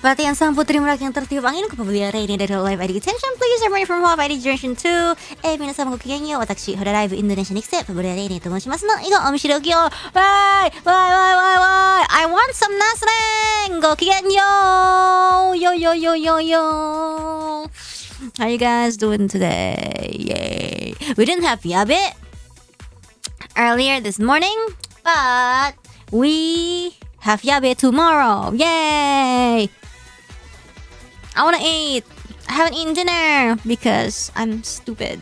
Perhatian sang putri merak yang tertiup angin ke Pavolia Reine dari holoID. Attention please, I'm ready from holoID generation 2. 皆様ごきげんよう。私、holoID インドネシアに来て、Pavolia Reine と申しますの。以後、お見知りおきを。わーい I want some nasleng! ごきげんよう Yo yo yo yo yo. How you guys doing today? Yay. We didn't have yabe earlier this morning, but we have yabe tomorrow. Yay! I wanna eat. I haven't eaten dinner because I'm stupid.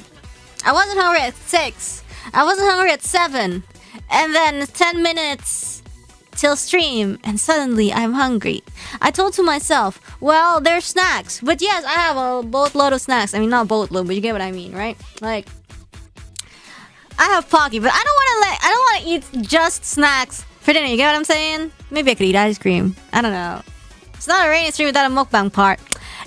I wasn't hungry at 6. I wasn't hungry at 7. And then 10 minutes till stream and suddenly I'm hungry. I told to myself, well, there's snacks. But yes, I have a boatload of snacks. I mean, not boatload, but you get what I mean, right? Like, I have Pocky, but I don't want to eat just snacks for dinner. You get what I'm saying? Maybe I could eat ice cream. I don't know. It's not a rainy stream without a mukbang part.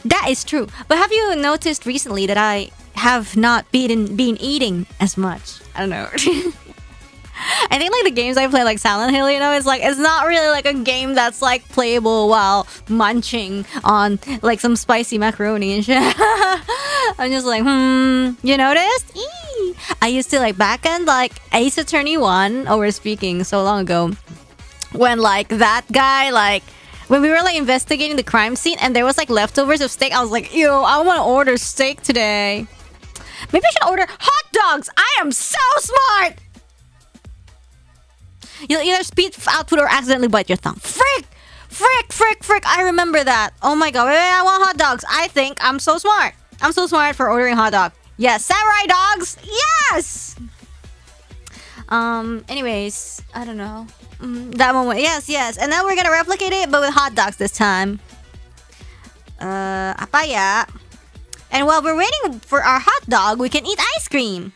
That is true. But have you noticed recently that I have not been eating as much? I don't know. I think like the games I play, like Silent Hill, you know, it's not really like a game that's like playable while munching on like some spicy macaroni and shit. I'm just like, you noticed? Eee. I used to like back end like Ace Attorney 1, we're speaking so long ago, when like that guy like when we were like investigating the crime scene and there was like leftovers of steak, I was like, ew, I want to order steak today. Maybe I should order hot dogs. I am so smart. You'll either speed output or accidentally bite your tongue. Frick! I remember that. Oh my god. Wait, I want hot dogs. I think I'm so smart. I'm so smart for ordering hot dog. Yes, samurai dogs. Yes. Anyways, I don't know. That moment. Yes. And then we're gonna replicate it, but with hot dogs this time. Apa ya? And while we're waiting for our hot dog, we can eat ice cream.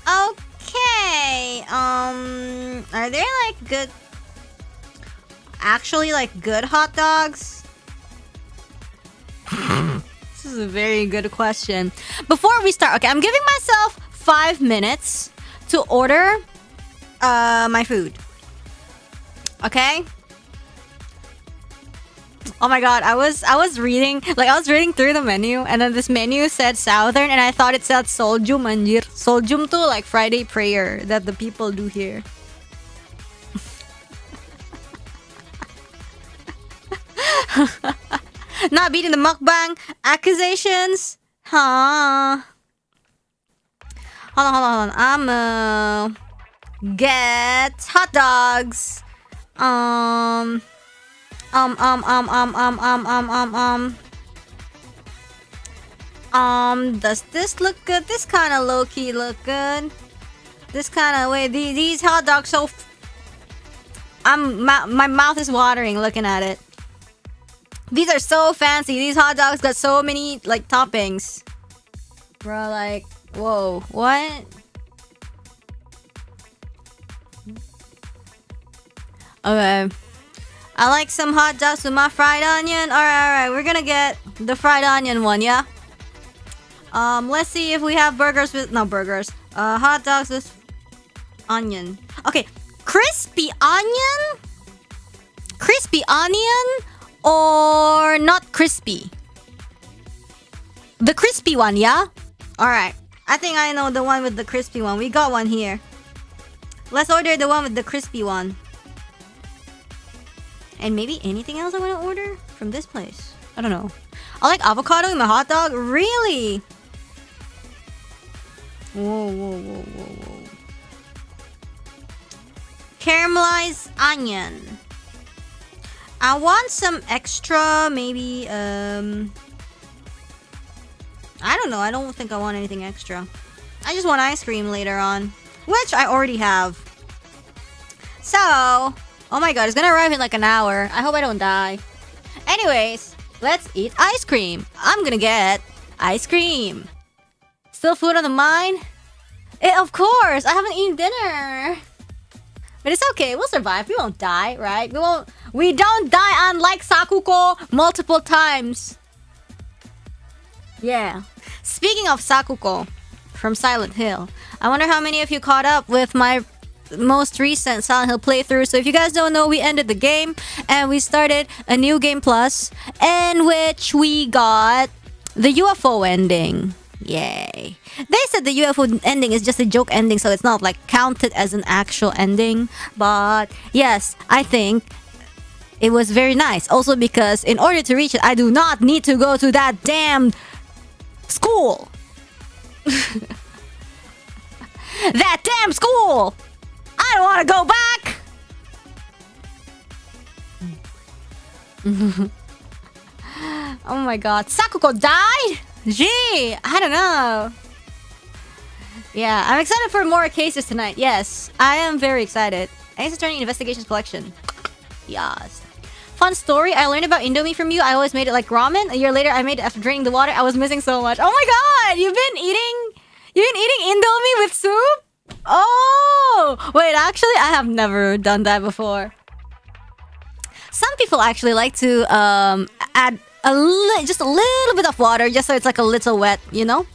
Okay. Are there like good, actually like good hot dogs? This is a very good question. Before we start, okay, I'm giving myself 5 minutes to order my food. Okay? Oh my god, I was reading through the menu and then this menu said Southern and I thought it said Soljum anjir. Soljum to like Friday prayer that the people do here. Not beating the mukbang accusations. Huh. Hold on. I'ma get hot dogs. Does this look good? This kind of low-key look good. This kind of way. These hot dogs so. My mouth is watering looking at it. These are so fancy. These hot dogs got so many like toppings. Bro, like, whoa, what? Okay. I like some hot dogs with my fried onion. Alright. We're gonna get the fried onion one, yeah? Let's see if we have burgers with... No, burgers. Hot dogs with onion. Okay. Crispy onion? Crispy onion or not crispy? The crispy one, yeah? Alright. I think I know the one with the crispy one. We got one here. Let's order the one with the crispy one. And maybe anything else I want to order from this place. I don't know. I like avocado in my hot dog. Really? Whoa. Caramelized onion. I want some extra, maybe, I don't know. I don't think I want anything extra. I just want ice cream later on. Which I already have. So... Oh my god, it's gonna arrive in like an hour. I hope I don't die. Anyways, let's eat ice cream. I'm gonna get ice cream. Still food on the mind? Of course, I haven't eaten dinner. But it's okay, we'll survive. We won't die, right? We don't die unlike Sakuko multiple times. Yeah. Speaking of Sakuko from Silent Hill, I wonder how many of you caught up with my most recent Silent Hill playthrough. So if you guys don't know, we ended the game and we started a new game plus, in which we got the UFO ending. Yay. They said the UFO ending is just a joke ending, so it's not like counted as an actual ending. But yes, I think it was very nice. Also because in order to reach it, I do not need to go to that damn school. That damn school! I don't want to go back! Oh my god. Sakuko died? Gee, I don't know. Yeah, I'm excited for more cases tonight. Yes, I am very excited. Ace Attorney Investigations Collection. Yes. Fun story. I learned about Indomie from you. I always made it like ramen. A year later, I made it after draining the water. I was missing so much. Oh my god! You've been eating Indomie with soup? Oh! Wait, actually, I have never done that before. Some people actually like to add just a little bit of water just so it's like a little wet, you know?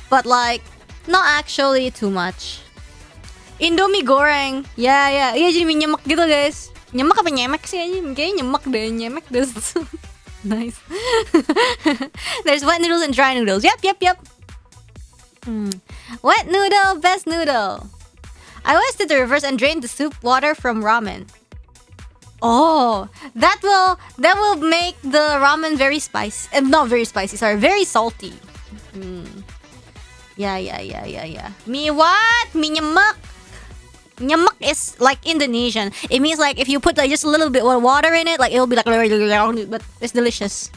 But like, not actually too much. Indomie goreng. Yeah, jadi nyemek gitu guys. Nyemek apa nyemek sih aja? Kayaknya nyemek deh, nyemek deh. Nice. There's wet noodles and dry noodles. Yep. Wet noodle, best noodle. I always did the reverse and drained the soup water from ramen. Oh, that will make the ramen very spicy. Not very spicy, sorry, very salty. Yeah. Mi what? Mi nyemek. Nyemek is like Indonesian. It means like if you put like just a little bit of water in it, like it'll be like, but it's delicious.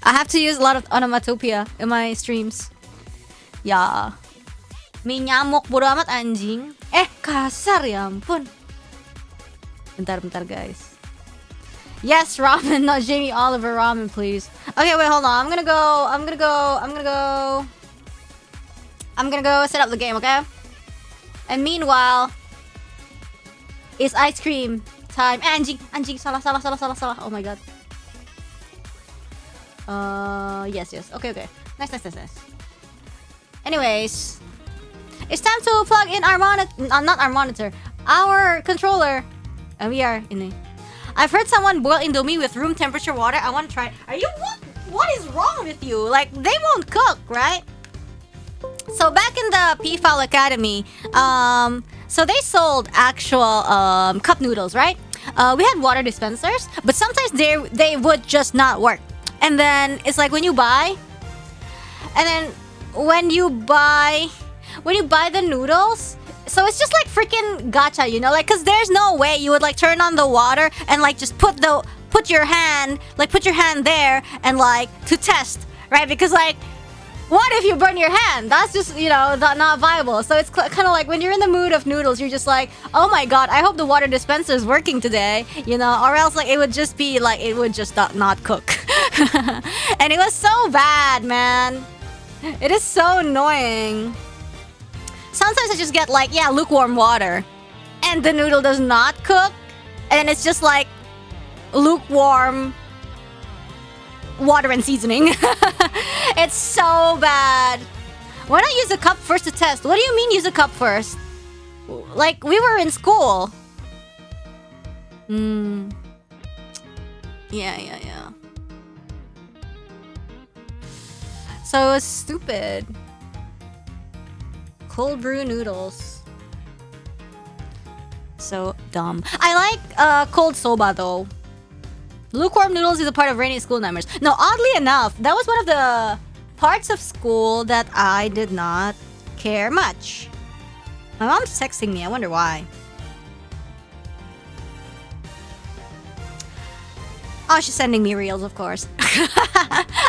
I have to use a lot of onomatopoeia in my streams. Ya. Mi nyamuk bodo amat anjing. Kasar ya ampun. Bentar guys. Yes, ramen, not Jamie Oliver ramen, please. Okay, wait, hold on. I'm gonna go set up the game, okay? And meanwhile, it's ice cream time. Anjing, salah. Oh my god. Yes. Okay. Nice. Anyways, it's time to plug in our monitor, our controller. And we are in it. I've heard someone boil Indomie with room temperature water. I want to try. What is wrong with you? Like, they won't cook, right? So back in the P-File Academy, so they sold actual cup noodles, right? We had water dispensers, but sometimes they would just not work. And then it's like when you buy the noodles, so it's just like freaking gacha, you know, like, cause there's no way you would like turn on the water and like just put your hand there and like to test, right? Because like, what if you burn your hand? That's just, you know, not viable. So it's kind of like when you're in the mood of noodles, you're just like, oh my god, I hope the water dispenser is working today, you know, or else like it would just be like, it would just not cook. And it was so bad, man. It is so annoying. Sometimes I just get like, lukewarm water, and the noodle does not cook, and it's just like lukewarm water and seasoning. It's so bad. Why not use a cup first to test? What do you mean use a cup first? Like, we were in school. Yeah. So it was stupid. Cold brew noodles. So dumb. I like cold soba though. Lukewarm noodles is a part of rainy school nightmares. No, oddly enough, that was one of the parts of school that I did not care much. My mom's texting me. I wonder why. Oh, she's sending me reels, of course.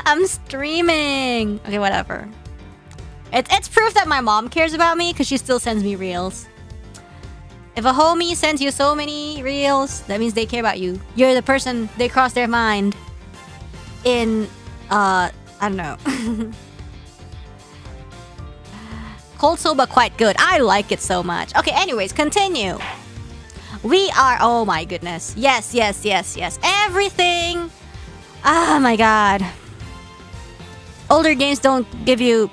I'm streaming. Okay, whatever. It's proof that my mom cares about me because she still sends me reels. If a homie sends you so many reels, that means they care about you. You're the person they cross their mind in, I don't know. Cold soba quite good. I like it so much. Okay, anyways, continue. We are, oh my goodness. Yes. Everything. Oh my god. Older games don't give you...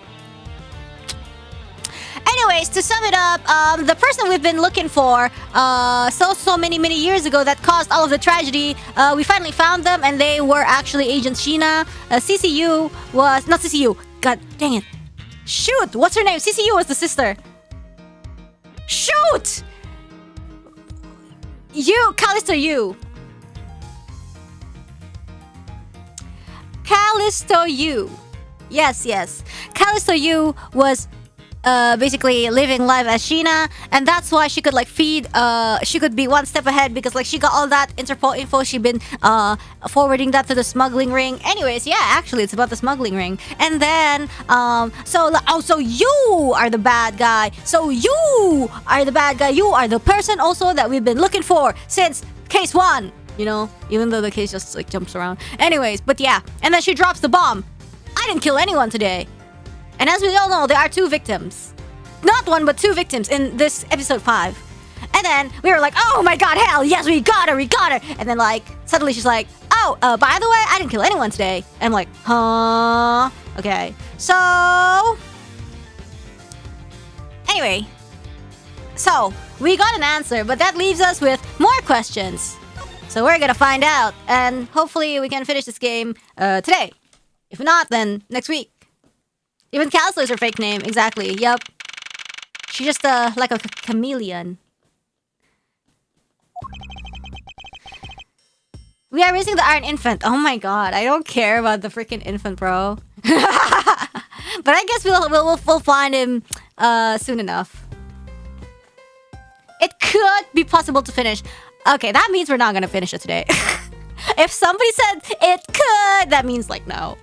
Anyways, to sum it up, the person we've been looking for so many years ago that caused all of the tragedy, we finally found them, and they were actually Agent Sheena. CCU was... Not CCU. God dang it. Shoot! What's her name? CCU was the sister. Shoot! Callisto U. Callisto U. Yes. Callisto U was basically living life as Sheena, and that's why she could like feed. She could be one step ahead because like she got all that Interpol info. She'd been forwarding that to the smuggling ring. Anyways, yeah, actually, it's about the smuggling ring. And then so you are the bad guy. So you are the bad guy. You are the person also that we've been looking for since case 1. You know, even though the case just like jumps around. Anyways, but yeah, and then she drops the bomb. I didn't kill anyone today. And as we all know, there are 2 victims. Not 1, but 2 victims in this episode 5. And then we were like, oh my god, hell, yes, we got her. And then like, suddenly she's like, oh, by the way, I didn't kill anyone today. And I'm like, huh? Okay, so... Anyway. So, we got an answer, but that leaves us with more questions. So we're gonna find out, and hopefully we can finish this game today. If not, then next week. Even Callisto is her fake name. Exactly. Yep. She's just like a chameleon. We are raising the Iron Infant. Oh my god. I don't care about the freaking infant, bro. But I guess we'll find him soon enough. It could be possible to finish. Okay, that means we're not gonna finish it today. If somebody said it could, that means like no.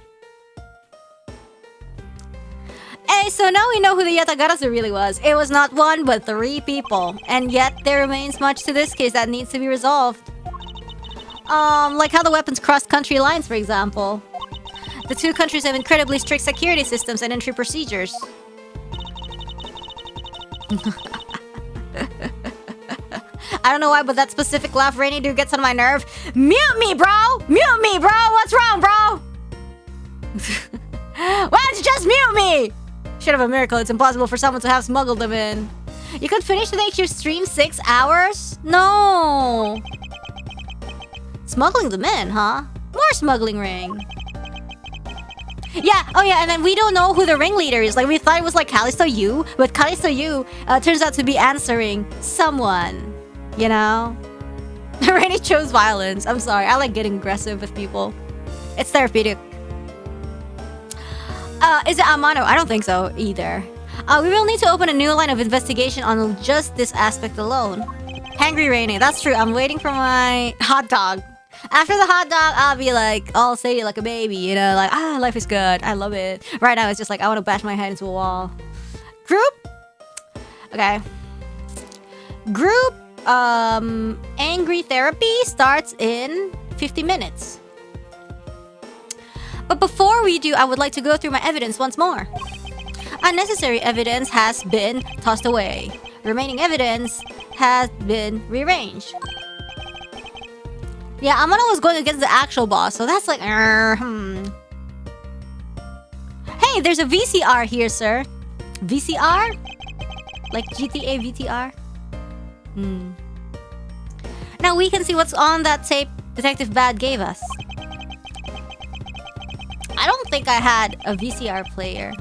Hey, so now we know who the Yatagarasu really was. It was not 1, but 3 people. And yet, there remains much to this case that needs to be resolved. Like how the weapons crossed country lines, for example. The 2 countries have incredibly strict security systems and entry procedures. I don't know why, but that specific laugh Rainy dude gets on my nerve. Mute me, bro! Mute me, bro! What's wrong, bro? Why don't you just mute me? Shit of a miracle, it's impossible for someone to have smuggled them in. You could finish the next stream 6 hours? No. Smuggling them in, huh? More smuggling ring. Yeah, oh yeah, and then we don't know who the ringleader is. Like, we thought it was like Callisto U, but Callisto U turns out to be answering someone. You know? Rainy chose violence. I'm sorry, I like getting aggressive with people. It's therapeutic. Is it Amano? I don't think so either. We will need to open a new line of investigation on just this aspect alone. Hangry Rainy, that's true. I'm waiting for my hot dog. After the hot dog, I'll be like, all sadie like a baby, you know, like, life is good. I love it. Right now, it's just like, I want to bash my head into a wall. Group? Okay. Group, angry therapy starts in 50 minutes. But before we do, I would like to go through my evidence once more. Unnecessary evidence has been tossed away. Remaining evidence has been rearranged. Yeah, Amano was going against the actual boss, so that's like, Hey, there's a VCR here, sir. VCR? Like GTA VTR? Now we can see what's on that tape Detective Bad gave us. I don't think I had a VCR player.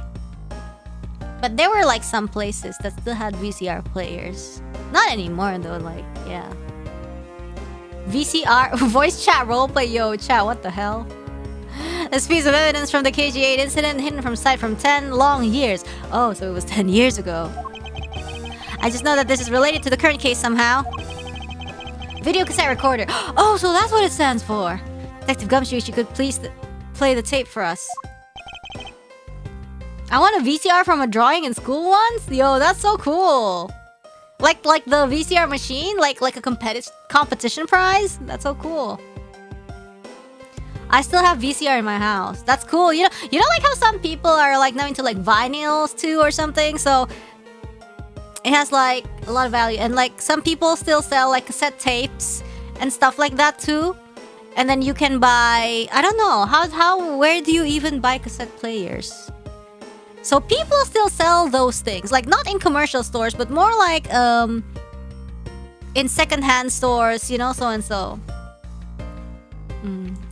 But there were like some places that still had VCR players. Not anymore though, like, yeah. VCR, voice chat roleplay, yo, chat, what the hell? This piece of evidence from the KG8 incident hidden from sight from 10 long years. Oh, so it was 10 years ago. I just know that this is related to the current case somehow. Video cassette recorder. Oh, so that's what it stands for. Detective Gumshoe, you could please play the tape for us. I want a VCR from a drawing in school once? Yo, that's so cool. Like the VCR machine? Like a competition prize? That's so cool. I still have VCR in my house. That's cool. You know like how some people are like now into like vinyls too or something? So it has like a lot of value. And like some people still sell like cassette tapes and stuff like that too. And then you can buy, I don't know, where do you even buy cassette players? So people still sell those things, like not in commercial stores, but more like in secondhand stores, you know, so and so.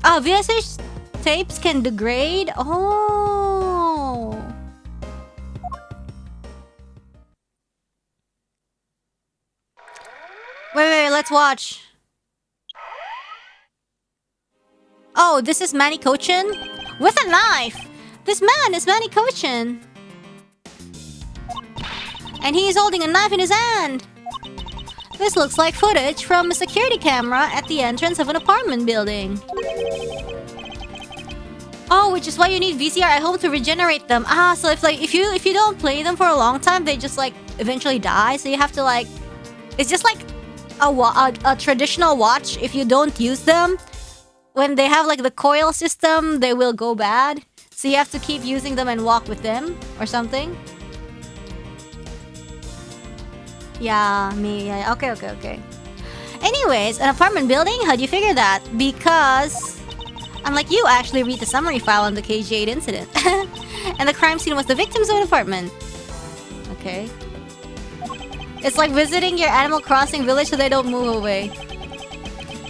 Oh, VHS tapes can degrade. Oh. Wait, let's watch. Oh, this is Manny Kochin with a knife. This man is Manny Kochin. And he's holding a knife in his hand. This looks like footage from a security camera at the entrance of an apartment building. Oh, which is why you need VCR at home to regenerate them. Ah, so if you don't play them for a long time, they just like eventually die. So you have to like, it's just like a traditional watch. If you don't use them, when they have like the coil system, they will go bad. So you have to keep using them and walk with them or something. Yeah, me. Yeah. Okay. Anyways, an apartment building? How'd you figure that? Because, unlike you, I actually read the summary file on the KG8 incident. And the crime scene was the victim's own apartment. Okay. It's like visiting your Animal Crossing village so they don't move away.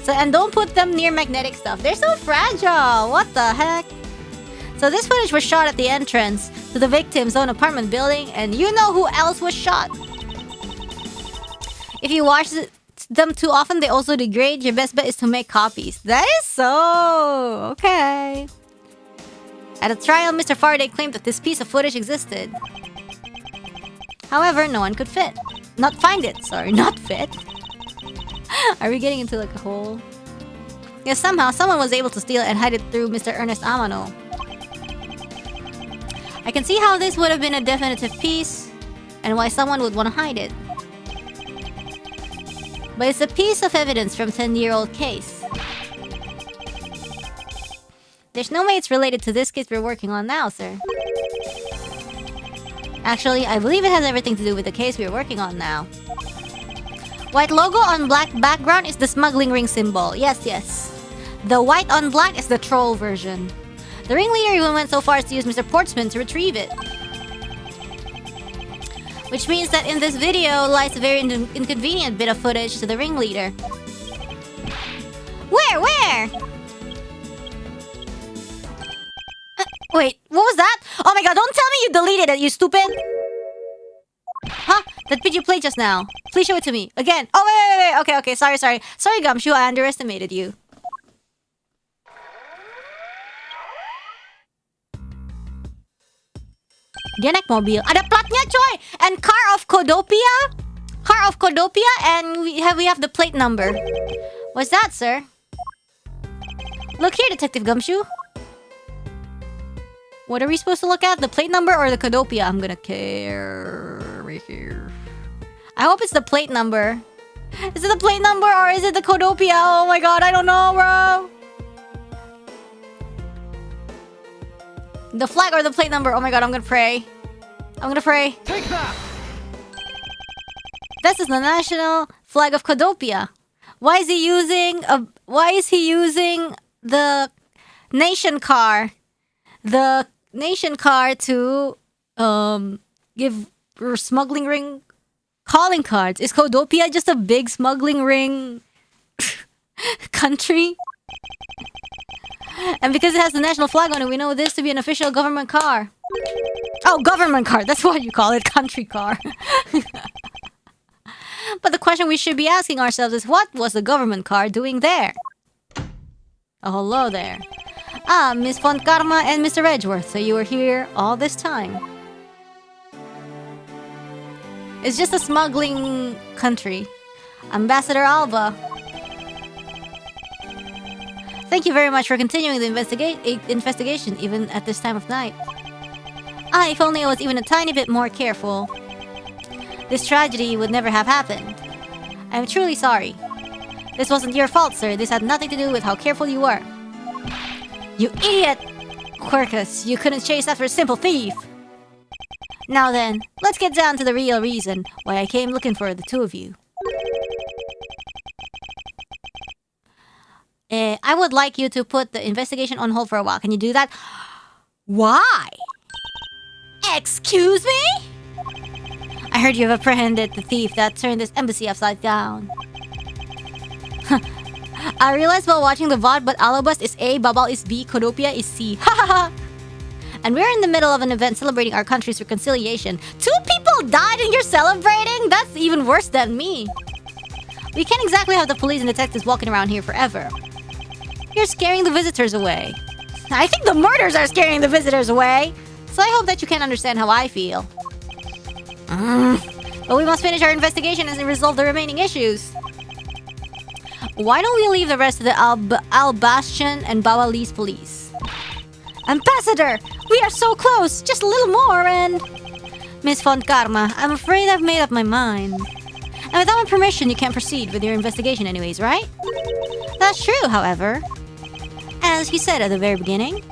So, and don't put them near magnetic stuff. They're so fragile. What the heck? So this footage was shot at the entrance to the victim's own apartment building, and you know who else was shot? If you watch them too often, they also degrade. Your best bet is to make copies. That is so... okay. At a trial, Mr. Faraday claimed that this piece of footage existed. However, no one could not find it. Are we getting into like a hole? Yes, somehow someone was able to steal it and hide it through Mr. Ernest Amano. I can see how this would have been a definitive piece and why someone would want to hide it. But it's a piece of evidence from 10-year-old case. There's no way it's related to this case we're working on now, sir. Actually, I believe it has everything to do with the case we're working on now. White logo on black background is the smuggling ring symbol. Yes. The white on black is the troll version. The ringleader even went so far as to use Mr. Portsman to retrieve it. Which means that in this video lies a very inconvenient bit of footage to the ringleader. Where? Wait, what was that? Oh my god, don't tell me you deleted it, you stupid! Huh? That bit you played just now. Please show it to me. Again. Oh, wait. Okay, sorry. Sorry, Gumshoe, I underestimated you. Dia naik mobil. Ada platnya, coy! And car of Codopia? And we have the plate number. What's that, sir? Look here, Detective Gumshoe. What are we supposed to look at? The plate number or the Codopia? I'm gonna care right here. I hope it's the plate number. Is it the plate number or is it the Codopia? Oh my god, I don't know, bro. The flag or the plate number? Oh my god, I'm gonna pray. Take that! This is the national flag of Codopia. Why is he using the nation car? The nation car to give smuggling ring calling cards. Is Codopia just a big smuggling ring country? And because it has the national flag on it, we know this to be an official government car. Oh, government car. That's what you call it. Country car. But the question we should be asking ourselves is, what was the government car doing there? Oh, hello there. Ah, Miss Von Karma and Mr. Edgeworth. So you were here all this time. It's just a smuggling country. Ambassador Alba. Thank you very much for continuing the investigation even at this time of night. Ah, if only I was even a tiny bit more careful. This tragedy would never have happened. I am truly sorry. This wasn't your fault, sir. This had nothing to do with how careful you were. You idiot! Quercus, you couldn't chase after a simple thief! Now then, let's get down to the real reason why I came looking for the two of you. I would like you to put the investigation on hold for a while. Can you do that? Why? Excuse me? I heard you have apprehended the thief that turned this embassy upside down. I realized while watching the VOD, but Alabast is A, Babal is B, Kodopia is C. Ha ha ha! And we're in the middle of an event celebrating our country's reconciliation. 2 people died and you're celebrating? That's even worse than me. We can't exactly have the police and detectives walking around here forever. You're scaring the visitors away. I think the murders are scaring the visitors away. So I hope that you can understand how I feel. But we must finish our investigation and resolve the remaining issues. Why don't we leave the rest of the Albastian and Bawalese police? Ambassador! We are so close! Just a little more and... Miss Von Karma, I'm afraid I've made up my mind. And without my permission, you can't proceed with your investigation anyways, right? That's true, however. As he said at the very beginning.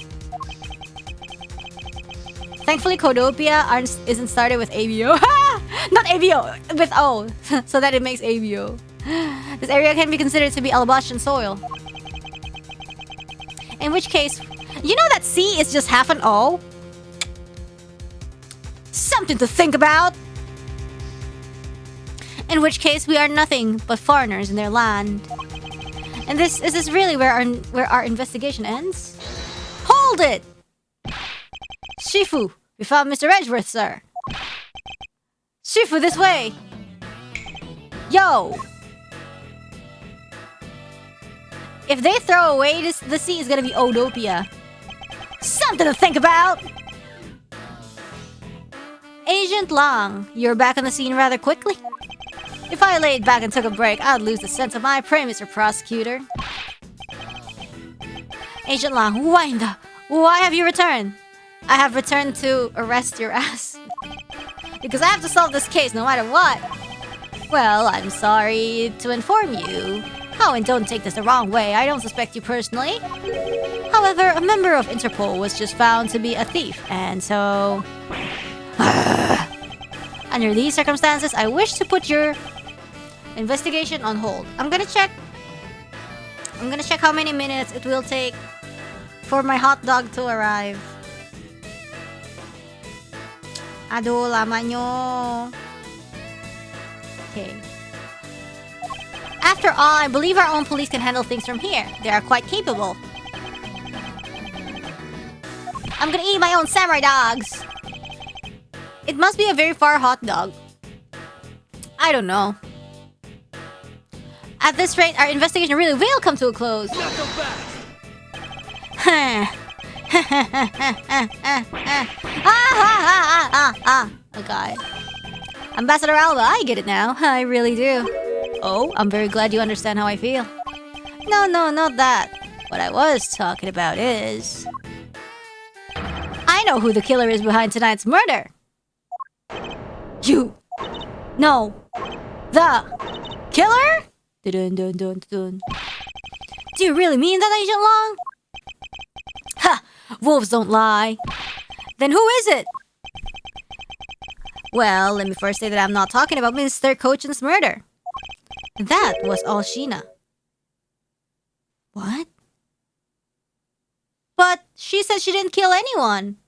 Thankfully, Kodopia isn't started with ABO. Not ABO, with O. So that it makes ABO. This area can be considered to be Albastian soil. In which case, you know that C is just half an O? Something to think about! In which case, we are nothing but foreigners in their land. And is this really where our investigation ends? Hold it! Shifu, we found Mr. Edgeworth, sir. Shifu, this way! Yo! If they throw away the C is gonna be Odopia. Something to think about! Agent Long, you're back on the scene rather quickly. If I laid back and took a break, I'd lose the sense of my prey, Mr. Prosecutor. Agent Long, why have you returned? I have returned to arrest your ass. Because I have to solve this case no matter what. Well, I'm sorry to inform you. Oh, and don't take this the wrong way, I don't suspect you personally. However, a member of Interpol was just found to be a thief, and so... Under these circumstances, I wish to put your investigation on hold. I'm gonna check how many minutes it will take for my hot dog to arrive. Aduh, lama nyo. Okay. After all, I believe our own police can handle things from here. They are quite capable. I'm gonna eat my own samurai dogs. It must be a very far hot dog. I don't know. At this rate, our investigation really will come to a close. Okay. Ambassador Alba, I get it now. I really do. Oh, I'm very glad you understand how I feel. No, not that. What I was talking about is... I know who the killer is behind tonight's murder. You! No! The killer? Dun, dun, dun, dun. Do you really mean that, Agent Long? Ha! Wolves don't lie. Then who is it? Well, let me first say that I'm not talking about Mr. Cochin's murder. That was all Sheena. What? But she said she didn't kill anyone.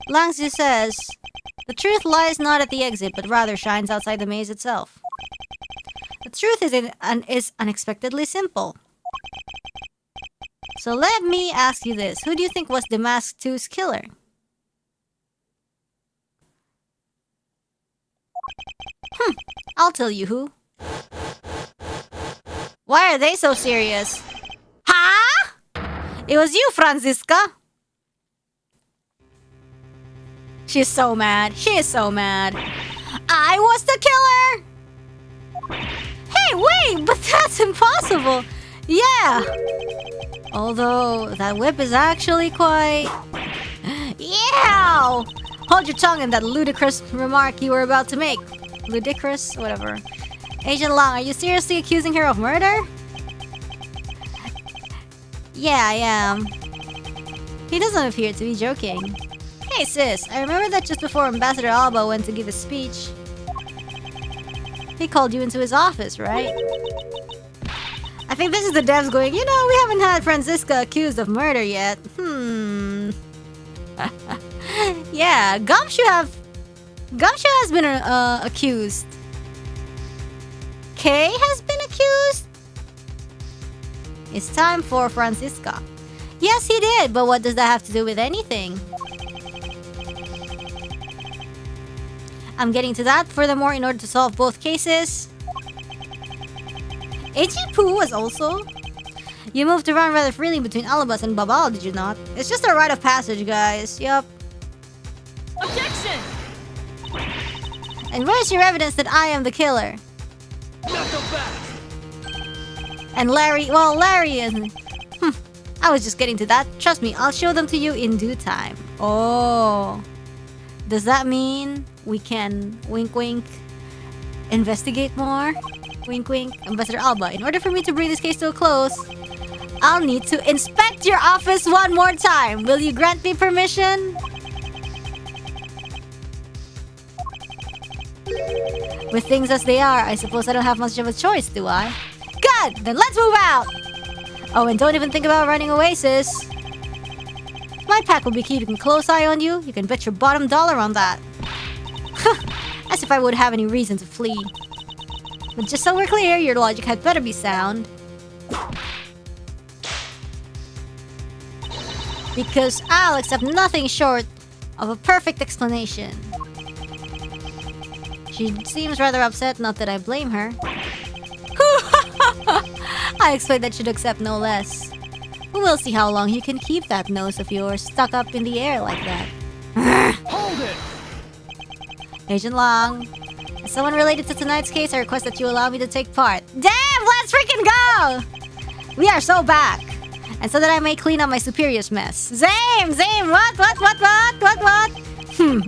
Langzi says, the truth lies not at the exit, but rather shines outside the maze itself. The truth is unexpectedly simple. So let me ask you this. Who do you think was the Mask 2's killer? I'll tell you who. Why are they so serious? Huh? It was you, Franziska. She's so mad. She is so mad. I was the killer! Hey, wait! But that's impossible! Yeah! Although, that whip is actually quite... Yeah! Hold your tongue in that ludicrous remark you were about to make. Ludicrous? Whatever. Agent Long, are you seriously accusing her of murder? Yeah, I am. He doesn't appear to be joking. Hey sis, I remember that just before Ambassador Alba went to give his speech, he called you into his office, right? I think this is the devs going, you know, we haven't had Franziska accused of murder yet. Yeah, Gumshoe has been accused. Kay has been accused? It's time for Francisca. Yes, he did, but what does that have to do with anything? I'm getting to that. Furthermore, in order to solve both cases... Poo was also... You moved around rather freely between Alabas and Babal, did you not? It's just a rite of passage, guys. Yup. Objection! And where's your evidence that I am the killer? Not so fast! And Larry... Well, Larry isn't... I was just getting to that. Trust me, I'll show them to you in due time. Oh... Does that mean we can, wink wink, investigate more? Wink wink. Ambassador Alba, in order for me to bring this case to a close, I'll need to inspect your office one more time. Will you grant me permission? With things as they are, I suppose I don't have much of a choice, do I? Good! Then let's move out! Oh, and don't even think about running away, sis. My pack will be keeping a close eye on you. You can bet your bottom dollar on that. As if I would have any reason to flee. But just so we're clear, your logic had better be sound. Because I'll accept nothing short of a perfect explanation. She seems rather upset, not that I blame her. I expect that she'd accept no less. We'll see how long you can keep that nose of yours stuck up in the air like that. Hold it! Agent Long, as someone related to tonight's case, I request that you allow me to take part. Damn, let's freaking go! We are so back. And so that I may clean up my superior's mess. Same, what?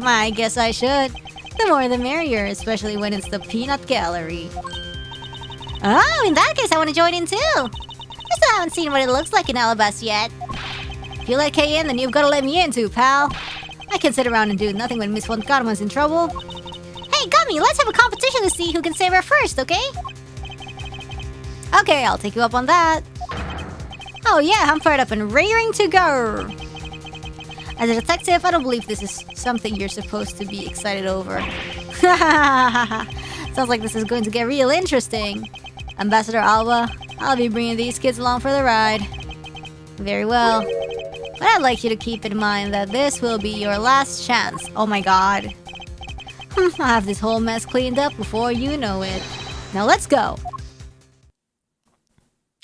I guess I should. The more the merrier, especially when it's the peanut gallery. Oh, in that case, I want to join in too. I still haven't seen what it looks like in Alabas yet. If you let Kay in, then you've got to let me in too, pal. I can sit around and do nothing when Miss Von Karma's in trouble. Hey, Gummy, let's have a competition to see who can save her first, okay? Okay, I'll take you up on that. Oh yeah, I'm fired up and raring to go. As a detective, I don't believe this is something you're supposed to be excited over. Sounds like this is going to get real interesting. Ambassador Alba, I'll be bringing these kids along for the ride. Very well. But I'd like you to keep in mind that this will be your last chance. Oh my god. I'll have this whole mess cleaned up before you know it. Now let's go.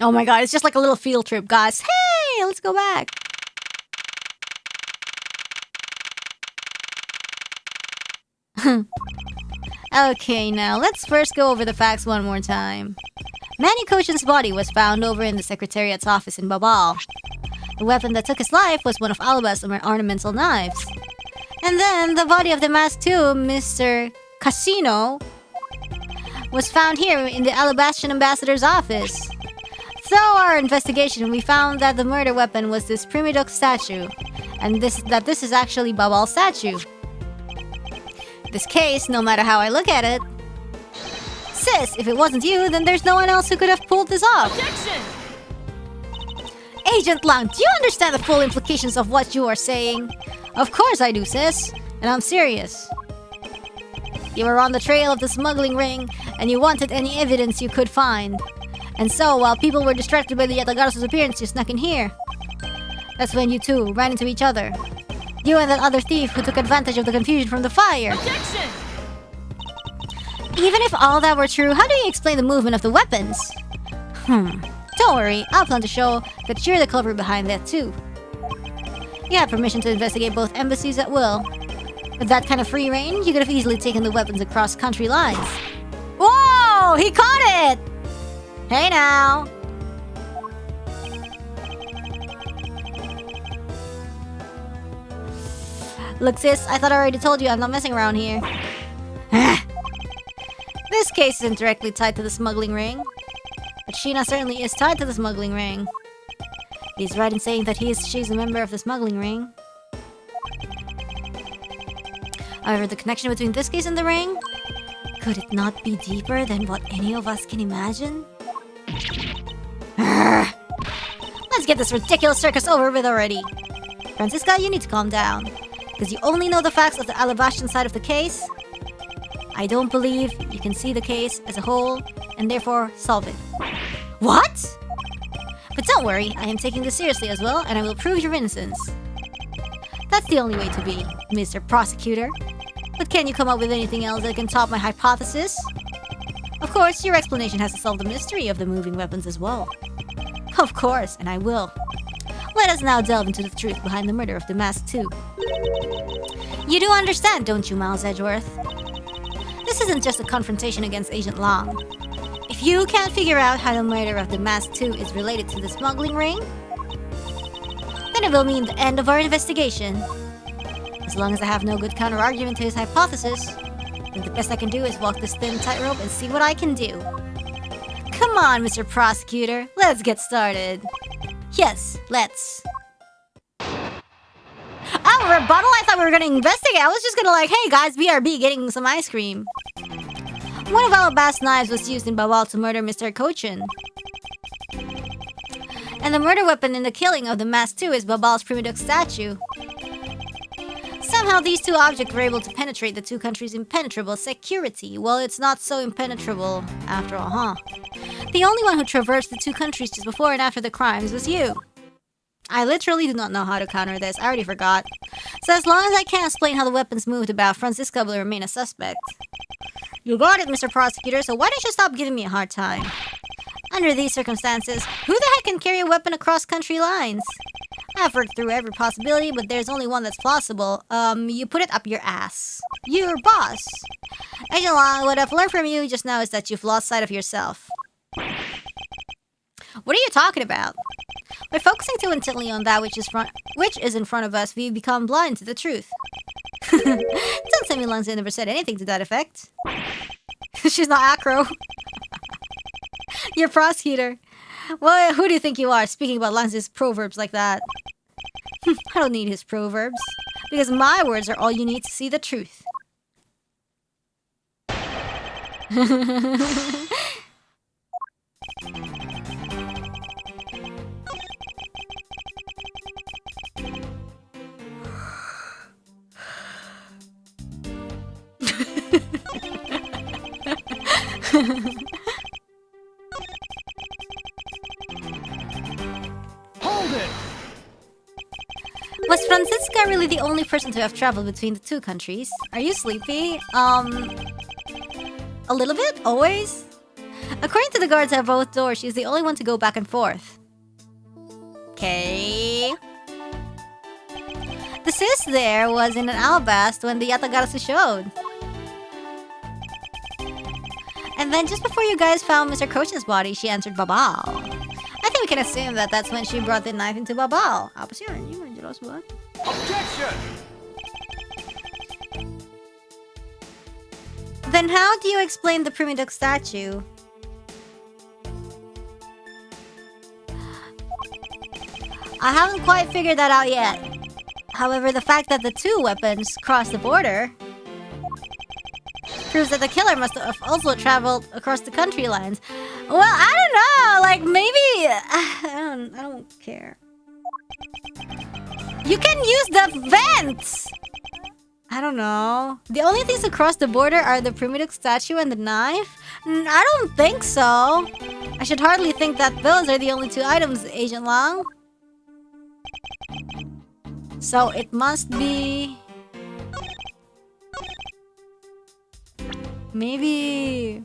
Oh my god, it's just like a little field trip, guys. Hey, let's go back. Okay, now let's first go over the facts one more time. Manny Koshin's body was found over in the Secretariat's office in Babal. The weapon that took his life was one of Alba's ornamental knives. And then the body of the masked tomb, Mr. Casino, was found here in the Alabastian ambassador's office. Through our investigation, we found that the murder weapon was this Primidoc statue, and this is actually Babal's statue. This case, no matter how I look at it... Sis, if it wasn't you, then there's no one else who could have pulled this off. Objection! Agent Lang, do you understand the full implications of what you are saying? Of course I do, sis. And I'm serious. You were on the trail of the smuggling ring, and you wanted any evidence you could find. And so, while people were distracted by the Yatagara's appearance, you snuck in here. That's when you two ran into each other. You and that other thief who took advantage of the confusion from the fire. Objection! Even if all that were true, how do you explain the movement of the weapons? Don't worry, I'll plan to show that you're the culprit behind that too. You have permission to investigate both embassies at will. With that kind of free reign, you could have easily taken the weapons across country lines. Whoa! He caught it! Hey now! Look sis, I thought I already told you I'm not messing around here. This case isn't directly tied to the smuggling ring. But Sheena certainly is tied to the smuggling ring. He's right in saying that she's a member of the smuggling ring. However, the connection between this case and the ring... Could it not be deeper than what any of us can imagine? Let's get this ridiculous circus over with already. Francisca, you need to calm down. Because you only know the facts of the Alabastion side of the case. I don't believe you can see the case as a whole, and therefore solve it. What? But don't worry, I am taking this seriously as well, and I will prove your innocence. That's the only way to be, Mr. Prosecutor. But can you come up with anything else that can top my hypothesis? Of course, your explanation has to solve the mystery of the moving weapons as well. Of course, and I will. Let us now delve into the truth behind the murder of the Mask 2. You do understand, don't you, Miles Edgeworth? This isn't just a confrontation against Agent Long. If you can't figure out how the murder of the Mask 2 is related to the smuggling ring, then it will mean the end of our investigation. As long as I have no good counter-argument to his hypothesis, then the best I can do is walk this thin tightrope and see what I can do. Come on, Mr. Prosecutor, let's get started. Yes, let's. Oh, rebuttal? I thought we were gonna investigate. I was just gonna like, hey guys, BRB, getting some ice cream. One of Alabast's knives was used in Bawal to murder Mr. Cochin. And the murder weapon in the killing of the Mask 2 is Babal's Primiduc statue. Somehow these two objects were able to penetrate the two countries' impenetrable security. Well, it's not so impenetrable after all, huh? The only one who traversed the two countries just before and after the crimes was you. I literally do not know how to counter this. I already forgot. So as long as I can't explain how the weapons moved about, Francisca will remain a suspect. You got it, Mr. Prosecutor, so why don't you stop giving me a hard time? Under these circumstances, who the heck can carry a weapon across country lines? I've worked through every possibility, but there's only one that's plausible. You put it up your ass. Your boss. Agent Long, what I've learned from you just now is that you've lost sight of yourself. What are you talking about? By focusing too intently on that which is in front of us, we become blind to the truth. Don't tell me Lung's never said anything to that effect. She's not acro. You're prosecutor. Well, who do you think you are, speaking about Lung's proverbs like that? I don't need his proverbs, because my words are all you need to see the truth. Hold it! Was Francisca really the only person to have traveled between the two countries? Are you sleepy? A little bit? Always? According to the guards at both doors, she's the only one to go back and forth. Okay. The sis there was in an Alabast when the Yatagarasu showed. And then just before you guys found Mr. Cochin's body, she answered Babal. I think we can assume that that's when she brought the knife into Babal. Apa sih anjing nggak jelas banget. Objection! Then how do you explain the Primiduc statue? I haven't quite figured that out yet. However, the fact that the two weapons crossed the border proves that the killer must have also traveled across the country lines. Well, I don't know. Like maybe I don't care. You can use the vents. I don't know. The only things across the border are the Primiduc statue and the knife? I don't think so. I should hardly think that those are the only two items, Agent Long. So it must be... maybe...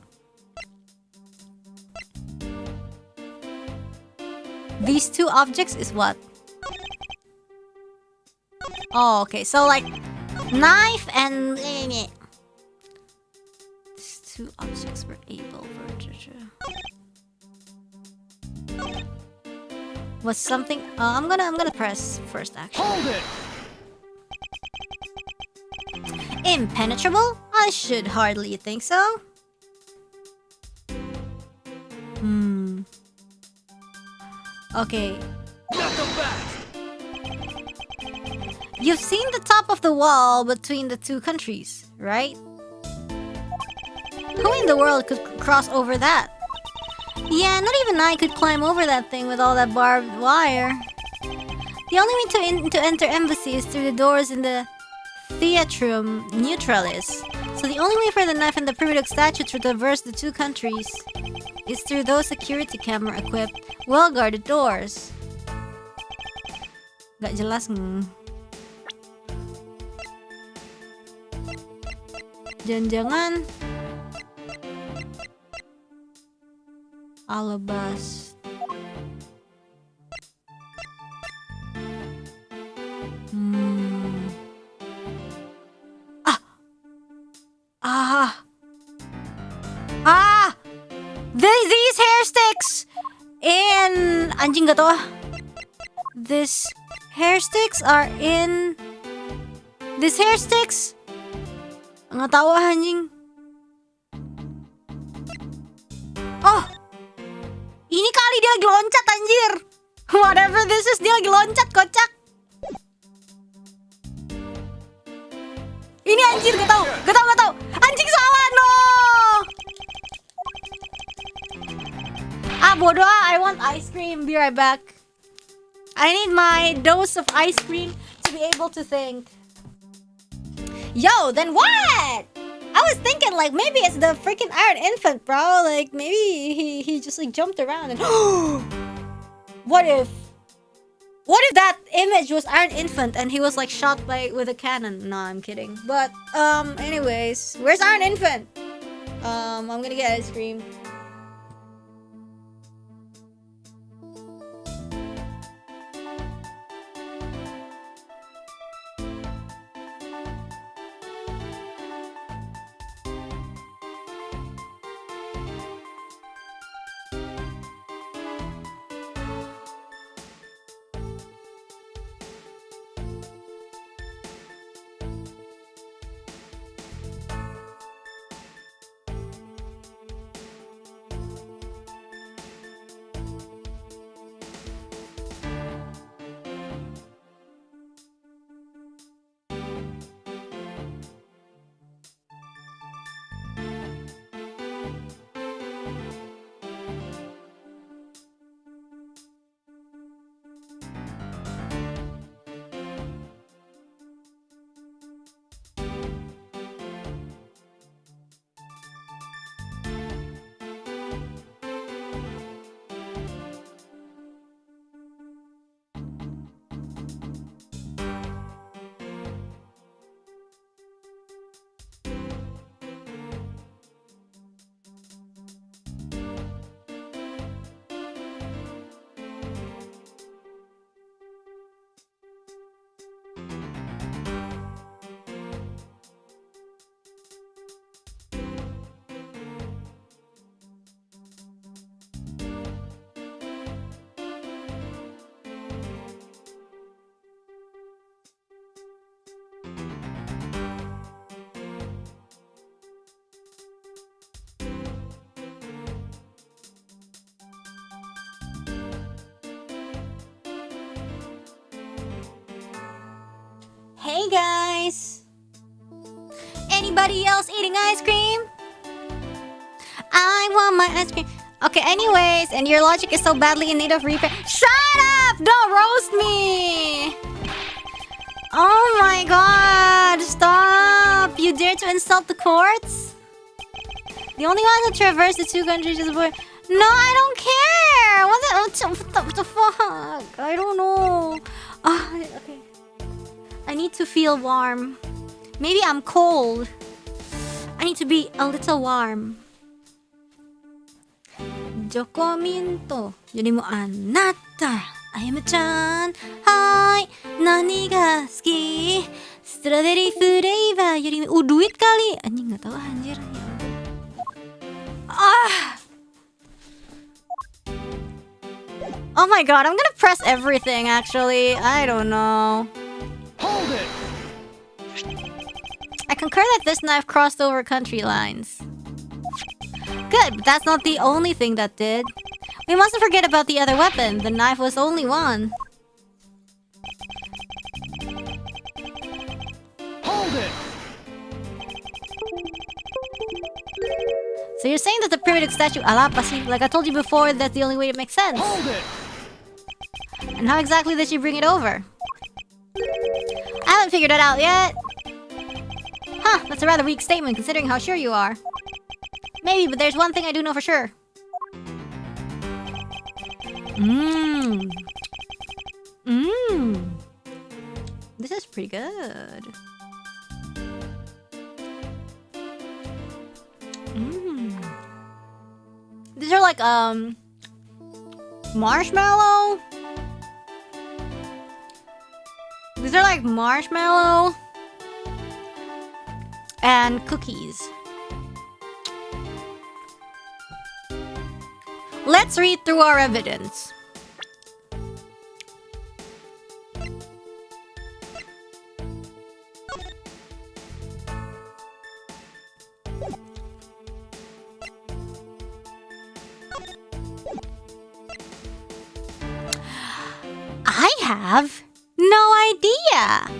these two objects is what? Oh, okay. So like... knife and... these two objects were able... was something... I'm gonna press first action. Hold it! Impenetrable? I should hardly think so. Okay. Not so fast! You've seen the top of the wall between the two countries, right? Who in the world could cross over that? Yeah, not even I could climb over that thing with all that barbed wire. The only way to enter embassy is through the doors in the Theatrum Neutralis. So the only way for the knife and the primitive statue to traverse the two countries is through those security camera equipped, well-guarded doors. Gak jelas Jangan-jangan Alabas. These hair sticks in anjing gak tau ah. These hair sticks are in. These hair sticks. Nggak tahu ah anjing. Oh, ini kali dia lagi loncat anjir. Whatever this is, dia lagi loncat kocak. Ini anjir gak tahu. Anjing salah no. Bodoh ah, I want ice cream. Be right back. I need my dose of ice cream to be able to think. Yo, then what? I was thinking like maybe it's the freaking Iron Infant, bro. Like maybe he just like jumped around and what if that image was Iron Infant and he was like shot with a cannon? No, I'm kidding. But anyways, where's Iron Infant? I'm gonna get ice cream. Hey guys! Anybody else eating ice cream? I want my ice cream. Okay, anyways, and your logic is so badly in need of repair. Shut up! Don't roast me! Oh my god, stop! You dare to insult the courts? The only one that traversed the two countries is born. No, I don't care! What the fuck? I don't know. Okay. I need to feel warm. Maybe I'm cold. I need to be a little warm. Jokominto Yorimu Anata Ayame-chan Hai Nani ga suki Strawberry flavor Yorimu duit kali. Anjing gak tahu anjir. Oh my god, I'm gonna press everything actually. I don't know. Hold it! I concur that this knife crossed over country lines. Good, but that's not the only thing that did. We mustn't forget about the other weapon. The knife was only one. Hold it! So you're saying that the primitive statue, like I told you before, that's the only way it makes sense. Hold it! And how exactly did she bring it over? I haven't figured it out yet. Huh, that's a rather weak statement considering how sure you are. Maybe, but there's one thing I do know for sure. This is pretty good. These are like, marshmallow? These are like marshmallow and cookies. Let's read through our evidence. I have no idea.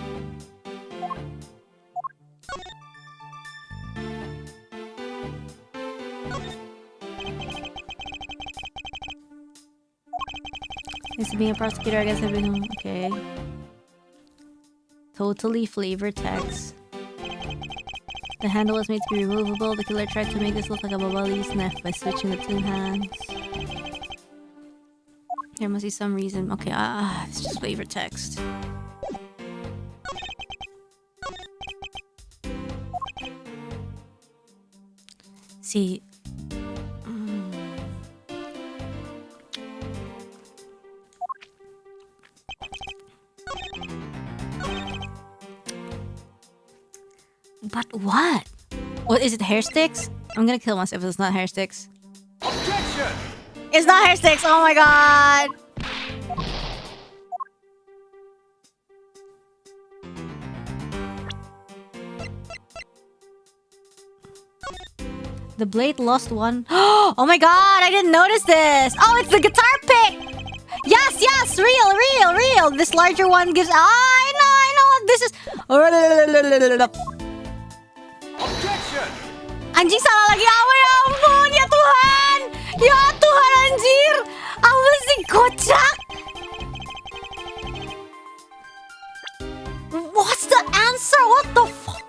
This is being a prosecutor, I guess I've been okay. Totally flavored text. The handle was made to be removable. The killer tried to make this look like a babali snack by switching the two hands. There must be some reason. Okay, it's just flavor text. See. But what? What is it? Hair sticks? I'm gonna kill myself if it's not hair sticks. Objection! It's not hair sticks! Oh my god! The blade lost one. Oh my god! I didn't notice this! Oh, it's the guitar pick! Yes, yes! Real! This larger one gives... I know! This is... Objection! Anjing salah lagi apa ya ampun ya Tuhan. Ya Tuhan anjir. Apa sih kocak? What's the answer? What the fuck?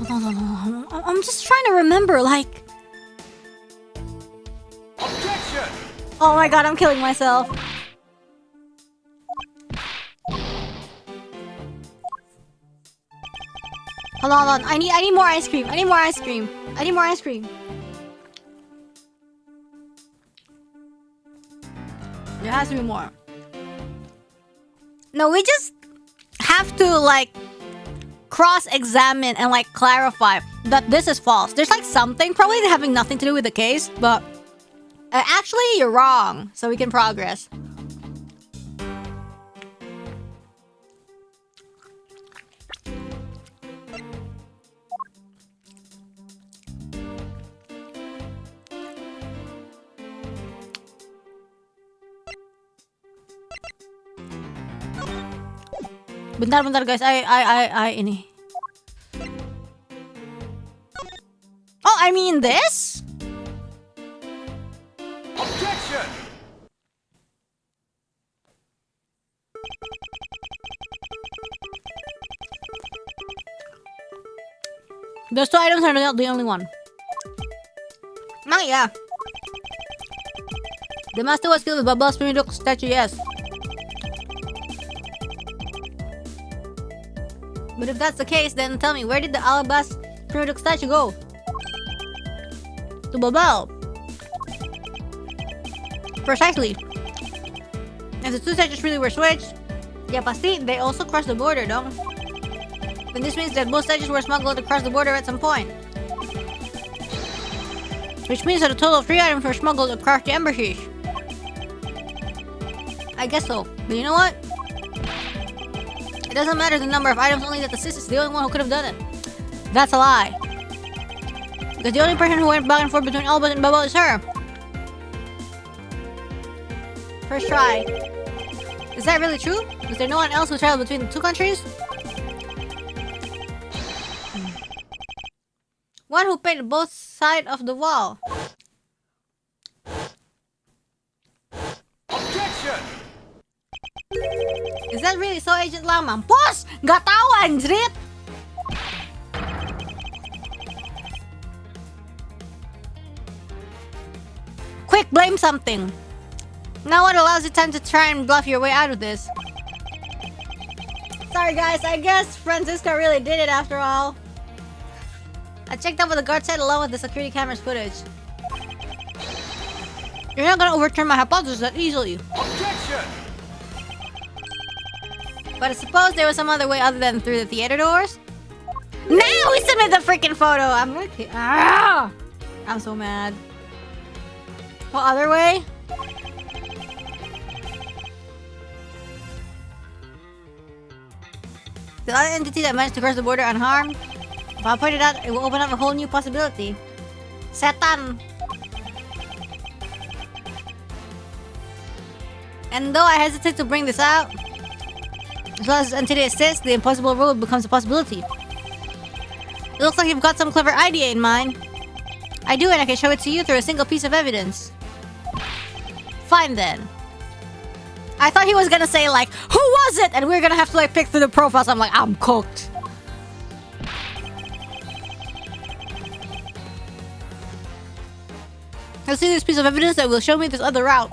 Hold on. I'm just trying to remember like. Objection! Oh my god, I'm killing myself. Hold on. I need more ice cream. There has to be more. No, we just have to like cross-examine and like clarify that this is false. There's like something probably having nothing to do with the case, but actually you're wrong, so we can progress. Bentar guys, I ini. Oh, I mean this? Objection! Those two items are not the only one. Oh yeah. The master was killed with Bubbles Spinidok statue, yes. But if that's the case, then tell me, where did the Alabas Spinidok statue go? To Babel. Precisely. If the two statues really were switched, yeah, pasti, they also crossed the border, dong. Then this means that both statues were smuggled across the border at some point. Which means that a total of 3 items were smuggled across the embassies. I guess so. But you know what? It doesn't matter the number of items, only that the sis is the only one who could have done it. That's a lie. Because the only person who went back and forth between Albert and Babel is her. First try. Is that really true? Was there no one else who traveled between the two countries? One who painted both sides of the wall. Objection! Is that really so, Agent Lang? Mampus! Gak tahu anjrit! Quick, blame something. Now what allows you time to try and bluff your way out of this? Sorry guys, I guess Francisco really did it after all. I checked out what the guard said along with the security camera's footage. You're not gonna overturn my hypothesis that easily. Objection! But I suppose there was some other way other than through the theater doors? Now he sent me the freaking photo! I'm gonna kill. Ah! I'm so mad. What other way? The other entity that managed to cross the border unharmed? If I point it out, it will open up a whole new possibility. Setan! And though I hesitate to bring this out, as long as this entity exists, the impossible rule becomes a possibility. It looks like you've got some clever idea in mind. I do, and I can show it to you through a single piece of evidence. Fine then. I thought he was gonna say like, who was it? And we were gonna have to like pick through the profiles. I'm like, I'm cooked. Let's see this piece of evidence that will show me this other route.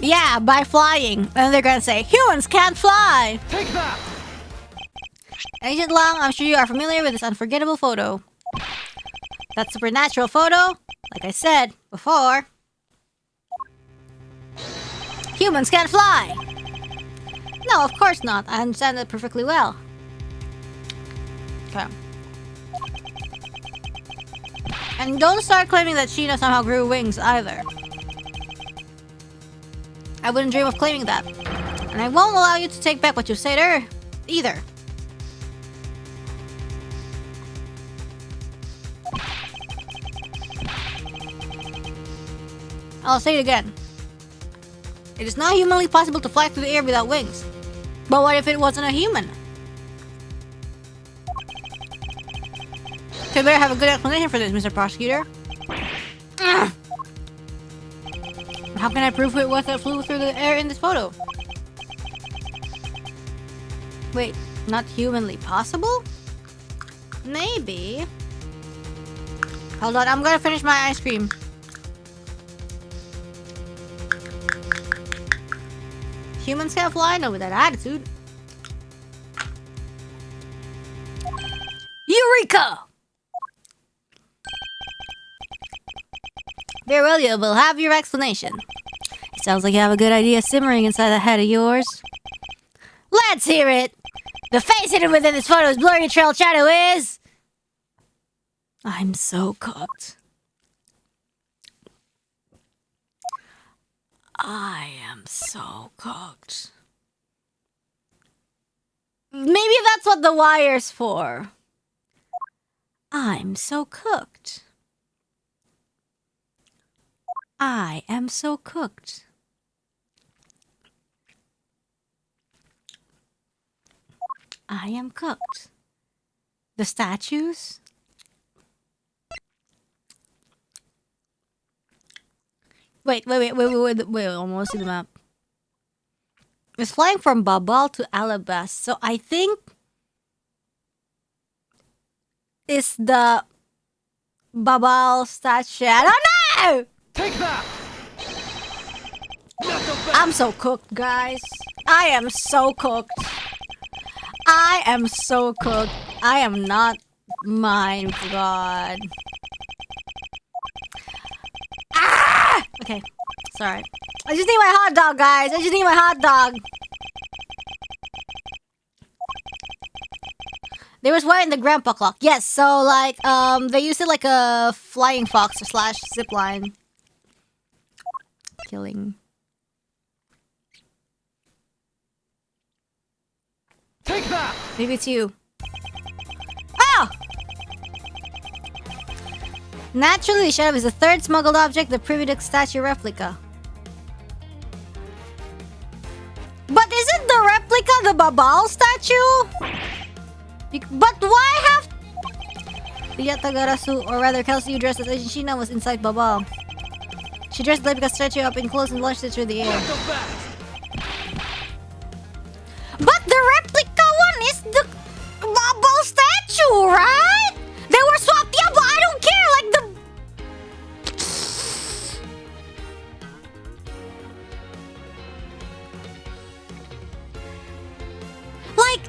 Yeah, by flying. And they're gonna say, humans can't fly! Take that! Agent Lang, I'm sure you are familiar with this unforgettable photo. That supernatural photo, like I said before, humans can't fly! No, of course not. I understand that perfectly well. Okay. And don't start claiming that Sheena somehow grew wings either. I wouldn't dream of claiming that. And I won't allow you to take back what you said either. I'll say it again. It is not humanly possible to fly through the air without wings. But what if it wasn't a human? You better have a good explanation for this, Mr. Prosecutor. How can I prove who it was that flew through the air in this photo? Wait, not humanly possible? Maybe. Hold on, I'm gonna finish my ice cream. Humans can't fly? No, with that attitude. Eureka! Very well, you will have your explanation. It sounds like you have a good idea simmering inside that head of yours. Let's hear it! The face hidden within this photo's blurry trail shadow is... I'm so cooked. I am so cooked. Maybe that's what the wire's for. I'm so cooked. I am so cooked. I am cooked. The statues? Wait, I almost see the map. It's flying from Babal to Alabas, so I think it's the Babal statue. I don't know! Take that! I'm so cooked, guys. I am so cooked. I am so cooked. I am not my god. Ah! Okay, sorry. I just need my hot dog, guys. I just need my hot dog. There was one in the grandpa clock. Yes, so like they used it like a flying fox slash zipline. Killing. Take that! Maybe it's you. Oh! Naturally, the shadow is the third smuggled object, the Prividic statue replica. But isn't the replica replica, the Babal statue? But why have... The Yatagarasu, or rather Kelsey dressed as Agent Shina, was inside Babal. She dressed the replica statue up and close and launched it through the air. But the replica one is the Babal statue, right? They were swapped, yeah, but I don't care, like the... Like,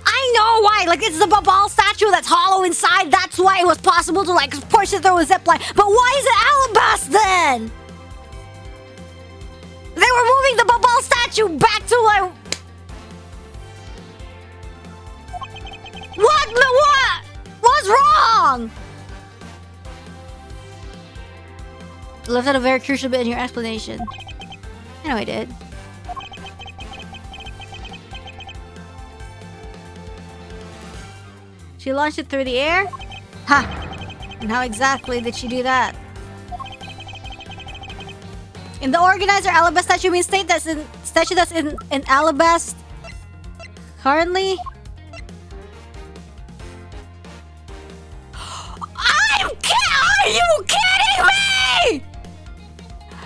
I know why, like it's the Babal statue that's hollow inside, that's why it was possible to like push it through a zipline. But why is it Alabast then? They were moving the Babal statue back to like... What? What's wrong? You left out a very crucial bit in your explanation. I know I did. She launched it through the air? Ha! And how exactly did she do that? In the organizer, Alabast statue means statue that's in Alabast currently. Are you kidding me?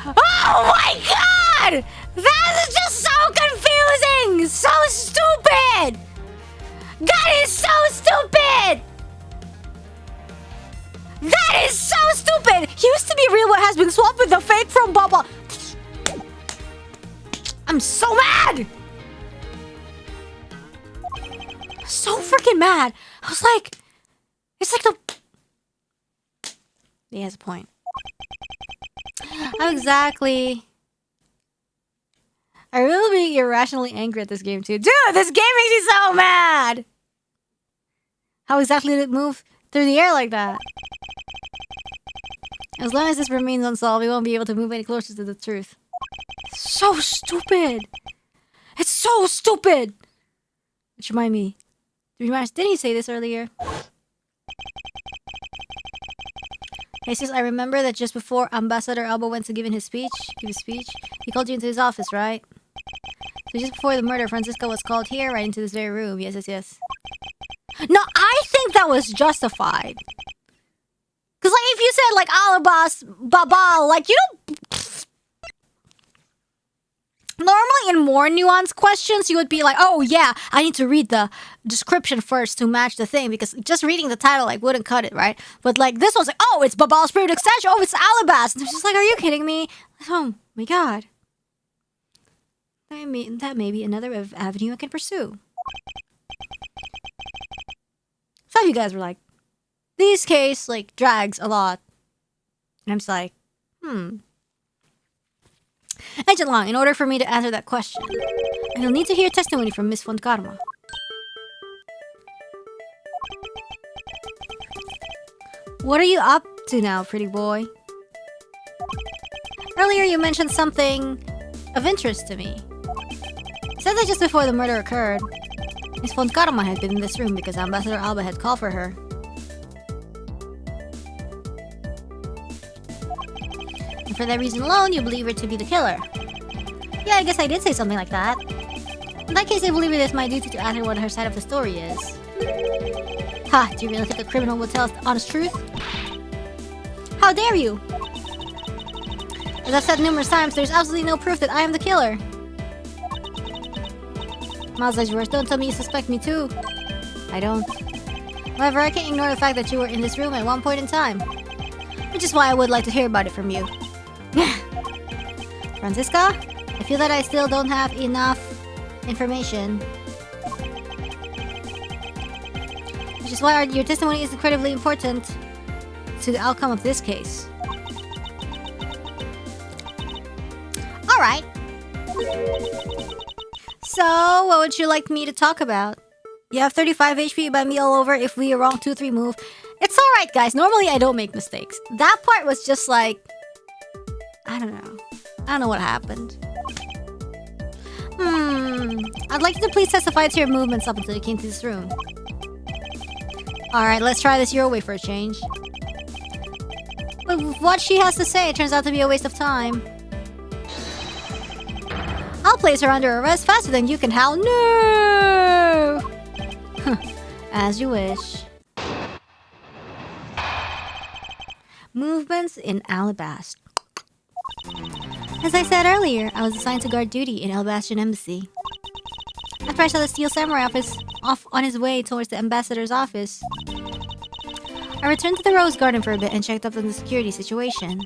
Oh my god! That is just so confusing! So stupid! That is so stupid! That is so stupid! Used to be real what has been swapped with the fake from Bubba. I'm so mad! So freaking mad. I was like, it's like the... He has a point. How exactly... I really be irrationally angry at this game too. Dude, this game makes me so mad! How exactly did it move through the air like that? As long as this remains unsolved, we won't be able to move any closer to the truth. So stupid! It's so stupid! Which remind me... Didn't he say this earlier? Hey sis, I remember that just before Ambassador Alba went to give his speech, he called you into his office, right? So just before the murder, Francisco was called here, right into this very room. Yes. No, I think that was justified. Because, like, if you said, like, Alabas, Babal, like, you don't... Normally, in more nuanced questions, you would be like, oh, yeah, I need to read the description first to match the thing, because just reading the title, like, wouldn't cut it, right? But, like, this one's like, oh, it's Babal's Spirit Extension, oh, it's Alabas. And it's just like, are you kidding me? Oh, my God. I mean, that may be another avenue I can pursue. Some of you guys were like, this case, like, drags a lot. And I'm just like, Agent Long, in order for me to answer that question, I will need to hear testimony from Miss Fontkarma. What are you up to now, pretty boy? Earlier you mentioned something of interest to me. You said that just before the murder occurred, Miss Fontkarma had been in this room because Ambassador Alba had called for her. And for that reason alone, you believe her to be the killer. Yeah, I guess I did say something like that. In that case, I believe it is my duty to ask her what her side of the story is. Ha! Do you really think a criminal would tell us the honest truth? How dare you! As I've said numerous times, there's absolutely no proof that I am the killer. Mazda's yours. Don't tell me you suspect me too. I don't. However, I can't ignore the fact that you were in this room at one point in time. Which is why I would like to hear about it from you. Francisca? I feel that I still don't have enough information. Which is why your testimony is incredibly important to the outcome of this case. Alright. So, what would you like me to talk about? You have 35 HP by me all over if we are wrong 2-3 move. It's alright, guys. Normally, I don't make mistakes. That part was just like... I don't know. I don't know what happened. I'd like you to please testify to your movements up until you came to this room. Alright, let's try this your way for a change. But what she has to say turns out to be a waste of time. I'll place her under arrest faster than you can howl. No! As you wish. Movements in Alabast. As I said earlier, I was assigned to guard duty in Alabastion Embassy. After I saw the Steel Samurai off on his way towards the ambassador's office, I returned to the Rose Garden for a bit and checked up on the security situation.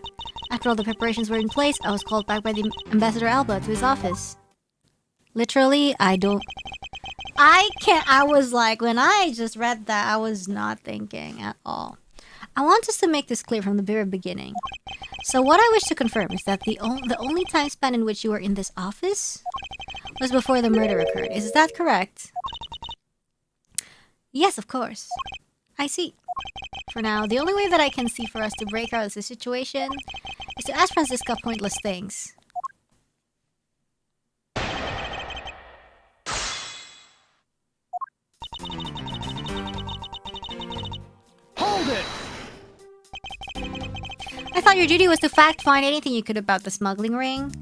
After all the preparations were in place, I was called back by the Ambassador Alba to his office. Literally, I was like, when I just read that, I was not thinking at all. I want us to make this clear from the very beginning. So what I wish to confirm is that the only time span in which you were in this office was before the murder occurred. Is that correct? Yes, of course. I see. For now, the only way that I can see for us to break out of this situation is to ask Francisca pointless things. Hold it! I thought your duty was to fact-find anything you could about the smuggling ring.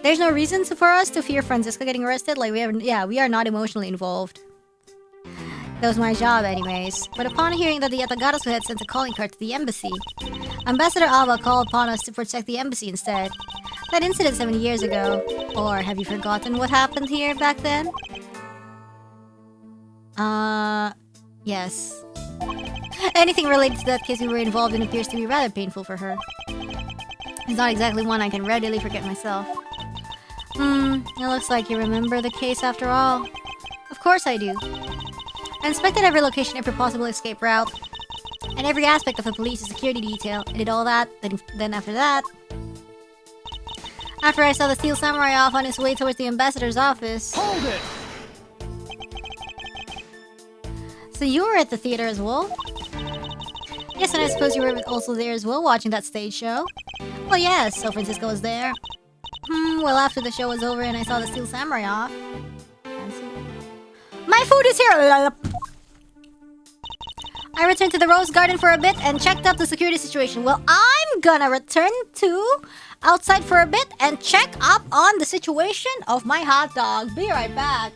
There's no reason for us to fear Francisca getting arrested. Like, we are not emotionally involved. That was my job anyways. But upon hearing that the Yatagarasu had sent a calling card to the embassy, Ambassador Alba called upon us to protect the embassy instead. That incident 70 years ago. Or have you forgotten what happened here back then? Yes. Anything related to that case we were involved in appears to be rather painful for her. It's not exactly one I can readily forget myself. It looks like you remember the case after all. Of course I do. I inspected every location, every possible escape route, and every aspect of the police's security detail. I did all that, then after that... After I saw the Steel Samurai off on his way towards the ambassador's office... Hold it! So you were at the theater as well? Yes, and I suppose you were also there as well, watching that stage show? Well, yes, so Francisco was there. Well, after the show was over and I saw the Steel Samurai off... My food is here! I returned to the Rose Garden for a bit and checked up the security situation. Well, I'm gonna return to outside for a bit and check up on the situation of my hot dog. Be right back.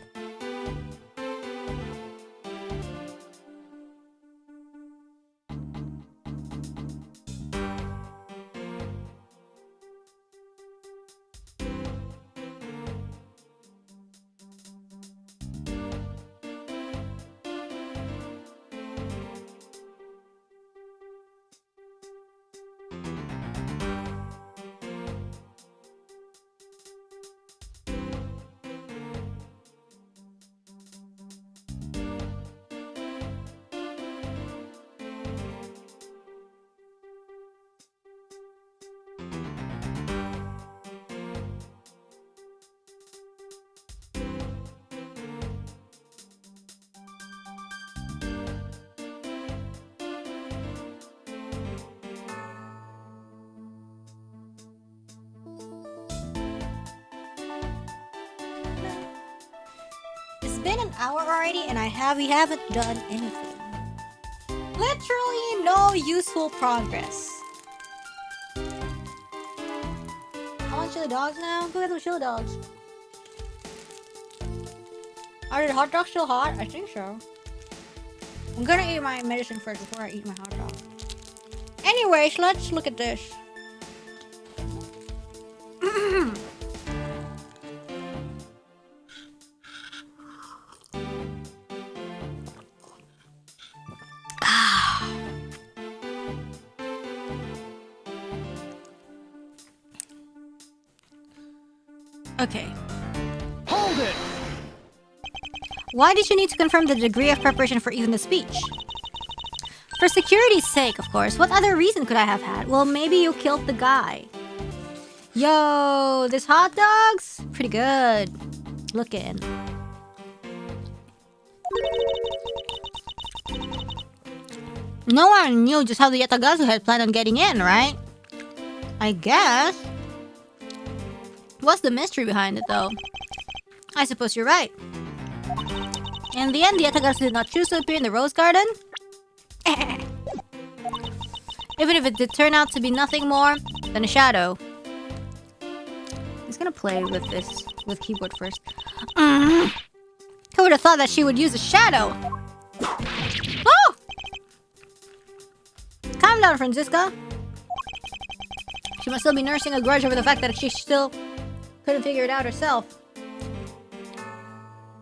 It's been an hour already and we haven't done anything. Literally no useful progress. I want chili dogs now. Go get some chili dogs. Are the hot dogs still hot? I think so. I'm gonna eat my medicine first before I eat my hot dog. Anyways, let's look at this. Okay. Hold it! Why did you need to confirm the degree of preparation for even the speech? For security's sake, of course. What other reason could I have had? Well, maybe you killed the guy. Yo, this hot dog's pretty good looking. No one knew just how the Yatagazu had planned on getting in, right? I guess. What's the mystery behind it, though? I suppose you're right. In the end, the Yatagazu did not choose to appear in the Rose Garden. Even if it did turn out to be nothing more than a shadow. gonna play with this with keyboard first. Who would have thought that she would use a shadow? Oh! Calm down, Francisca. She must still be nursing a grudge over the fact that she still couldn't figure it out herself.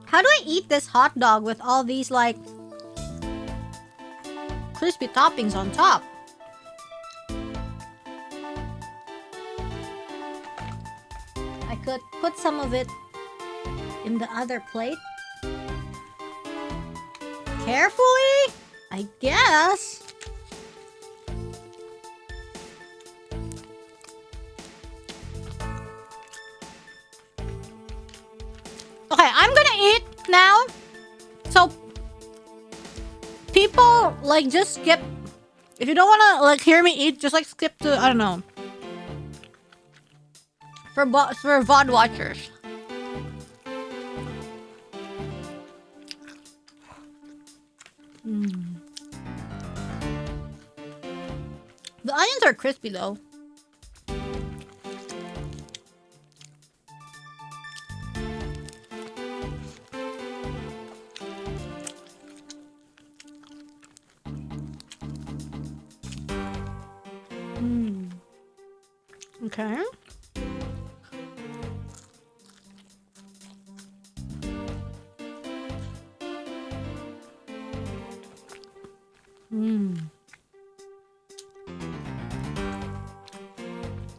How do I eat this hot dog with all these, like, crispy toppings on top? I could put some of it in the other plate. Carefully? I guess. Okay, I'm gonna eat now. So, people, like, just skip. If you don't wanna, like, hear me eat, just, like, skip to, I don't know. For VOD watchers. The onions are crispy, though. Okay.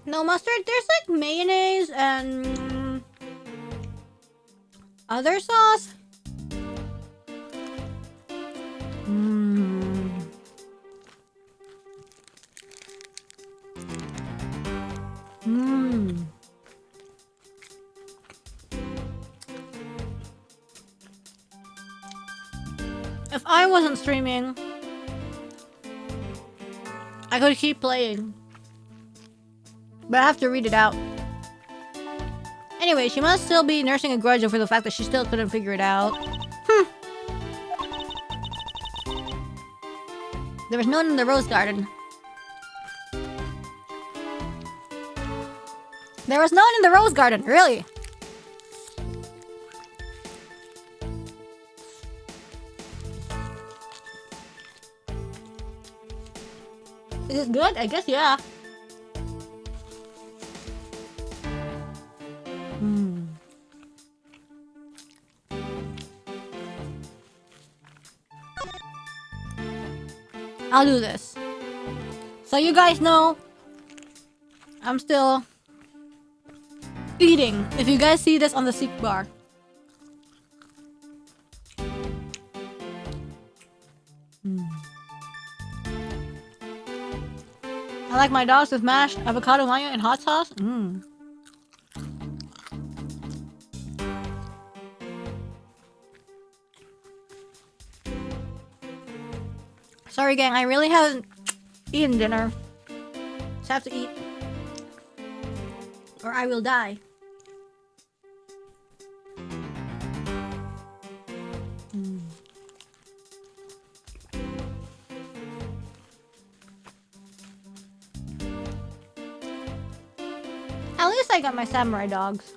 No mustard. There's like mayonnaise and other sauce. If I wasn't streaming, I could keep playing. But I have to read it out. Anyway, she must still be nursing a grudge over the fact that she still couldn't figure it out. There was no one in the rose garden. There was no one in the rose garden, really. Is it good? I guess, yeah. I'll do this. So you guys know, I'm still eating. If you guys see this on the seek bar. I like my dogs with mashed avocado mayo and hot sauce. Sorry gang, I really haven't eaten dinner. Just have to eat. Or I will die. At least I got my samurai dogs.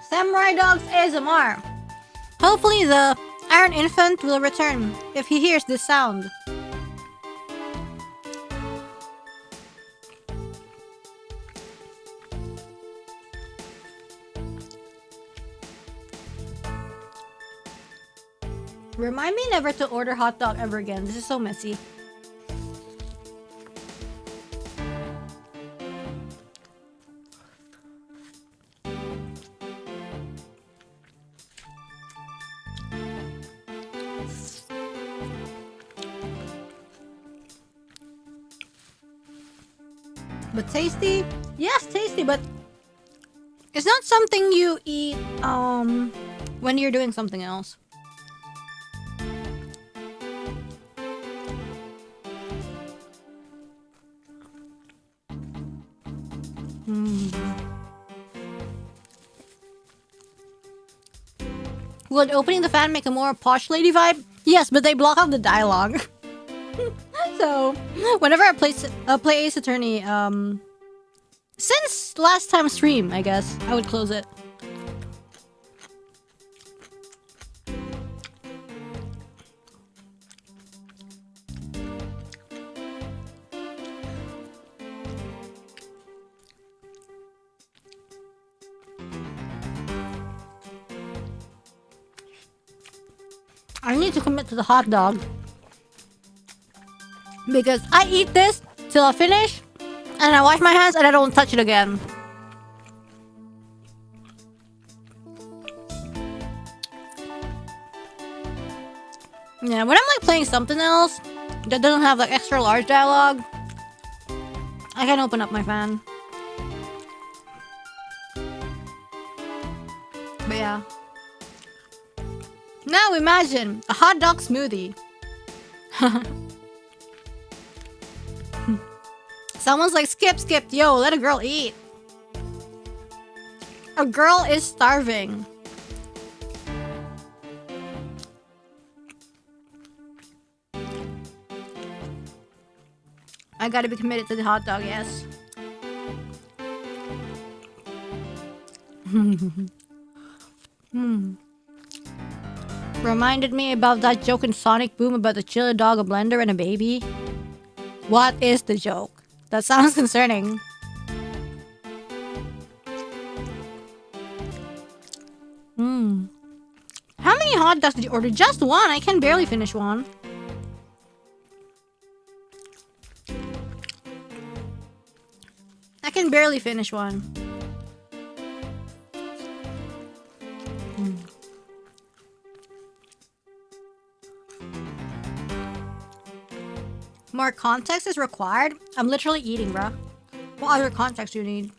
Samurai dogs ASMR. Hopefully the Iron Infant will return if he hears this sound. Remind me never to order hot dog ever again. This is so messy. But tasty? Yes, tasty, but it's not something you eat when you're doing something else. Would opening the fan make a more posh lady vibe? Yes, but they block out the dialogue. So, whenever I play Ace Attorney, since last time stream, I guess, I would close it. I need to commit to the hot dog. Because I eat this till I finish, and I wash my hands and I don't touch it again. Yeah, when I'm like playing something else that doesn't have like extra large dialogue, I can open up my fan. But yeah. Now imagine a hot dog smoothie. Someone's like, skip, yo, let a girl eat. A girl is starving. I gotta be committed to the hot dog, yes. Reminded me about that joke in Sonic Boom about the chili dog, a blender, and a baby. What is the joke? That sounds concerning. How many hot dogs did you order? Just one. I can barely finish one. I can barely finish one. More context is required? I'm literally eating, bruh. What other context do you need?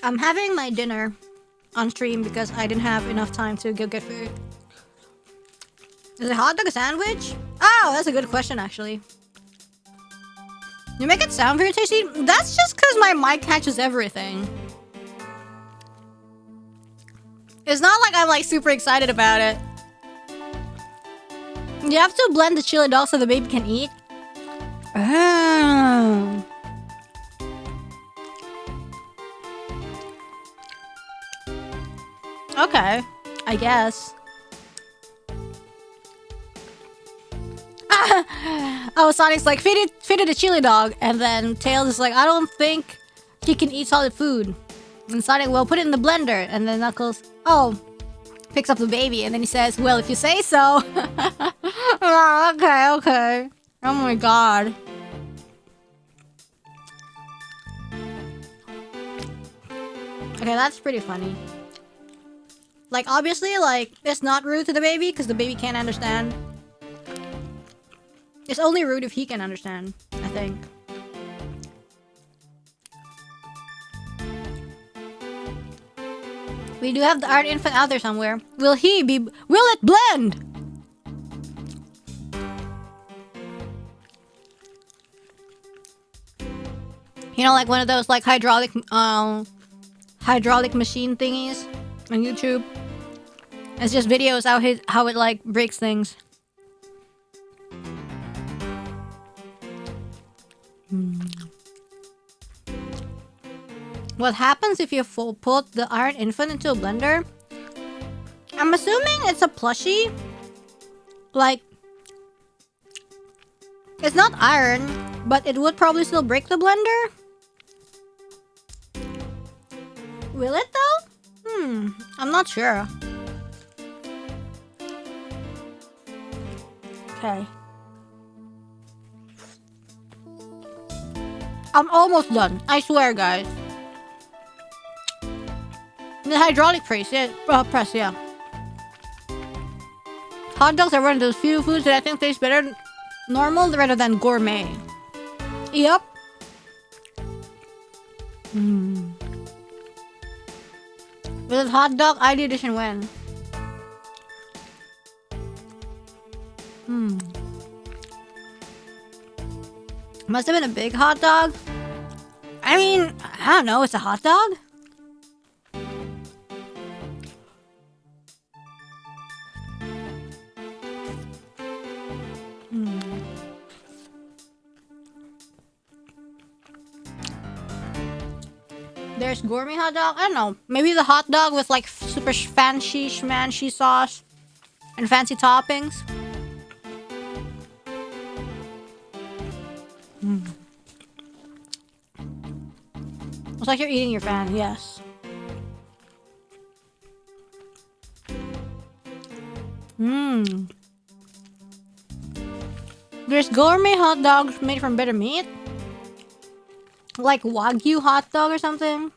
I'm having my dinner on stream because I didn't have enough time to go get food. Is a hot dog a sandwich? Oh, that's a good question, actually. You make it sound very tasty? That's just because my mic catches everything. It's not like I'm like super excited about it. You have to blend the chili dog so the baby can eat. Oh. Okay, I guess. Oh, Sonic's like, feed it a chili dog. And then Tails is like, I don't think he can eat solid food. And Sonic, well, put it in the blender. And then Knuckles, oh, picks up the baby. And then he says, well, if you say so. Oh, okay. Oh my god. Okay, that's pretty funny. Like, obviously, like, it's not rude to the baby because the baby can't understand. It's only rude if he can understand, I think. We do have the art infant out there somewhere. Will it blend? You know, like one of those like hydraulic machine thingies on YouTube. It's just videos how it like breaks things. What happens if you put the iron infant into a blender? I'm assuming it's a plushie. Like, it's not iron, but it would probably still break the blender. Will it though? I'm not sure. Okay. I'm almost done. I swear, guys. The hydraulic press, yeah. Hot dogs are one of those few foods that I think taste better normal rather than gourmet. Yep. With hot dog ID edition when? Must have been a big hot dog. I mean, I don't know, it's a hot dog? There's gourmet hot dog. I don't know. Maybe the hot dog with like super fancy schmancy sauce and fancy toppings. It's like you're eating your fan. Yes. There's gourmet hot dogs made from better meat. Like Wagyu hot dog or something.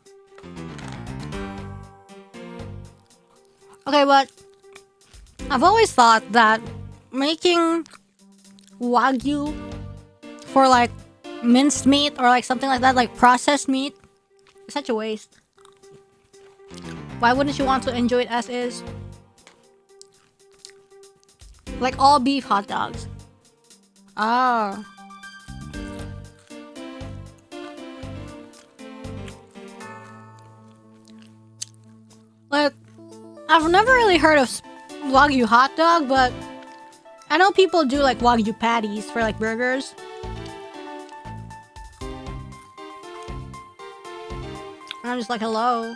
Okay, but I've always thought that making Wagyu for like minced meat or like something like that, like processed meat, is such a waste. Why wouldn't you want to enjoy it as is? Like all beef hot dogs. Oh. Like, I've never really heard of Wagyu hot dog, but I know people do like Wagyu patties for like burgers. And I'm just like, hello.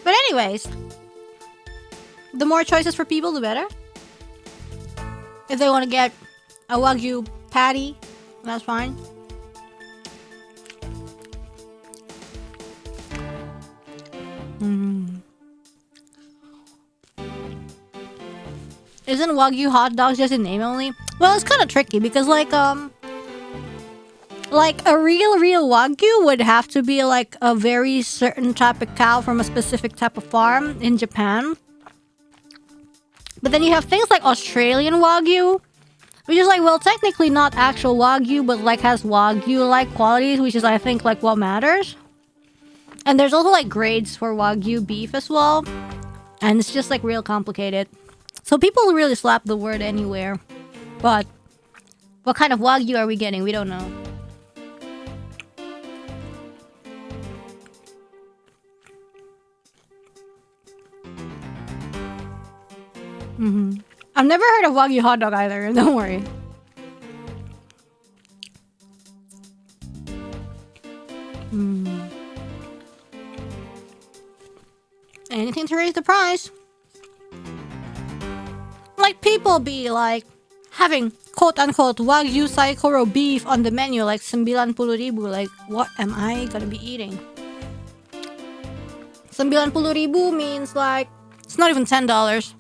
But anyways, the more choices for people, the better. If they want to get a Wagyu patty, that's fine. Isn't Wagyu hot dogs just a name only? Well, it's kind of tricky because like a real Wagyu would have to be like a very certain type of cow from a specific type of farm in Japan. But then you have things like Australian Wagyu, which is like, well, technically not actual Wagyu, but like has Wagyu-like qualities, which is I think like what matters. And there's also like grades for Wagyu beef as well. And it's just like real complicated. So people really slap the word anywhere. But what kind of Wagyu are we getting? We don't know. I've never heard of Wagyu hot dog either. Don't worry. Anything to raise the price. Like people be like having quote-unquote Wagyu Saikoro beef on the menu like 90,000. Like, what am I gonna be eating? 90,000 means like it's not even $10.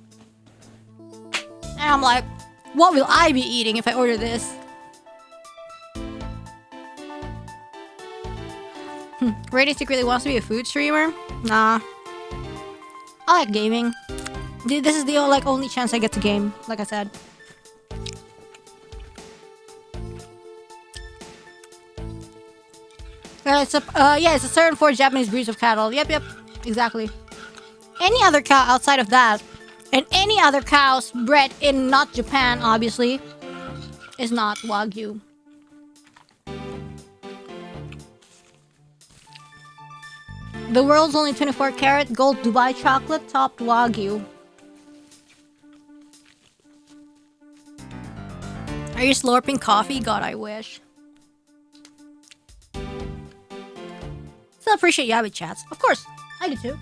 And I'm like, what will I be eating if I order this? Rating secretly wants to be a food streamer? Nah. I like gaming. This is the like only chance I get to game, like I said. It's a certain 4 Japanese breeds of cattle. Yep, exactly. Any other cow outside of that, and any other cows bred in not Japan, obviously, is not Wagyu. The world's only 24-karat gold Dubai chocolate topped Wagyu. Are you slurping coffee? God, I wish. Still appreciate Yabbit chats. Of course, I do too.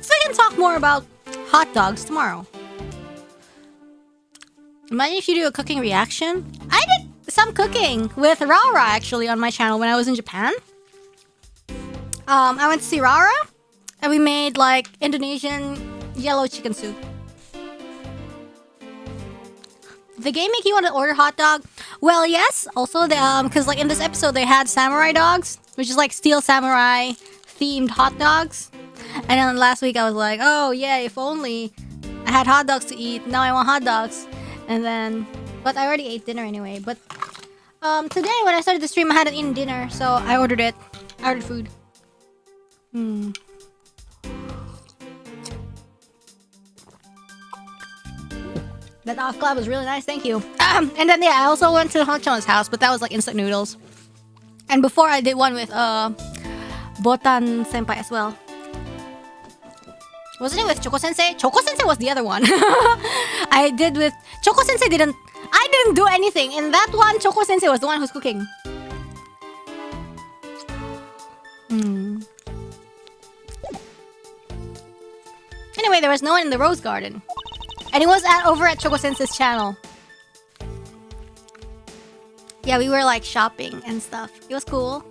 So we can talk more about hot dogs tomorrow. Imagine if you do a cooking reaction. I did some cooking with Rara actually on my channel when I was in Japan. I went to see Rara and we made like Indonesian yellow chicken soup. The game make you want to order hot dog? Well, yes. Also, because like in this episode they had samurai dogs, which is like steel samurai themed hot dogs. And then last week I was like, oh yeah, if only I had hot dogs to eat. Now I want hot dogs. And then, but I already ate dinner anyway. But today when I started the stream, I hadn't eaten dinner, so I ordered it. I ordered food. That off collab was really nice, thank you. And then yeah, I also went to Honcho's house, but that was like instant noodles. And before I did one with Botan Senpai as well. Wasn't it with Choco Sensei? Choco Sensei was the other one. I did with Choco Sensei I didn't do anything. In that one, Choco Sensei was the one who's cooking. Anyway, there was no one in the rose garden. And it was over at Choco Sensei's channel. Yeah, we were like shopping and stuff. It was cool.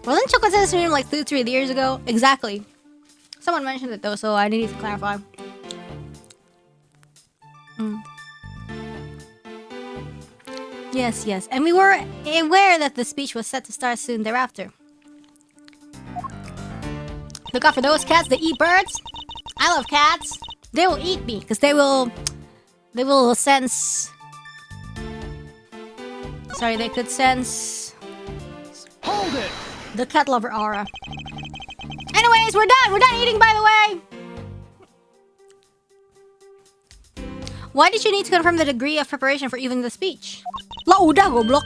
Wasn't Choco Sensei's stream like 2-3 years ago? Exactly. Someone mentioned it though, so I need to clarify. Yes, yes. And we were aware that the speech was set to start soon thereafter. Look out for those cats that eat birds. I love cats. They will eat me because they will sense. Sorry, they could sense. Hold it. The cat lover aura. Anyways, we're done. We're done eating, by the way. Why did you need to confirm the degree of preparation for even the speech? La udah goblok.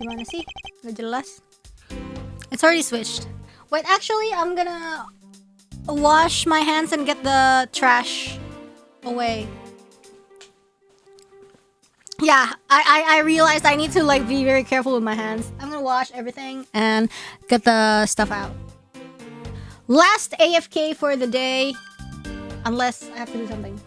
Gimana sih? Nggak jelas. It's already switched. Wait, actually, I'm gonna wash my hands and get the trash away. Yeah, I realized I need to like be very careful with my hands. I'm gonna wash everything and get the stuff out. Last AFK for the day, unless I have to do something.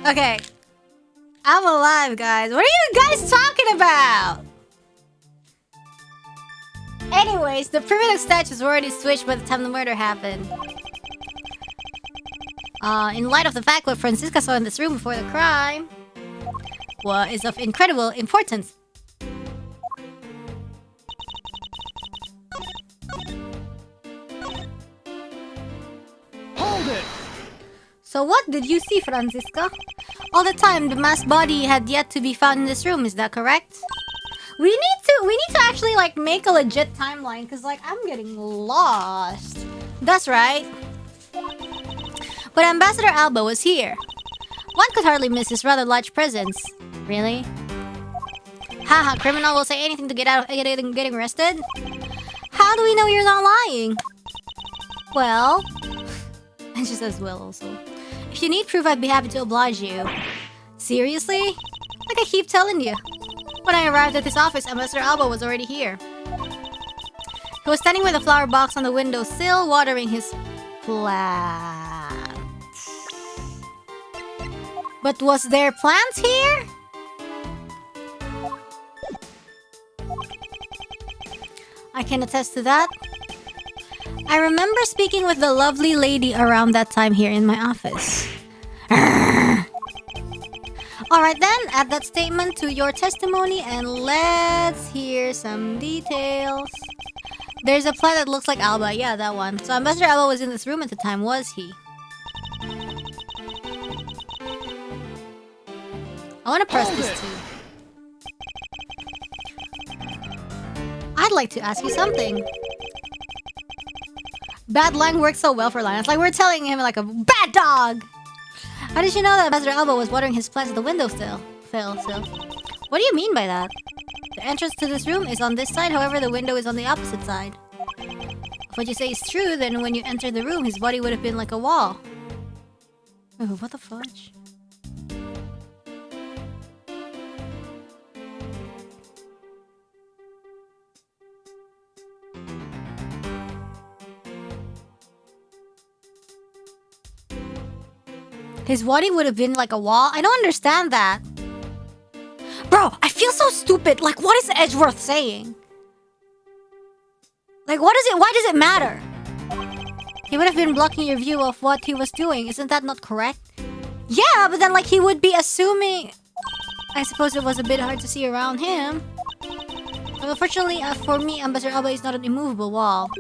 Okay. I'm alive, guys. What are you guys talking about? Anyways, the primitive statues were already switched by the time the murder happened. In light of the fact what Francisca saw in this room before the crime is of incredible importance. Hold it. So what did you see, Francisca? All the time, the masked body had yet to be found in this room. Is that correct? We need to actually like make a legit timeline because like I'm getting lost. That's right. But Ambassador Alba was here. One could hardly miss his rather large presence. Really? Haha, criminal will say anything to get out of getting arrested? How do we know you're not lying? Well, and she says well also. If you need proof, I'd be happy to oblige you. Seriously? Like I keep telling you. When I arrived at this office, Ambassador Alba was already here. He was standing with a flower box on the windowsill, watering his plants. But was there plants here? I can attest to that. I remember speaking with the lovely lady around that time here in my office. Alright then, add that statement to your testimony and let's hear some details. There's a plant that looks like Alba. Yeah, that one. So Ambassador Alba was in this room at the time, was he? I want to press this too. I'd like to ask you something. Bad line works so well for Linus. Like we're telling him like a bad dog. How did you know that Ambassador Alba was watering his plants at the windowsill? What do you mean by that? The entrance to this room is on this side, however the window is on the opposite side. If what you say is true, then when you entered the room, his body would have been like a wall. Oh, what the fudge? His body would have been like a wall? I don't understand that. Bro, I feel so stupid. Like, what is Edgeworth saying? Like, why does it matter? He would have been blocking your view of what he was doing. Isn't that not correct? Yeah, but then like he would be assuming... I suppose it was a bit hard to see around him. But unfortunately, for me, Ambassador Alba is not an immovable wall.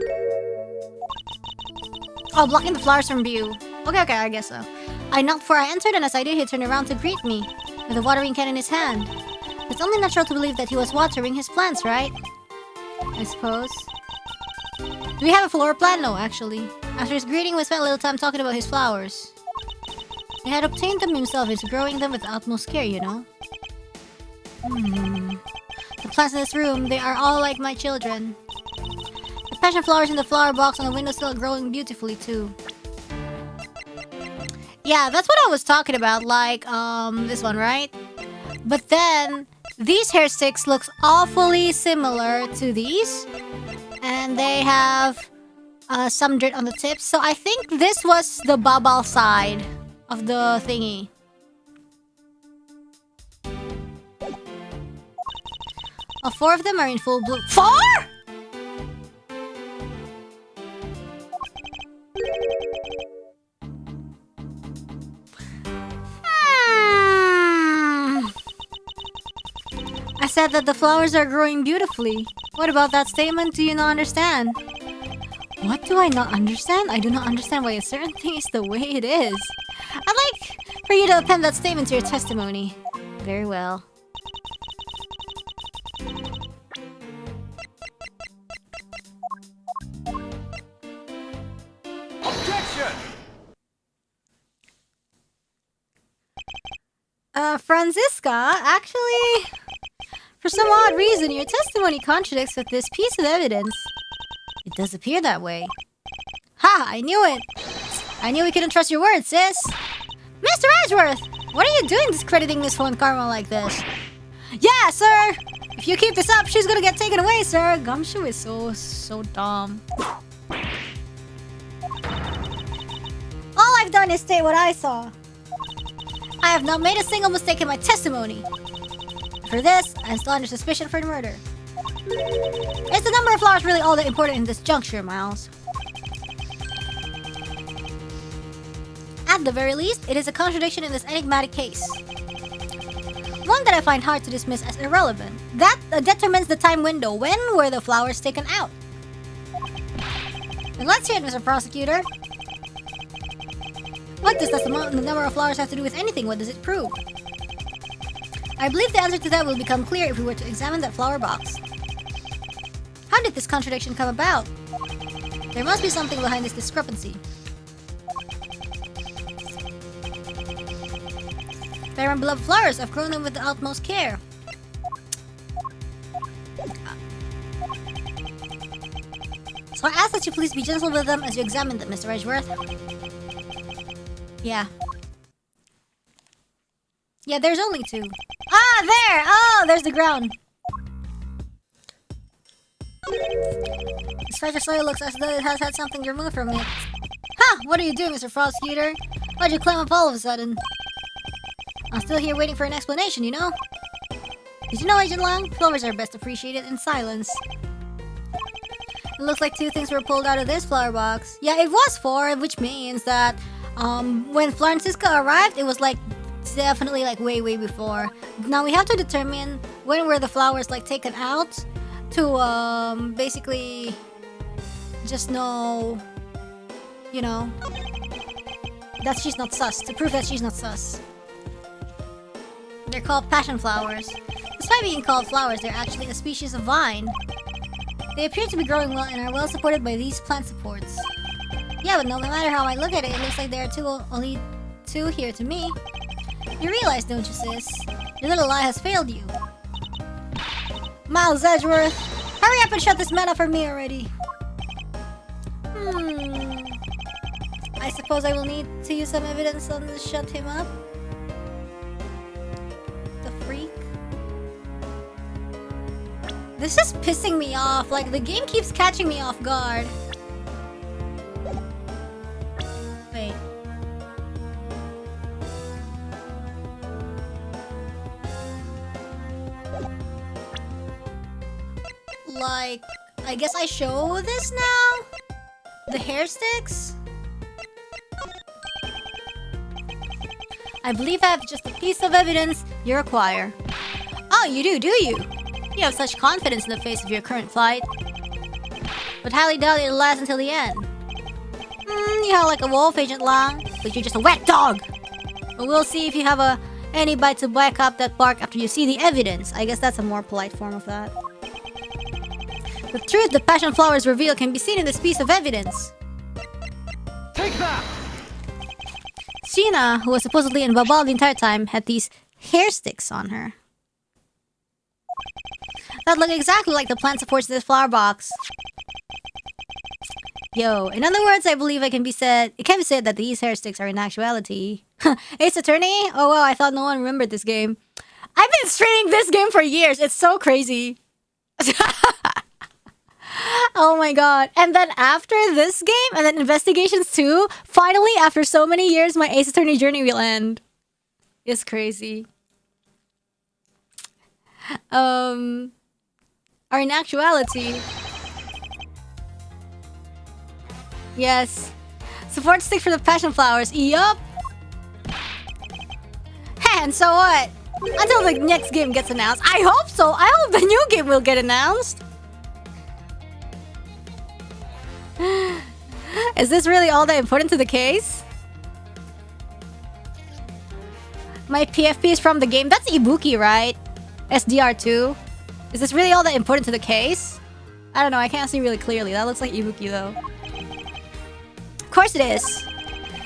Oh, blocking the flowers from view. Okay, I guess so. I knocked before I entered, and as I did, he turned around to greet me, with a watering can in his hand. It's only natural to believe that he was watering his plants, right? I suppose. Do we have a flower plan? No, actually. After his greeting, we spent a little time talking about his flowers. He had obtained them himself, he's growing them with the utmost care, you know? The plants in this room, they are all like my children. The passion flowers in the flower box on the windowsill are growing beautifully, too. Yeah, that's what I was talking about, like, this one, right? But then, these hair sticks looks awfully similar to these. And they have some dirt on the tips. So I think this was the bubble side of the thingy. All 4 of them are in full bloom. 4?! I said that the flowers are growing beautifully. What about that statement? Do you not understand? What do I not understand? I do not understand why a certain thing is the way it is. I'd like for you to append that statement to your testimony. Very well. Objection! Franziska, actually, for some odd reason, your testimony contradicts with this piece of evidence. It does appear that way. Ha! I knew it! I knew we couldn't trust your words, sis! Mr. Edgeworth! What are you doing discrediting Miss Phone Karma like this? Yeah, sir! If you keep this up, she's gonna get taken away, sir! Gumshoe is so dumb. All I've done is state what I saw. I have not made a single mistake in my testimony. For this, I'm still under suspicion for murder. Is the number of flowers really all that important in this juncture, Miles? At the very least, it is a contradiction in this enigmatic case. One that I find hard to dismiss as irrelevant. That determines the time window. When were the flowers taken out? And let's hear it, Mr. Prosecutor. What does the number of flowers have to do with anything? What does it prove? I believe the answer to that will become clear if we were to examine that flower box. How did this contradiction come about? There must be something behind this discrepancy. They're my beloved flowers. I've grown them with the utmost care. So I ask that you please be gentle with them as you examine them, Mr. Edgeworth. Yeah. Yeah, there's only 2. Ah, there! Oh, there's the ground. This stretch of soil looks as though it has had something removed from it. Ha! What are you doing, Mr. Prosecutor? Why'd you climb up all of a sudden? I'm still here waiting for an explanation, you know? Did you know, Agent Lang? Flowers are best appreciated in silence. It looks like 2 things were pulled out of this flower box. Yeah, it was 4, which means that when Franziska arrived, it was like definitely like way before. Now we have to determine when were the flowers like taken out to basically just know, you know, that she's not sus, to prove that she's not sus. They're called passion flowers. Despite being called flowers, they're actually a species of vine. They appear to be growing well and are well supported by these plant supports. Yeah, but no matter how I look at it, it looks like there are only 2 here to me. You realize, don't you, sis? Your little lie has failed you. Miles Edgeworth, hurry up and shut this man up for me already. I suppose I will need to use some evidence on to shut him up. The freak. This is pissing me off. Like, the game keeps catching me off guard. Wait. Like, I guess I show this now? The hair sticks? I believe I have just a piece of evidence you require. Oh, you do you? You have such confidence in the face of your current plight. But highly doubt it'll last until the end. You howl like a wolf, Agent Lang, but you're just a wet dog! But we'll see if you have any bite to back up that bark after you see the evidence. I guess that's a more polite form of that. The truth the passion flowers reveal can be seen in this piece of evidence. Take that! Sheena, who was supposedly in Babal the entire time, had these hair sticks on her. That look exactly like the plant supports in this flower box. Yo, in other words, I believe it can be said that these hair sticks are in actuality. Ace Attorney? Oh wow, I thought no one remembered this game. I've been streaming this game for years. It's so crazy. Oh my god. And then after this game, and then Investigations 2, finally, after so many years, my Ace Attorney journey will end. It's crazy. Are in actuality. Yes. Support stick for the passion flowers. Yup. And so what? Until the next game gets announced. I hope so. I hope the new game will get announced. Is this really all that important to the case? My PFP is from the game. That's Ibuki, right? SDR2. Is this really all that important to the case? I don't know. I can't see really clearly. That looks like Ibuki, though. Of course it is.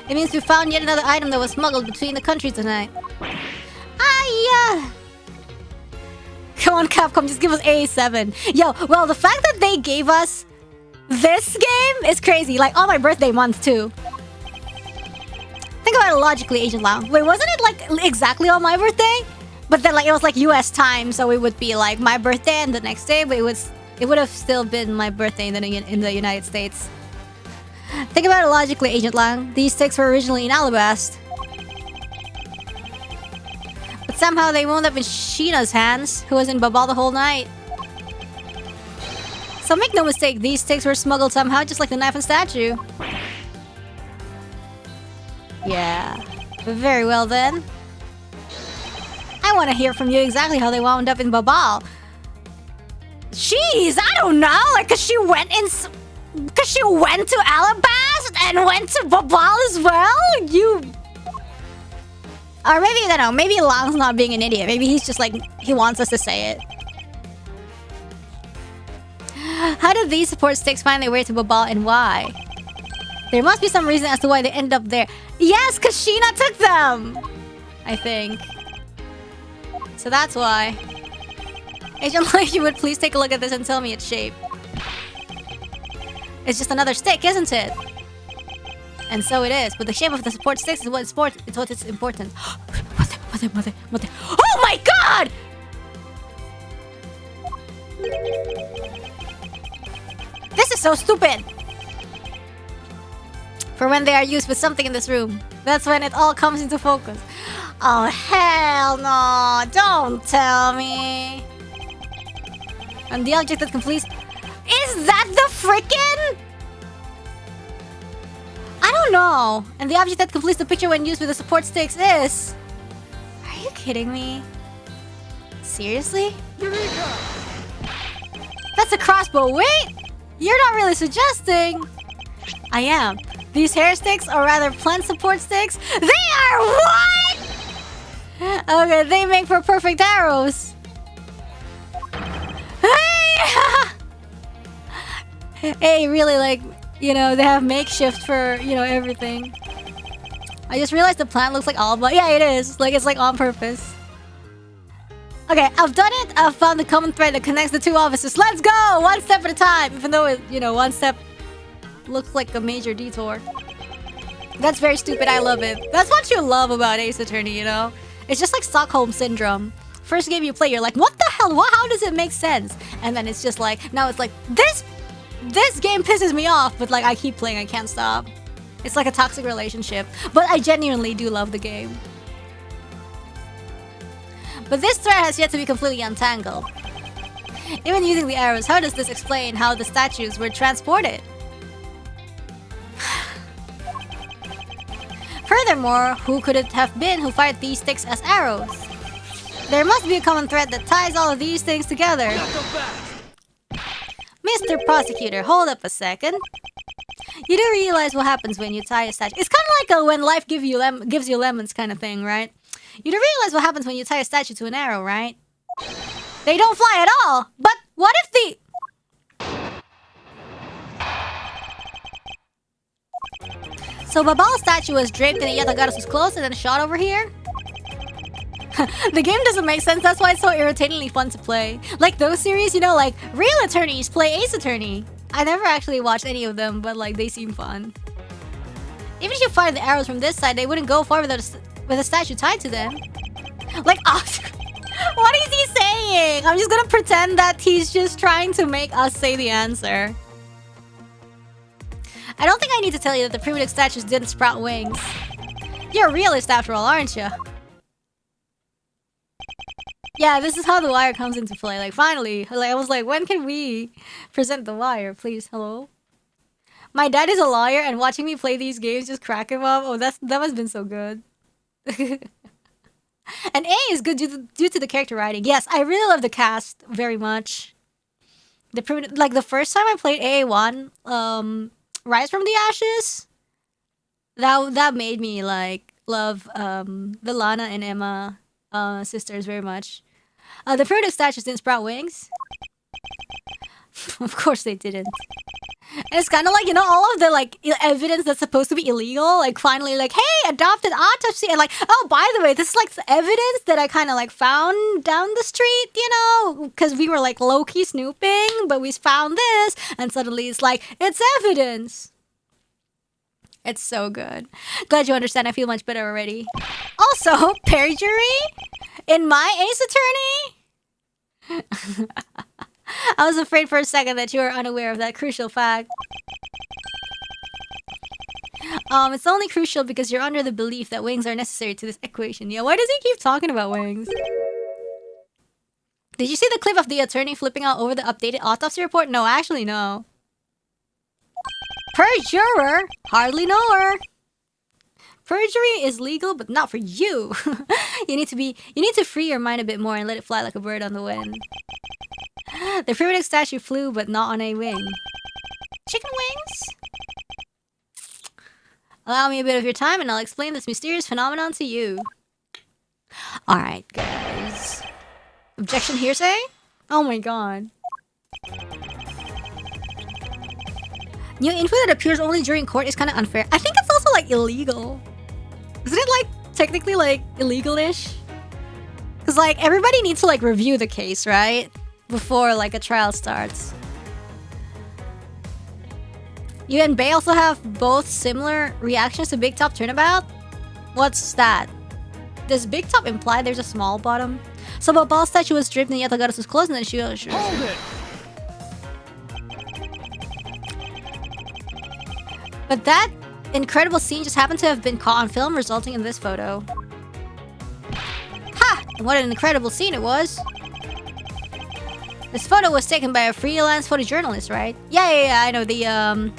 It means we found yet another item that was smuggled between the countries tonight. Come on, Capcom. Just give us A7. Yo, well, the fact that they gave us this game is crazy. Like, on my birthday month, too. Think about it logically, Agent Lau. Wait, wasn't it, like, exactly on my birthday? But then, like, it was, like, US time, so it would be, like, my birthday and the next day, but it would have still been my birthday in the United States. Think about it logically, Agent Lang. These sticks were originally in Alabast. But somehow they wound up in Sheena's hands, who was in Babal the whole night. So make no mistake, these sticks were smuggled somehow, just like the knife and statue. Yeah. Very well then. I want to hear from you exactly how they wound up in Babal. Jeez, I don't know. Like, cause she went to Alabast and went to Babal as well? Or maybe, I don't know, maybe Lang's not being an idiot. Maybe he's just like, he wants us to say it. How did these support sticks find their way to Babal and why? There must be some reason as to why they ended up there. Yes, because Sheena took them! I think. So that's why. Agent Light, you would please take a look at this and tell me its shape. It's just another stick, isn't it? And so it is, but the shape of the support sticks is what's important. Mother. Oh my god! This is so stupid! For when they are used with something in this room. That's when it all comes into focus. Oh, hell no! Don't tell me! And the object that completes... Is that the frickin'... I don't know. And the object that completes the picture when used with the support sticks is... Are you kidding me? Seriously? Eureka! That's a crossbow. Wait! You're not really suggesting. I am. These hair sticks, or rather plant support sticks, they are what? Okay, they make for perfect arrows. Hey, really, like, you know, they have makeshift for, you know, everything. I just realized the plant looks like Alba. Yeah, it is. Like, it's like on purpose. Okay, I've done it. I've found the common thread that connects the two offices. Let's go! One step at a time. Even though, it, you know, one step looks like a major detour. That's very stupid. I love it. That's what you love about Ace Attorney, you know? It's just like Stockholm Syndrome. First game you play, you're like, what the hell? How does it make sense? And then it's just like, now it's like, this game pisses me off, but like I keep playing, I can't stop. It's like a toxic relationship. But I genuinely do love the game. But this thread has yet to be completely untangled. Even using the arrows, how does this explain how the statues were transported? Furthermore, who could it have been who fired these sticks as arrows? There must be a common thread that ties all of these things together. Mr. Prosecutor, hold up a second. You do realize what happens when you tie a statue. It's kind of like a when life gives you lemons kind of thing, right? You do realize what happens when you tie a statue to an arrow, right? They don't fly at all. But what if the... So Babal's statue was draped in Yatagara's clothes and then shot over here? The game doesn't make sense, that's why it's so irritatingly fun to play. Like those series, you know, like real attorneys play Ace Attorney. I never actually watched any of them, but like they seem fun. Even if you fire the arrows from this side, they wouldn't go far with a statue tied to them. Like, what is he saying? I'm just gonna pretend that he's just trying to make us say the answer. I don't think I need to tell you that the primitive statues didn't sprout wings. You're a realist after all, aren't you? Yeah, this is how the wire comes into play. Like, finally. Like, I was like, when can we present the wire? Please, hello? My dad is a lawyer, and watching me play these games just crack him up. Oh, that must have been so good. And A is good due to the character writing. Yes, I really love the cast very much. Like, the first time I played AA1, Rise from the Ashes, that made me like love the Lana and Emma sisters very much. The primitive statues didn't sprout wings. Of course they didn't. And it's kind of like, you know, all of the like evidence that's supposed to be illegal, like finally like, hey, adopted autopsy, and like, oh, by the way, this is like the evidence that I kind of like found down the street, you know, because we were like low-key snooping, but we found this, and suddenly it's like, it's evidence. It's so good. Glad you understand. I feel much better already. Also, perjury in my Ace Attorney? I was afraid for a second that you were unaware of that crucial fact. It's only crucial because you're under the belief that wings are necessary to this equation. Yeah, why does he keep talking about wings? Did you see the clip of the attorney flipping out over the updated autopsy report? No, actually, no. Perjurer? Hardly know her. Perjury is legal, but not for you. You need to free your mind a bit more and let it fly like a bird on the wind. The primitive statue flew, but not on a wing. Chicken wings? Allow me a bit of your time and I'll explain this mysterious phenomenon to you. Alright, guys. Objection hearsay? Oh my god. New info that appears only during court is kind of unfair. I think it's also like illegal. Isn't it like technically like illegal-ish? Because like everybody needs to like review the case, right? Before like a trial starts. You and Bay also have both similar reactions to Big Top Turnabout? What's that? Does Big Top imply there's a small bottom? So Babal's statue was stripped and Yatagara's close and then she... Hold it! But that incredible scene just happened to have been caught on film, resulting in this photo. Ha! And what an incredible scene it was. This photo was taken by a freelance photojournalist, right? Yeah, I know, the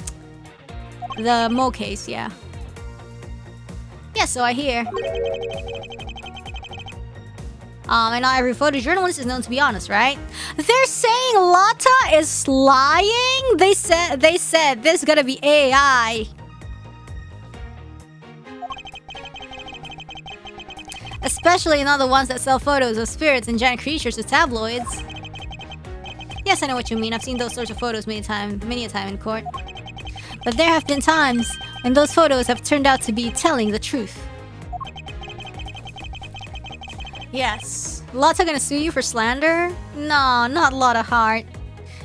Mo case, yeah. Yeah, so I hear. And not every photojournalist is known to be honest, right? They're saying Lotta is lying? They said this is gonna be AI. Especially not the ones that sell photos of spirits and giant creatures to tabloids. Yes, I know what you mean. I've seen those sorts of photos many a time in court. But there have been times when those photos have turned out to be telling the truth. Yes. Lotta gonna sue you for slander? No, not Lotta Hart.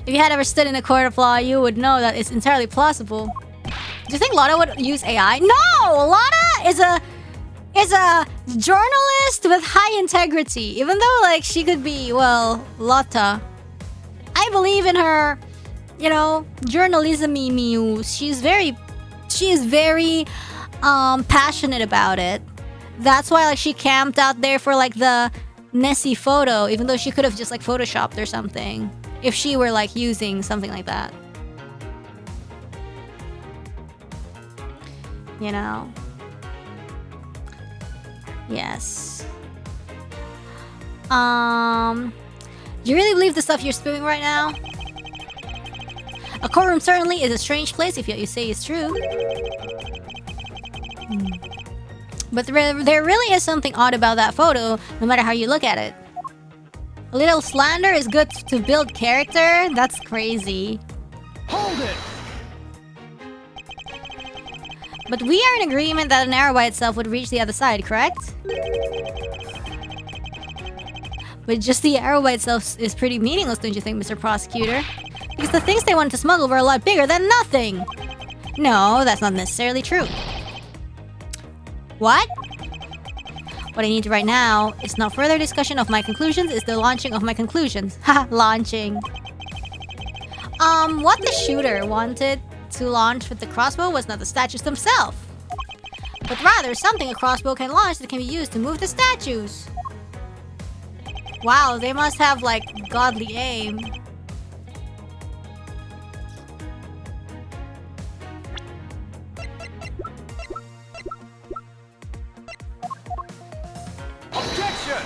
If you had ever stood in a court of law, you would know that it's entirely plausible. Do you think Lotta would use AI? No! No, Lana is a journalist with high integrity. Even though like she could be, well, Lotta. I believe in her, you know, journalism-y muse. She is very passionate about it. That's why like she camped out there for like the Nessie photo, even though she could have just like photoshopped or something if she were like using something like that. You know. Yes. Do you really believe the stuff you're spewing right now? A courtroom certainly is a strange place if what you say is true. But there really is something odd about that photo, no matter how you look at it. A little slander is good to build character? That's crazy. Hold it! But we are in agreement that an arrow by itself would reach the other side, correct? But just the arrow by itself is pretty meaningless, don't you think, Mr. Prosecutor? Because the things they wanted to smuggle were a lot bigger than nothing! No, that's not necessarily true. What? What I need right now is not further discussion of my conclusions, it's the launching of my conclusions. Haha, launching. What the shooter wanted to launch with the crossbow was not the statues themselves, but rather something a crossbow can launch that can be used to move the statues. Wow, they must have like godly aim. Objection!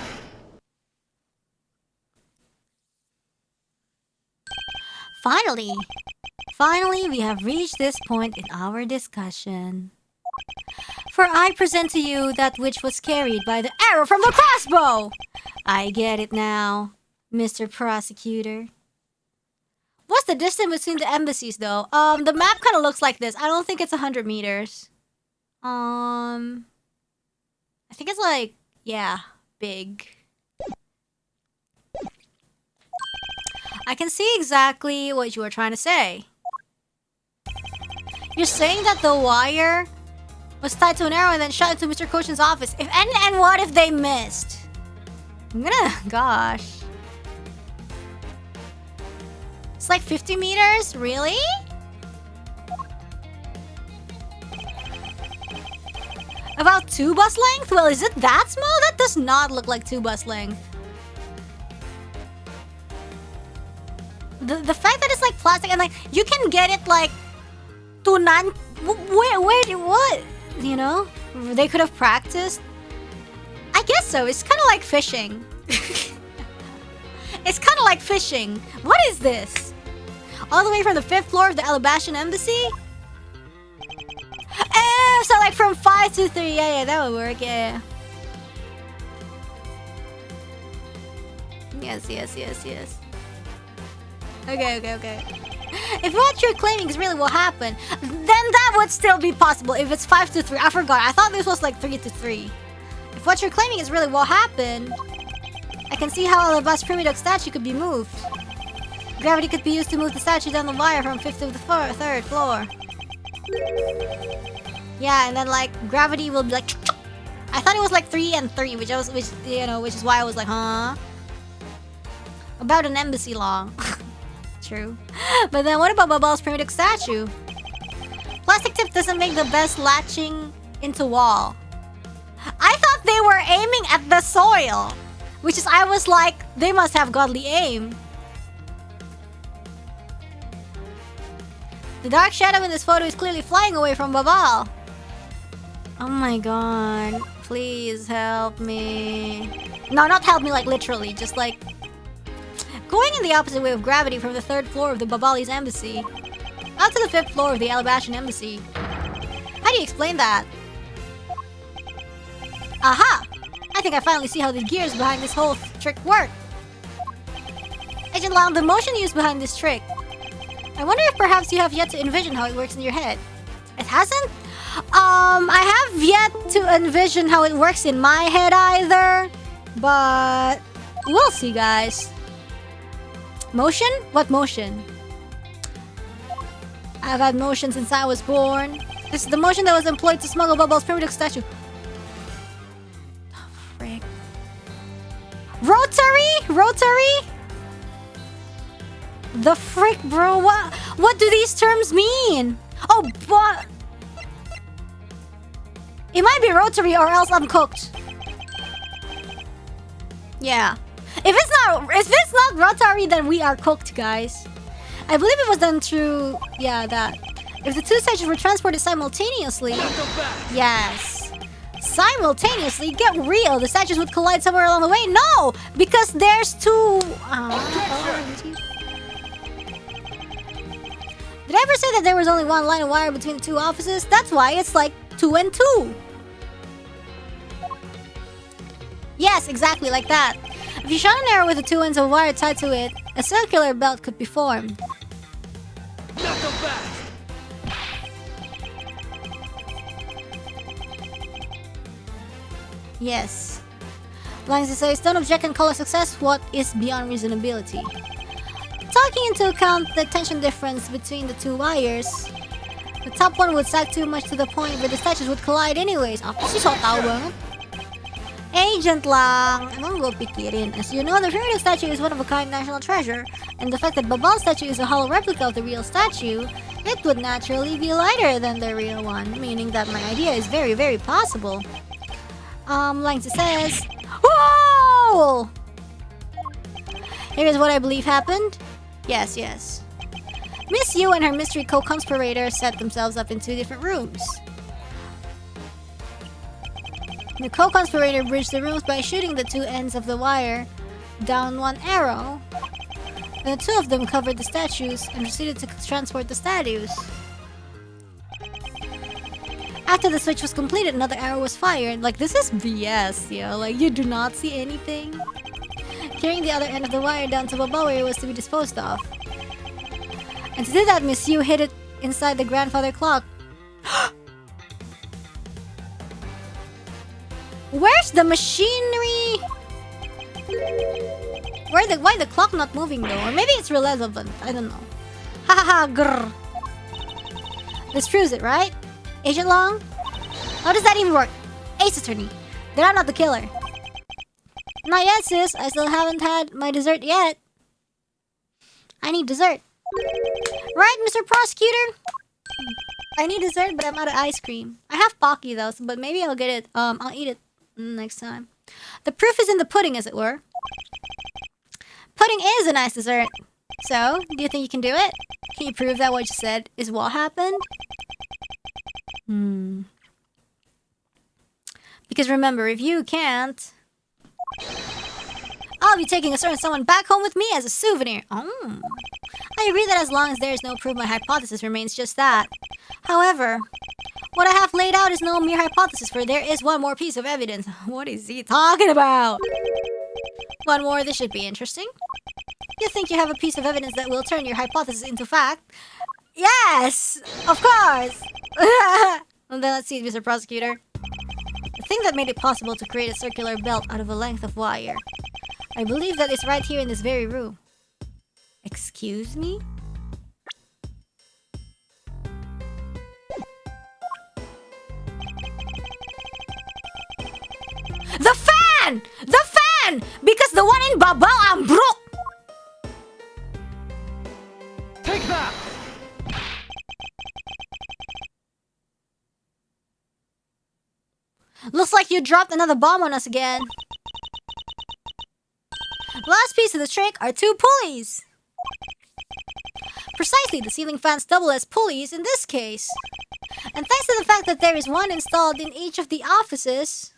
Finally, we have reached this point in our discussion. For I present to you that which was carried by the arrow from the crossbow! I get it now, Mr. Prosecutor. What's the distance between the embassies, though? The map kind of looks like this. I don't think it's 100 meters. I think it's like, yeah, big. I can see exactly what you are trying to say. You're saying that the wire was tied to an arrow and then shot into Mr. Koshin's office. And what if they missed? Gosh. It's like 50 meters? Really? About 2 bus length? Well, is it that small? That does not look like 2 bus length. The fact that it's like plastic and like you can get it like to non. Wait, what? You know, they could have practiced. I guess so. It's kind of like fishing. It's kind of like fishing. What is this? All the way from the 5th floor of the Alabashan Embassy? So like from 5 to 3. Yeah, that would work. Yeah. Yes. Okay. If what you're claiming is really what happened, then that would still be possible if it's 5 to 3. I forgot. I thought this was like 3 to 3. If what you're claiming is really what happened, I can see how a bus primitive statue could be moved. Gravity could be used to move the statue down the wire from 5th to the 3rd floor. Yeah, and then like gravity will be like. I thought it was like 3 and 3, which is why I was like, huh? About an embassy long. True. But then what about Babal's primitive statue? Plastic tip doesn't make the best latching into wall. I thought they were aiming at the soil, which is I was like, they must have godly aim. The dark shadow in this photo is clearly flying away from Babal. Oh my god. Please help me. No, not help me like literally, just like going in the opposite way of gravity from the 3rd floor of the Babali's embassy out to the 5th floor of the Alabashan Embassy. How do you explain that? Aha! I think I finally see how the gears behind this whole trick work. Agent Lam, the motion used behind this trick. I wonder if perhaps you have yet to envision how it works in your head. It hasn't? I have yet to envision how it works in my head either. But we'll see, guys. Motion? What motion? I've had motion since I was born. This is the motion that was employed to smuggle Bubbles' primitive statue. Oh, frick. Rotary? The frick, bro? What do these terms mean? Oh, but it might be rotary or else I'm cooked. Yeah. If it's not rotary, then we are cooked, guys. I believe it was done through that. If the two statues were transported simultaneously, yes. Simultaneously, get real. The statues would collide somewhere along the way. No, because there's two. Did I ever say that there was only one line of wire between the two offices? That's why it's like 2 and 2. Yes, exactly like that. If you shot an arrow with the 2 ends of wire tied to it, a circular belt could be formed. Yes. Lines that says, don't object and call a success what is beyond reasonability. Taking into account the tension difference between the two wires, the top one would sag too much to the point where the statues would collide anyways. Apa sih, so tau banget? Agent lang. Emang gue pikirin. As you know, the primitive statue is one of a kind national treasure, and the fact that Babal's statue is a hollow replica of the real statue, it would naturally be lighter than the real one, meaning that my idea is very, very possible. Langsa says, whoa! Here's what I believe happened. Yes. Miss Yu and her mystery co-conspirator set themselves up in 2 different rooms. The co-conspirator bridged the rooms by shooting the 2 ends of the wire down one arrow. The 2 of them covered the statues and proceeded to transport the statues. After the switch was completed, another arrow was fired. Like, this is BS, yo. Like, you do not see anything. Carrying the other end of the wire down to Baba where it was to be disposed of. And to do that, Miss Yu hid it inside the grandfather clock. Where's the machinery? Why the clock not moving though? Or maybe it's relevant. I don't know. Hahaha, grrr. This proves it, right? Agent Long? How does that even work? Ace Attorney. Then I'm not the killer. Not yet, sis. I still haven't had my dessert yet. I need dessert. Right, Mr. Prosecutor? I need dessert, but I'm out of ice cream. I have Pocky though, but maybe I'll get it. I'll eat it next time. The proof is in the pudding, as it were. Pudding is a nice dessert. So, do you think you can do it? Can you prove that what you said is what happened? Because remember, if you can't, I'll be taking a certain someone back home with me as a souvenir. Oh. I agree that as long as there is no proof, my hypothesis remains just that. However, what I have laid out is no mere hypothesis, for there is one more piece of evidence. What is he talking about? One more, this should be interesting. You think you have a piece of evidence that will turn your hypothesis into fact? Yes! Of course! Well, then let's see, Mr. Prosecutor. The thing that made it possible to create a circular belt out of a length of wire, I believe that it's right here in this very room. Excuse me? The fan! The fan! Because the one in Babao I'm broke! Take that! Looks like you dropped another bomb on us again. Last piece of the trick are 2 pulleys. Precisely, the ceiling fans double as pulleys in this case. And thanks to the fact that there is one installed in each of the offices,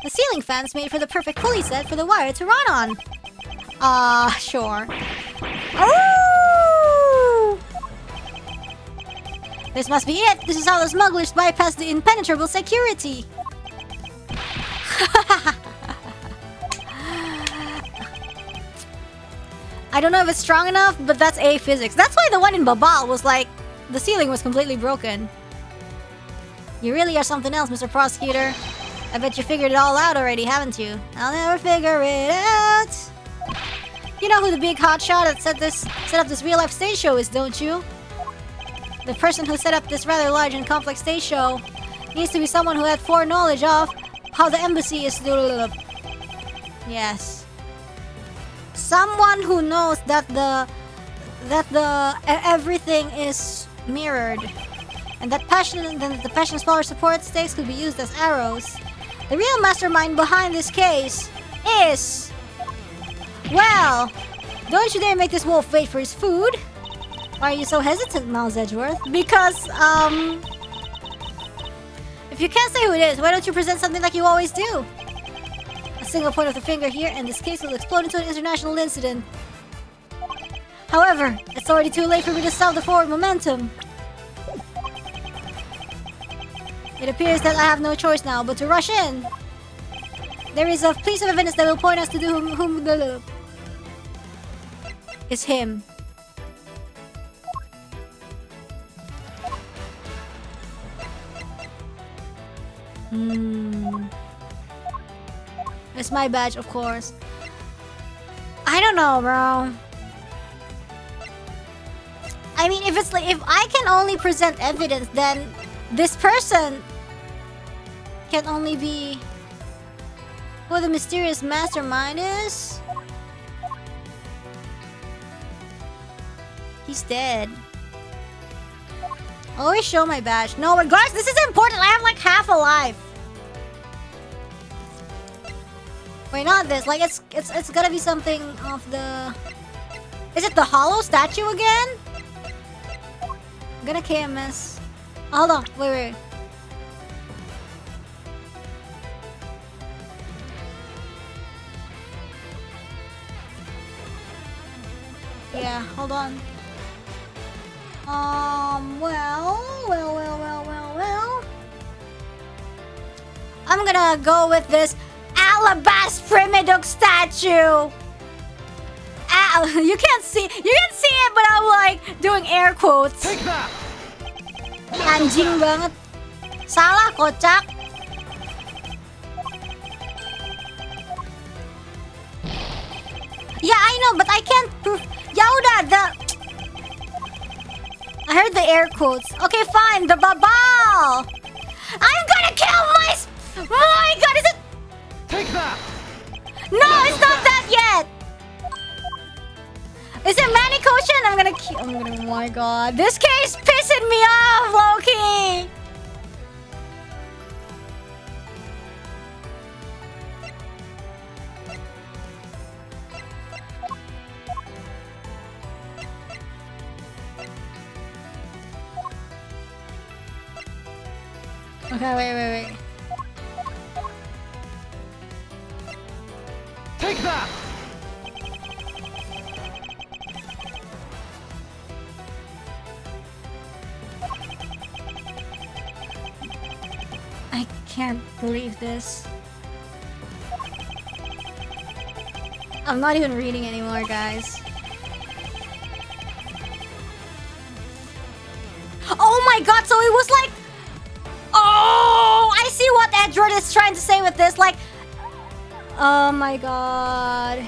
the ceiling fans made for the perfect pulley set for the wire to run on. Sure. Oh! This must be it. This is how the smugglers bypass the impenetrable security. I don't know if it's strong enough, but that's A physics. That's why the one in Babal was like, the ceiling was completely broken. You really are something else, Mr. Prosecutor. I bet you figured it all out already, haven't you? I'll never figure it out. You know who the big hotshot that set up this real-life stage show is, don't you? The person who set up this rather large and complex stage show needs to be someone who had foreknowledge of how the embassy is. Yes. Someone who knows that the everything is mirrored, and that the passion's power support stakes could be used as arrows. The real mastermind behind this case is, well, don't you dare make this wolf wait for his food. Why are you so hesitant, Miles Edgeworth? Because if you can't say who it is, why don't you present something like you always do? A single point of the finger here, and this case will explode into an international incident. However, it's already too late for me to stop the forward momentum. It appears that I have no choice now but to rush in. There is a piece of evidence that will point us to whom is him. It's my badge, of course. I don't know, bro. I mean, if I can only present evidence, then this person can only be who the mysterious mastermind is. He's dead. Always show my badge. No, guys, this is important. I have like half a life. Wait, not this. Like it's gotta be something of the. Is it the hollow statue again? I'm gonna KMS. Hold on. Wait. Yeah, hold on. Well. I'm gonna go with this alabaster Primiduk statue. You can't see it, but I'm like doing air quotes. Take that. Anjing banget. Salah, kocak. Yeah, I know, but I can't prove. Yaudah, I heard the air quotes. Okay, fine. The babal. I'm gonna kill my. Oh my god, is it? Take that. No, it's not that yet. Is it Manny Koshin? I'm gonna kill. Oh my god, this case pissing me off, Loki. Okay, wait. Take that. I can't believe this. I'm not even reading anymore, guys. Oh my god, so it was like... Oh, I see what Edward is trying to say with this. Like, oh my god.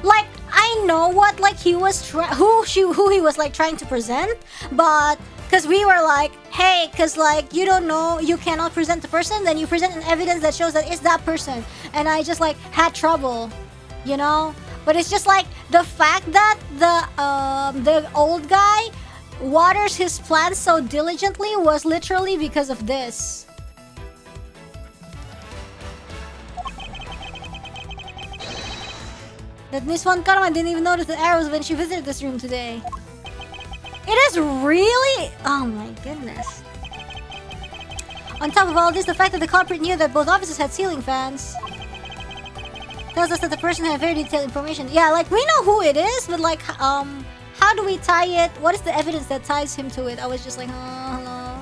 Like, I know what like he was who he was like trying to present, but because we were like, hey, because like you don't know, you cannot present the person, then you present an evidence that shows that it's that person, and I just like had trouble, you know. But it's just like the fact that the old guy waters his plants so diligently was literally because of this. That Miss One Karma didn't even notice the arrows when she visited this room today. It is really... Oh my goodness. On top of all this, the fact that the culprit knew that both offices had ceiling fans tells us that the person had very detailed information. Yeah, like we know who it is, but like how do we tie it? What is the evidence that ties him to it? I was just like, oh, hello.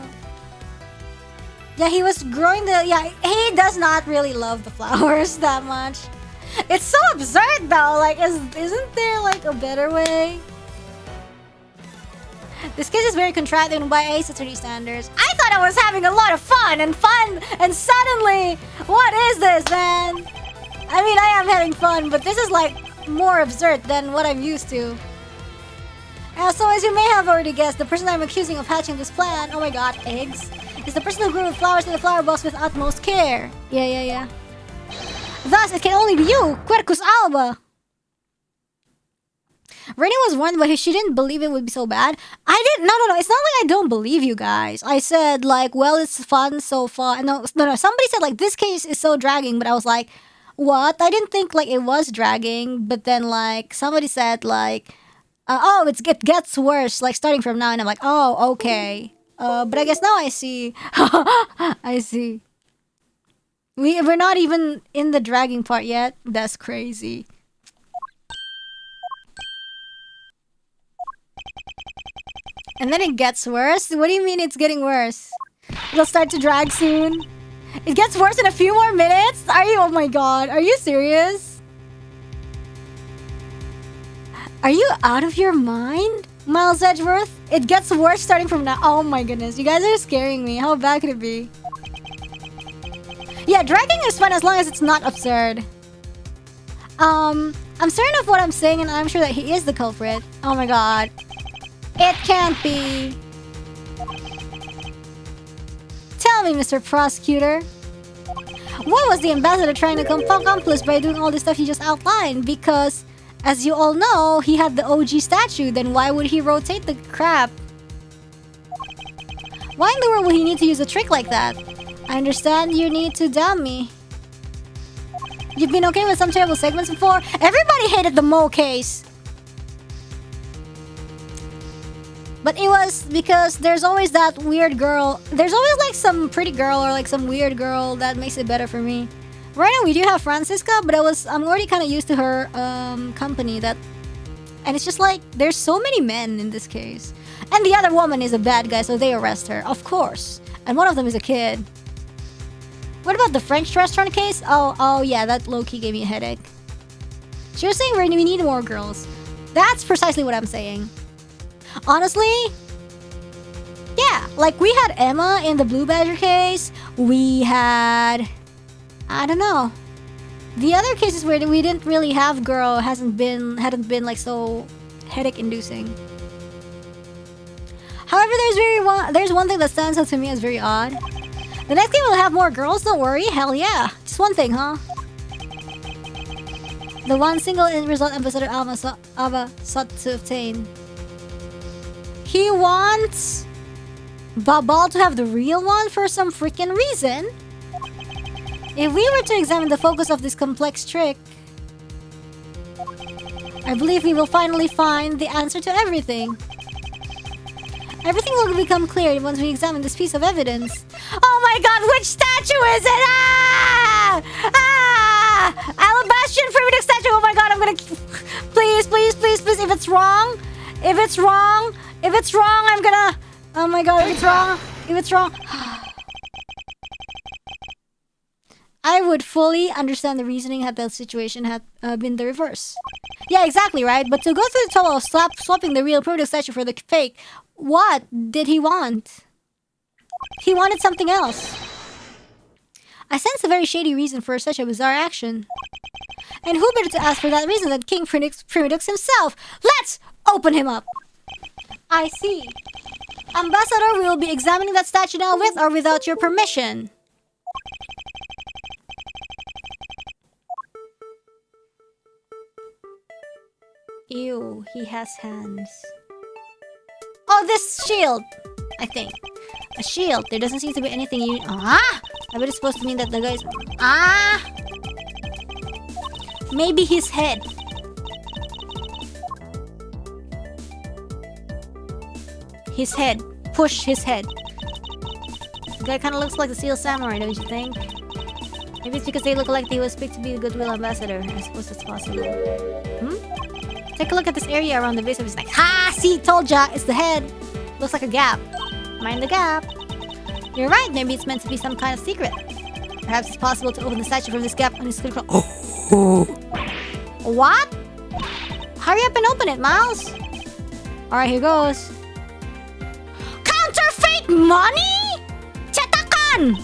Yeah, he was growing the... Yeah, he does not really love the flowers that much. It's so absurd though. Like, isn't there like a better way? This case is very contracted by A30 standards. I thought I was having a lot of fun, and suddenly, what is this, man? I mean, I am having fun, but this is like more absurd than what I'm used to. So as you may have already guessed, the person I'm accusing of hatching this plan, oh my god, eggs, is the person who grew flowers in the flower box with utmost care. Yeah. Thus, it can only be you, Quercus alba. Rainy was warned, but she didn't believe it would be so bad. I didn't. No. It's not like I don't believe you guys. I said like, well, it's fun so far. No. Somebody said like this case is so dragging, but I was like, what? I didn't think like it was dragging. But then like somebody said like, it gets worse. Like starting from now, and I'm like, oh, okay. But I guess now I see. I see. We're not even in the dragging part yet. That's crazy. And then it gets worse? What do you mean it's getting worse? It'll start to drag soon? It gets worse in a few more minutes? Oh my god, are you serious? Are you out of your mind? Miles Edgeworth? It gets worse starting from now. Oh my goodness, you guys are scaring me. How bad could it be? Yeah, dragging is fun as long as it's not absurd. I'm certain of what I'm saying, and I'm sure that he is the culprit. Oh my god. It can't be. Tell me, Mr. Prosecutor. What was the ambassador trying to accomplish by doing all this stuff you just outlined? Because, as you all know, he had the OG statue. Then why would he rotate the crap? Why in the world would he need to use a trick like that? I understand you need to damn me. You've been okay with some terrible segments before? Everybody hated the mole case. But it was because there's always that weird girl. There's always like some pretty girl or like some weird girl that makes it better for me. Right now we do have Francisca, but I'm already kind of used to her company. And it's just like there's so many men in this case. And the other woman is a bad guy, so they arrest her, of course. And one of them is a kid. What about the French restaurant case? Oh yeah, that low-key gave me a headache. So you're saying we need more girls. That's precisely what I'm saying. Honestly, yeah, like we had Emma in the Blue Badger case. We had, I don't know, the other cases where we didn't really have girl hadn't been like so headache-inducing. However, there's one thing that stands out to me as very odd. The next game will have more girls. Don't worry. Hell yeah. Just one thing, huh? The one single end result Ambassador Alma sought to obtain. He wants Babal to have the real one for some freaking reason. If we were to examine the focus of this complex trick, I believe we will finally find the answer to everything. Everything will become clear once we examine this piece of evidence. Oh my god, which statue is it? Alabastrian primitive statue. Oh my god, I'm gonna... Please. If it's wrong, I'm gonna... Oh my god, if it's wrong... I would fully understand the reasoning had the situation had been the reverse. Yeah, exactly, right? But to go through the trouble of swapping the real primitive statue for the fake, what did he want? He wanted something else. I sense a very shady reason for such a bizarre action. And who better to ask for that reason than King Primidux himself? Let's open him up! I see. Ambassador, we will be examining that statue now with or without your permission. Ew, he has hands. Oh, this shield! I think. A shield. There doesn't seem to be anything you... I bet it's supposed to mean that the guy's... Maybe his head. His head. Push his head. The guy kind of looks like the Seal Samurai, don't you think? Maybe it's because they look like they was picked to be the Goodwill Ambassador. I suppose that's possible. Take a look at this area around the base of his neck. See, told ya! It's the head. Looks like a gap. Mind the gap. You're right, maybe it's meant to be some kind of secret. Perhaps it's possible to open the statue from this gap on his critical... What? Hurry up and open it, Miles. Alright, here goes. Counterfeit money? Cetakan!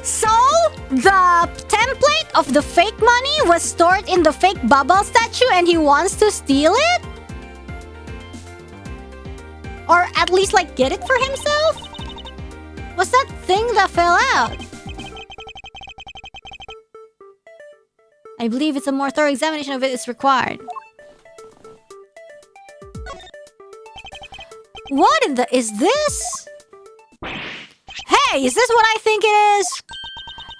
So, the template of the fake money was stored in the fake bubble statue and he wants to steal it? Or at least, like, get it for himself? What's that thing that fell out? I believe it's a more thorough examination of it is required. What in the... is this? Hey, is this what I think it is?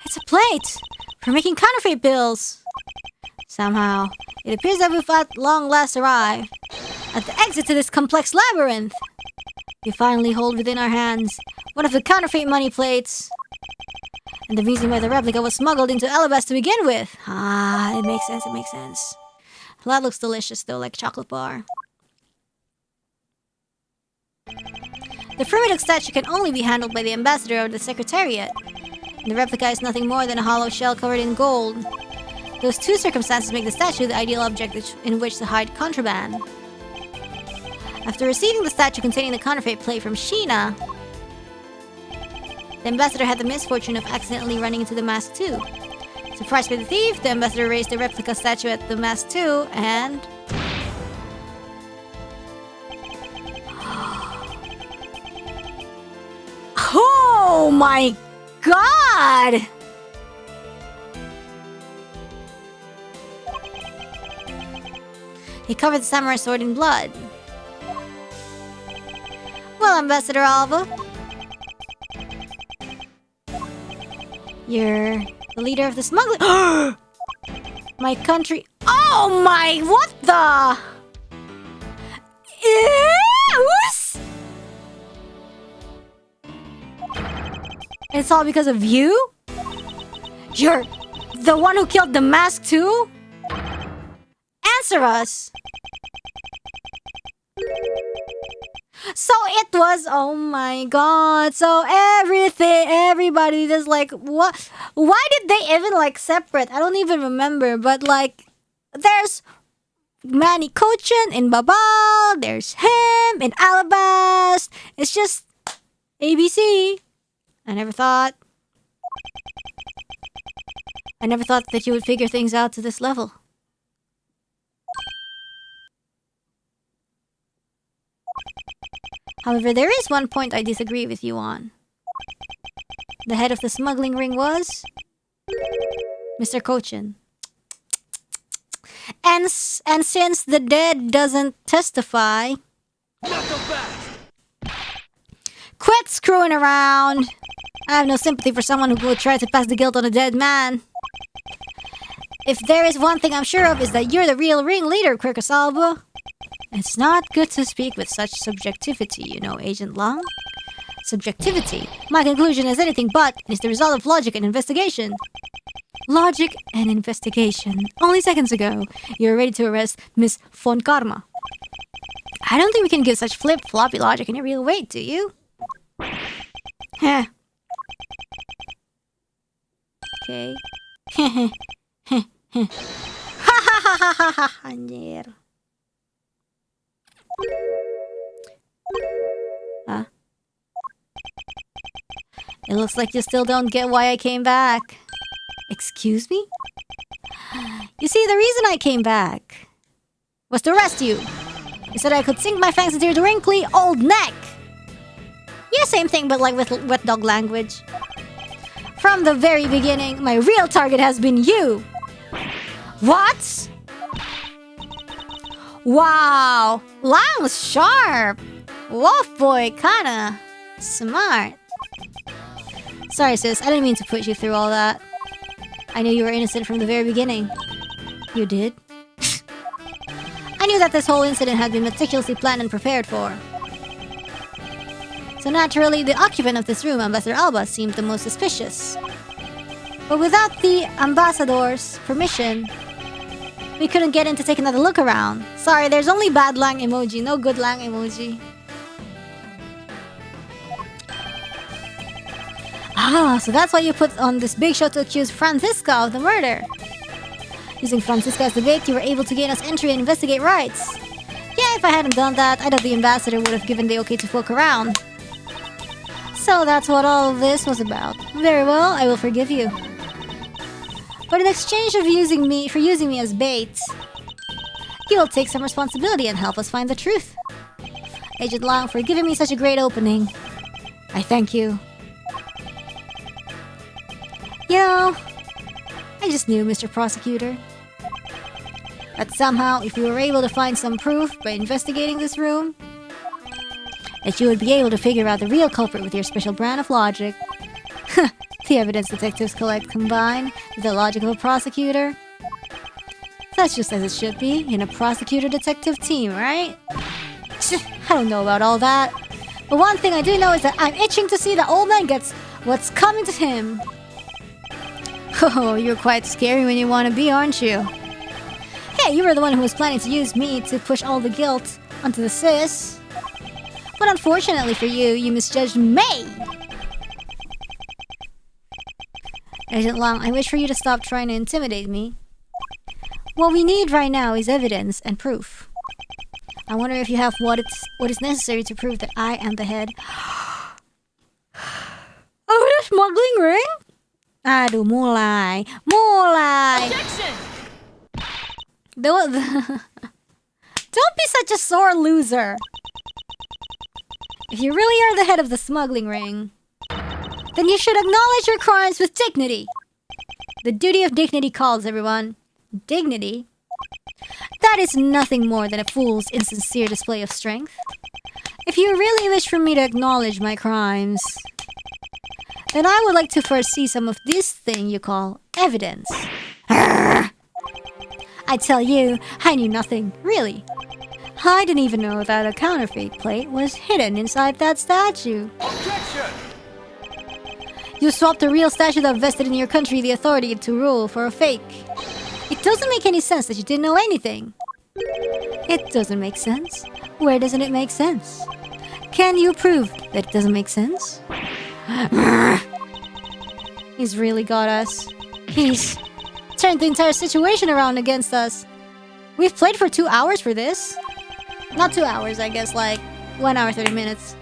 It's a plate for making counterfeit bills. Somehow, it appears that we've at long last arrived at the exit to this complex labyrinth. We finally hold within our hands one of the counterfeit money plates. And the reason why the replica was smuggled into Alabas to begin with. Ah, it makes sense, it makes sense. That looks delicious though, like chocolate bar. The primitive statue can only be handled by the ambassador of the Secretariat. The replica is nothing more than a hollow shell covered in gold. Those two circumstances make the statue the ideal object in which to hide contraband. After receiving the statue containing the counterfeit plate from Sheena, the ambassador had the misfortune of accidentally running into the mask too. Surprised by the thief, the ambassador raised the replica statue at the mask too, and... oh my god! He covered the samurai sword in blood. Well, Ambassador Alva, you're the leader of the smuggling. My country. Oh my! What the? Ews! It's all because of you? You're the one who killed the mask too? Answer us! So it was, oh my god, so everybody just like, what? Why did they even like separate? I don't even remember, but like, there's Manny Cochin in Babal, there's him in Alabas, it's just ABC. I never thought that you would figure things out to this level. However, there is one point I disagree with you on. The head of the smuggling ring was Mr. Cochin. And since the dead doesn't testify, quit screwing around. I have no sympathy for someone who would try to pass the guilt on a dead man. If there is one thing I'm sure of, is that you're the real ringleader, Quirkasalba. It's not good to speak with such subjectivity, you know, Agent Long. Subjectivity. My conclusion is anything but. It's the result of logic and investigation. Logic and investigation. Only seconds ago, you were ready to arrest Miss Von Karma. I don't think we can give such flip-floppy logic any real weight, do you? Heh. Okay. Heh heh heh. Ha ha ha ha ha ha ha. Huh? It looks like you still don't get why I came back. Excuse me? You see, the reason I came back was to arrest you. You said I could sink my fangs into your wrinkly old neck. Yeah, same thing, but like with wet dog language. From the very beginning, my real target has been you. What? Wow, Lang's sharp. Wolf boy, kinda smart. Sorry, sis, I didn't mean to put you through all that. I knew you were innocent from the very beginning. You did? I knew that this whole incident had been meticulously planned and prepared for. So naturally, the occupant of this room, Ambassador Alba, seemed the most suspicious. But without the ambassador's permission, we couldn't get in to take another look around. Sorry, there's only bad Lang emoji, no good Lang emoji. Ah, so that's why you put on this big show to accuse Francisca of the murder. Using Francisca as the bait, you were able to gain us entry and investigate rights. Yeah, if I hadn't done that, I doubt the ambassador would have given the okay to poke around. So that's what all of this was about. Very well, I will forgive you. But in exchange of using me as bait, he will take some responsibility and help us find the truth. Agent Long, for giving me such a great opening. I thank you. You know, I just knew, Mr. Prosecutor, that somehow, if you were able to find some proof by investigating this room, that you would be able to figure out the real culprit with your special brand of logic. The evidence detectives collect combined with the logic of a prosecutor. That's just as it should be in a prosecutor-detective team, right? I don't know about all that. But one thing I do know is that I'm itching to see the old man gets what's coming to him. Oh, you're quite scary when you want to be, aren't you? Hey, you were the one who was planning to use me to push all the guilt onto the sis. But unfortunately for you, you misjudged me! Agent Long, I wish for you to stop trying to intimidate me. What we need right now is evidence and proof. I wonder if you have what is necessary to prove that I am the head. Oh, the smuggling ring? Aduh, mulai. Objection! Don't be such a sore loser. If you really are the head of the smuggling ring, then you should acknowledge your crimes with dignity. The duty of dignity calls, everyone. Dignity? That is nothing more than a fool's insincere display of strength. If you really wish for me to acknowledge my crimes, then I would like to first see some of this thing you call evidence. I tell you, I knew nothing, really. I didn't even know that a counterfeit plate was hidden inside that statue. Objection! You swapped a real statue that vested in your country the authority to rule for a fake. It doesn't make any sense that you didn't know anything. It doesn't make sense. Where doesn't it make sense? Can you prove that it doesn't make sense? He's really got us. He's turned the entire situation around against us. We've played for 2 hours for this. Not 2 hours, I guess, like 1 hour 30 minutes.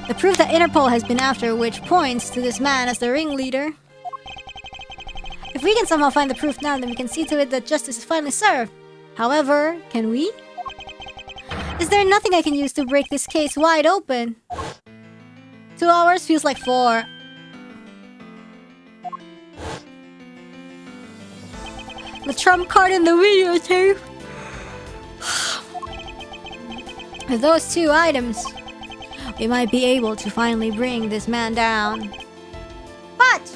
The proof that Interpol has been after, which points to this man as the ringleader. If we can somehow find the proof now, then we can see to it that justice is finally served. However, can we? Is there nothing I can use to break this case wide open? 2 hours feels like 4. The trump card in the videotape. With those 2 items, we might be able to finally bring this man down. But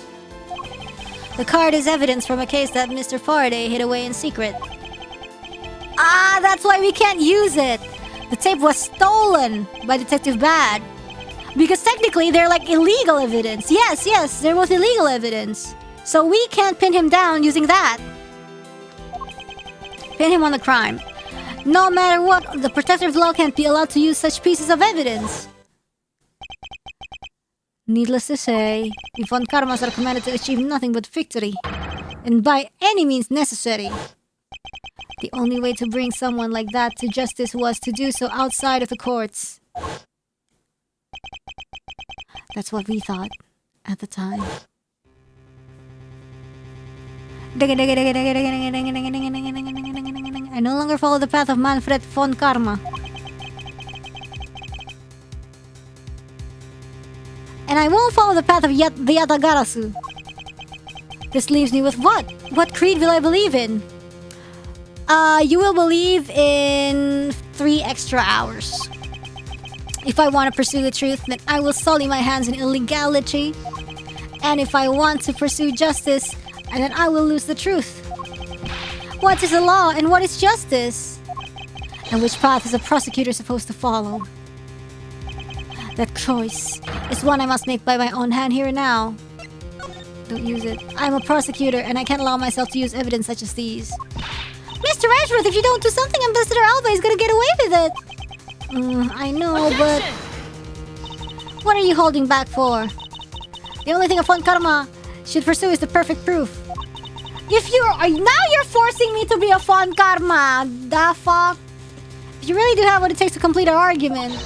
the card is evidence from a case that Mr. Faraday hid away in secret. Ah, that's why we can't use it. The tape was stolen by Detective Bad. Because technically they're like illegal evidence. Yes, they're both illegal evidence. So we can't pin him down using that. Pin him on the crime. No matter what, the protector of law can't be allowed to use such pieces of evidence. Needless to say, we Von Karmas are commanded to achieve nothing but victory. And by any means necessary. The only way to bring someone like that to justice was to do so outside of the courts. That's what we thought at the time. I no longer follow the path of Manfred von Karma. And I won't follow the path of the Yatagarasu. This leaves me with what? What creed will I believe in? You will believe in 3 extra hours. If I want to pursue the truth, then I will sully my hands in illegality. And if I want to pursue justice, then I will lose the truth. What is the law and what is justice? And which path is a prosecutor supposed to follow? That choice is one I must make by my own hand here and now. Don't use it. I'm a prosecutor and I can't allow myself to use evidence such as these. Mr. Ashworth, if you don't do something, Ambassador Alba is gonna get away with it. I know, Objection! but what are you holding back for? The only thing a Von Karma should pursue is the perfect proof. Now you're forcing me to be a Von Karma. The fuck? If you really do have what it takes to complete our argument,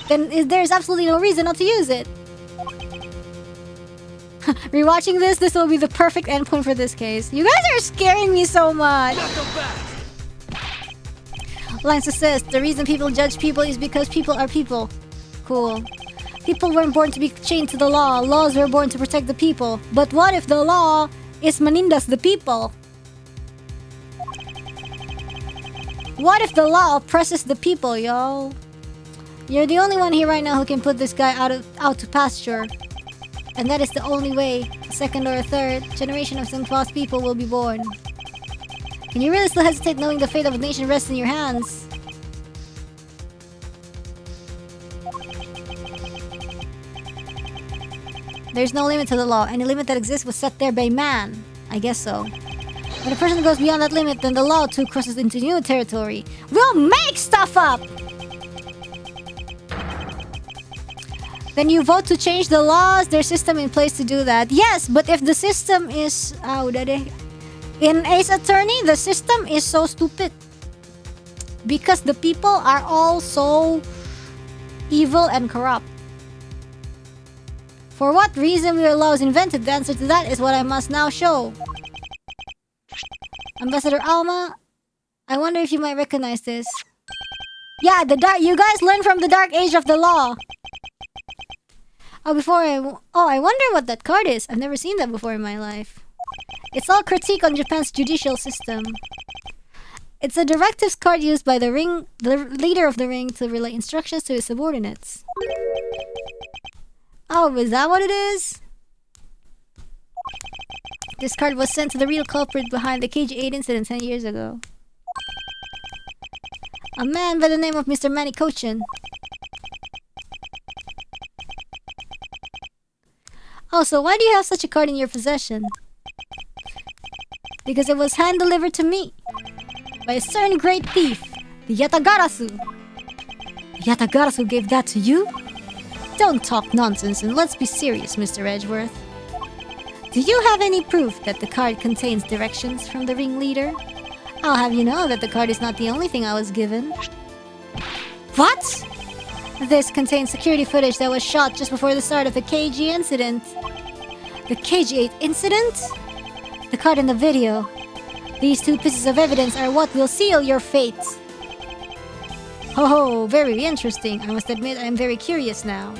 then there's absolutely no reason not to use it. Rewatching this will be the perfect endpoint for this case. You guys are scaring me so much. Lines assist. The reason people judge people is because people are people. Cool. People weren't born to be chained to the law. Laws were born to protect the people. But what if the law is menindas the people? What if the law oppresses the people, yo? You're the only one here right now who can put this guy out to pasture. And that is the only way a second or a third generation of some lost people will be born. Can you really still hesitate knowing the fate of a nation rests in your hands? There's no limit to the law. Any limit that exists was set there by man. I guess so. When a person goes beyond that limit, then the law too crosses into new territory. We'll make stuff up! Then you vote to change the laws, their system in place to do that. Yes, but if the system is... in Ace Attorney, the system is so stupid. Because the people are all so evil and corrupt. For what reason were laws invented? The answer to that is what I must now show. Ambassador Alma, I wonder if you might recognize this. Yeah, you guys learned from the dark age of the law. I wonder what that card is. I've never seen that before in my life. It's all critique on Japan's judicial system. It's a directives card used by the leader of the ring to relay instructions to his subordinates. Oh, is that what it is? This card was sent to the real culprit behind the KG8 incident 10 years ago. A man by the name of Mr. Manny Kochin. Oh, so why do you have such a card in your possession? Because it was hand-delivered to me by a certain great thief, the Yatagarasu. The Yatagarasu gave that to you? Don't talk nonsense and let's be serious, Mr. Edgeworth. Do you have any proof that the card contains directions from the ringleader? I'll have you know that the card is not the only thing I was given. What? This contains security footage that was shot just before the start of the KG incident. The KG8 incident? The card and the video. These two pieces of evidence are what will seal your fate. Ho ho, very interesting. I must admit I am very curious now.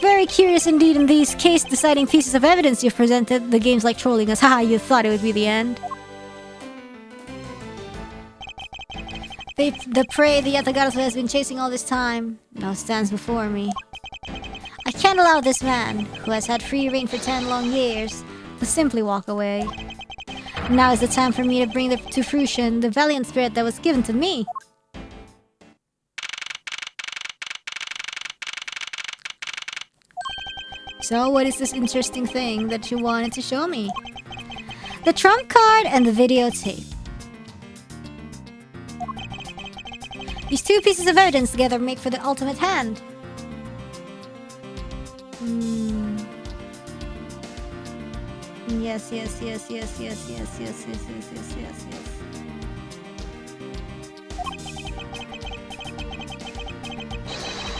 Very curious indeed in these case-deciding pieces of evidence you've presented. The game's like trolling us. Haha, you thought it would be the end. The prey the Yatagarasu has been chasing all this time now stands before me. I can't allow this man, who has had free reign for 10 long years, to simply walk away. Now is the time for me to bring to fruition the valiant spirit that was given to me. So, what is this interesting thing that you wanted to show me? The trump card and the videotape. These two pieces of evidence together make for the ultimate hand. Yes.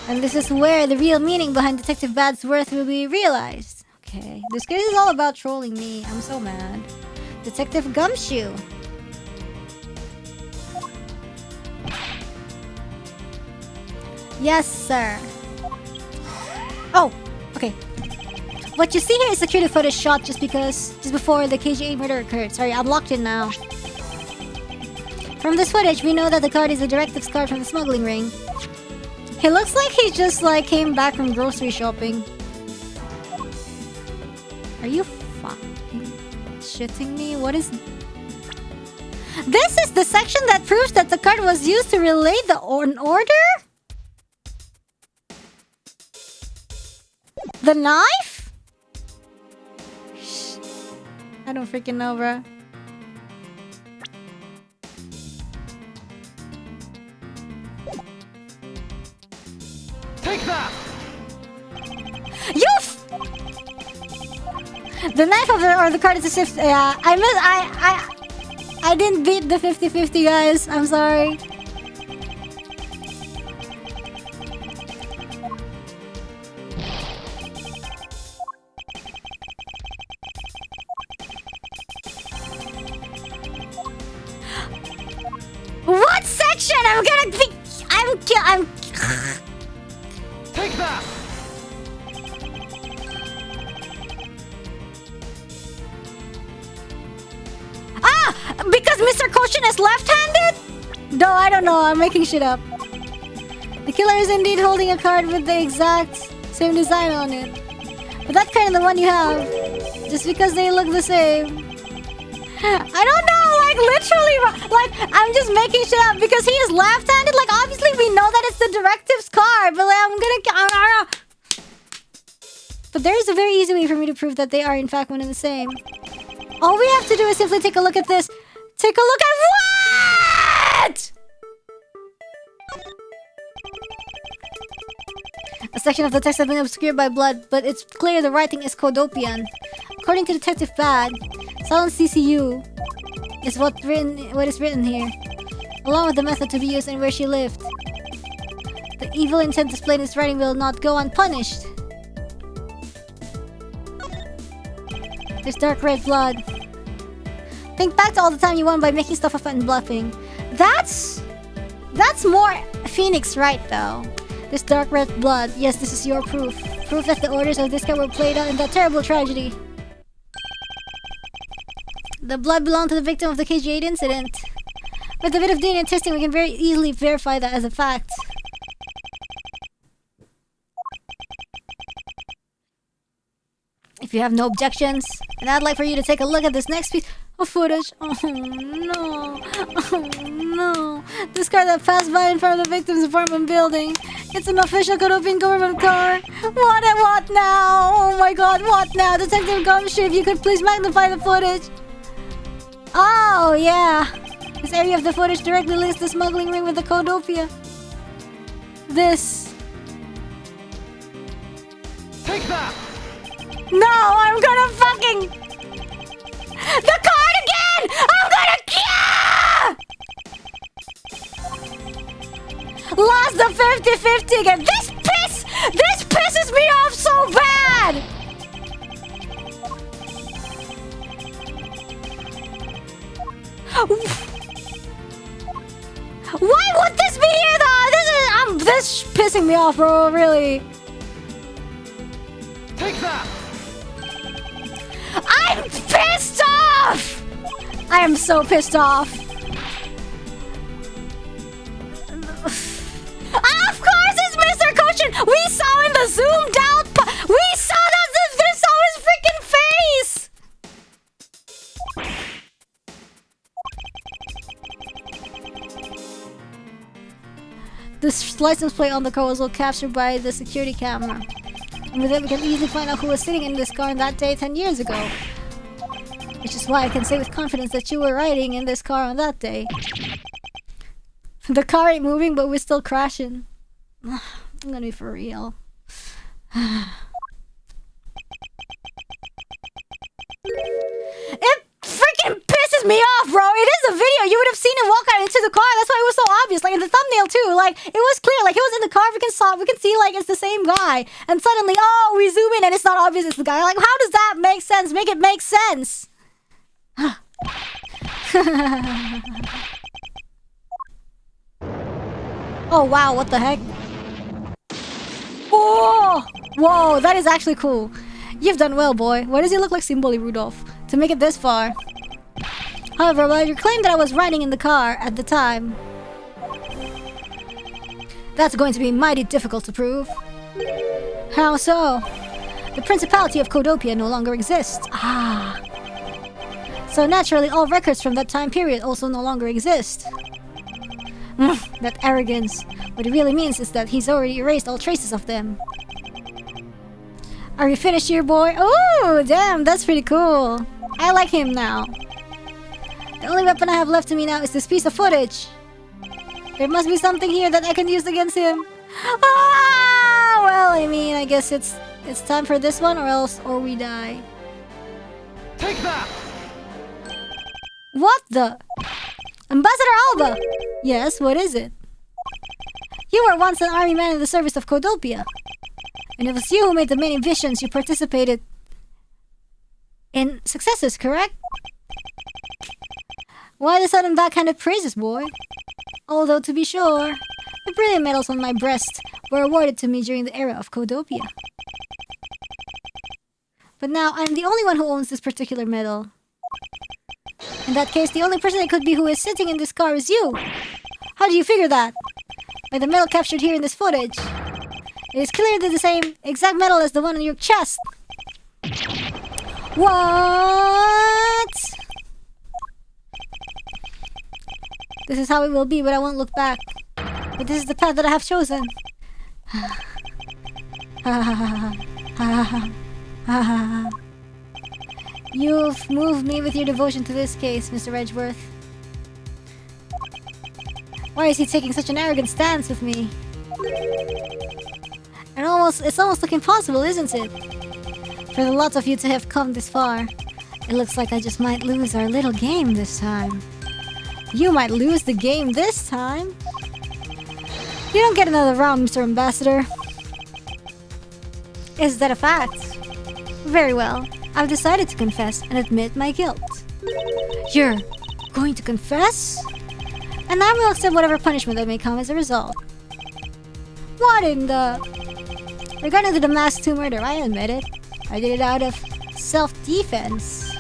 And this is where the real meaning behind Detective Badsworth will be realized. Okay, this game is all about trolling me. I'm so mad. Detective Gumshoe. Yes, sir. Oh, okay. What you see here is security footage shot just before the KGA murder occurred. Sorry, I'm locked in now. From this footage, we know that the card is a directives card from the smuggling ring. He looks like he just came back from grocery shopping. Are you fucking shitting me? What is... This is the section that proves that the card was used to relay an order? The knife? I don't freaking know, bruh. Take that! The knife or the card is a shift. Yeah, I didn't beat the 50-50, guys. I'm sorry. I'm gonna be. I'm. Take that! Because Mr. Koshin is left-handed? No, I don't know. I'm making shit up. The killer is indeed holding a card with the exact same design on it. But that's kind of the one you have. Just because they look the same. I don't know, like literally, like I'm just making shit up because he is left-handed. Like obviously we know that it's the directives card, but like But there is a very easy way for me to prove that they are in fact one and the same. All we have to do is simply take a look at this. Take a look at what? A section of the text has been obscured by blood, but it's clear the writing is Codopian. According to Detective Bad, silent CCU is what is written here, along with the method to be used and where she lived. The evil intent displayed in this writing will not go unpunished. There's dark red blood. Think back to all the time you won by making stuff up and bluffing. That's more Phoenix right though. This dark red blood. Yes, this is your proof. Proof that the orders of this guy were played out in that terrible tragedy. The blood belonged to the victim of the KG8 incident. With a bit of DNA testing, we can very easily verify that as a fact. If you have no objections, and I'd like for you to take a look at this next piece of footage. Oh no. Oh no. This car that passed by in front of the victim's apartment building. It's an official European government car. What now? Oh my god, what now? Detective Gumshoe, if you could please magnify the footage. Oh yeah. This area of the footage directly links the smuggling ring with the Codopia. This. Take that! No, I'm gonna fucking... The card again! I'm gonna... Lost the 50-50 again. This pisses me off so bad! Why would this be here though? This pissing me off, bro, really. Take that! I'm pissed off! I am so pissed off. Of course it's Mr. Koshin! We saw in the zoomed out we saw that they saw his freaking face! This license plate on the car was all captured by the security camera. And with it we can easily find out who was sitting in this car on that day 10 years ago. Which is why I can say with confidence that you were riding in this car on that day. The car ain't moving, but we're still crashing. I'm gonna be for real. It freaking pisses me off, bro! It is a video! You would have seen him walk out into the car, that's why it was so obvious. Like in the thumbnail too, like it was clear, like he was in the car, we can see like it's the same guy. And suddenly, oh, we zoom in and it's not obvious it's the guy. Like how does that make sense? Make it make sense! Oh wow, what the heck? Oh! Whoa, that is actually cool. You've done well, boy. Why does he look like Simboli Rudolph? To make it this far. However, while you claim that I was riding in the car at the time, that's going to be mighty difficult to prove. How so? The Principality of Codopia no longer exists. Ah. So naturally, all records from that time period also no longer exist. That arrogance. What it really means is that he's already erased all traces of them. Are you finished here, boy? Oh, damn, that's pretty cool. I like him now. The only weapon I have left to me now is this piece of footage. There must be something here that I can use against him. Ah, well, I mean, I guess it's time for this one or we die. Take that! What the? Ambassador Alba! Yes, what is it? You were once an army man in the service of Codopia. And it was you who made the many visions you participated in successes, correct? Why the sudden backhanded praises, boy? Although, to be sure, the brilliant medals on my breast were awarded to me during the era of Codopia. But now, I'm the only one who owns this particular medal. In that case, the only person it could be who is sitting in this car is you! How do you figure that? By the medal captured here in this footage. It is clearly the same exact medal as the one on your chest! What? This is how it will be, but I won't look back. But this is the path that I have chosen. You've moved me with your devotion to this case, Mr. Edgeworth. Why is he taking such an arrogant stance with me? It's almost looking impossible, isn't it? For the lot of you to have come this far, it looks like I just might lose our little game this time. You might lose the game this time? You don't get another round, Mr. Ambassador. Is that a fact? Very well. I've decided to confess and admit my guilt. You're going to confess? And I will accept whatever punishment that may come as a result. What in the... Regarding to the masked 2 murder, I admit it. I did it out of self-defense.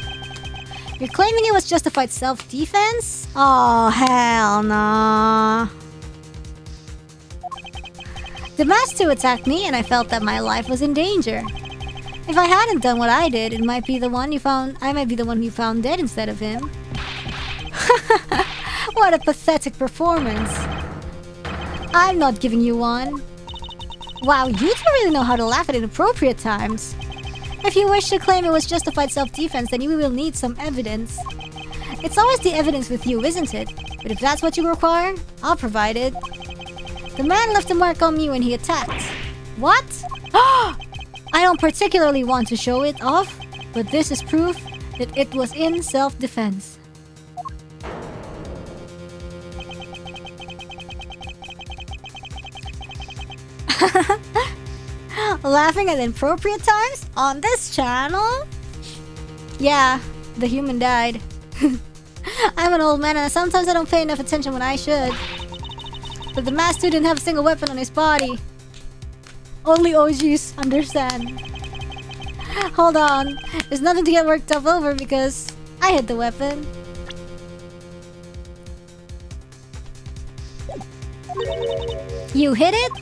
You're claiming it was justified self-defense? Oh, hell no. The masked 2 attacked me and I felt that my life was in danger. If I hadn't done what I did, I might be the one you found dead instead of him. What a pathetic performance. I'm not giving you one. Wow, you two really know how to laugh at inappropriate times. If you wish to claim it was justified self-defense, then you will need some evidence. It's always the evidence with you, isn't it? But if that's what you require, I'll provide it. The man left a mark on me when he attacked. What? I don't particularly want to show it off, but this is proof that it was in self-defense. Laughing at inappropriate times on this channel? Yeah, the human died. I'm an old man and sometimes I don't pay enough attention when I should. But the masked dude didn't have a single weapon on his body. Only OGs understand. Hold on, there's nothing to get worked up over because I hid the weapon. You hid it?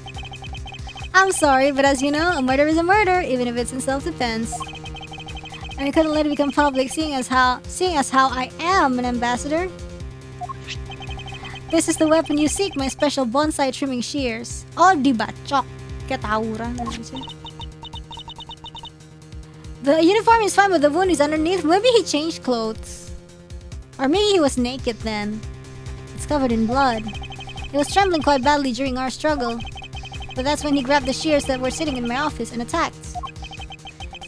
I'm sorry, but as you know, a murder is a murder, even if it's in self-defense. And I couldn't let it become public, seeing as how I am an ambassador. This is the weapon you seek, my special bonsai trimming shears. Oh, diba? Chok. Aturan. The uniform is fine, but the wound is underneath. Maybe he changed clothes. Or maybe he was naked then. It's covered in blood. He was trembling quite badly during our struggle. But that's when he grabbed the shears that were sitting in my office and attacked.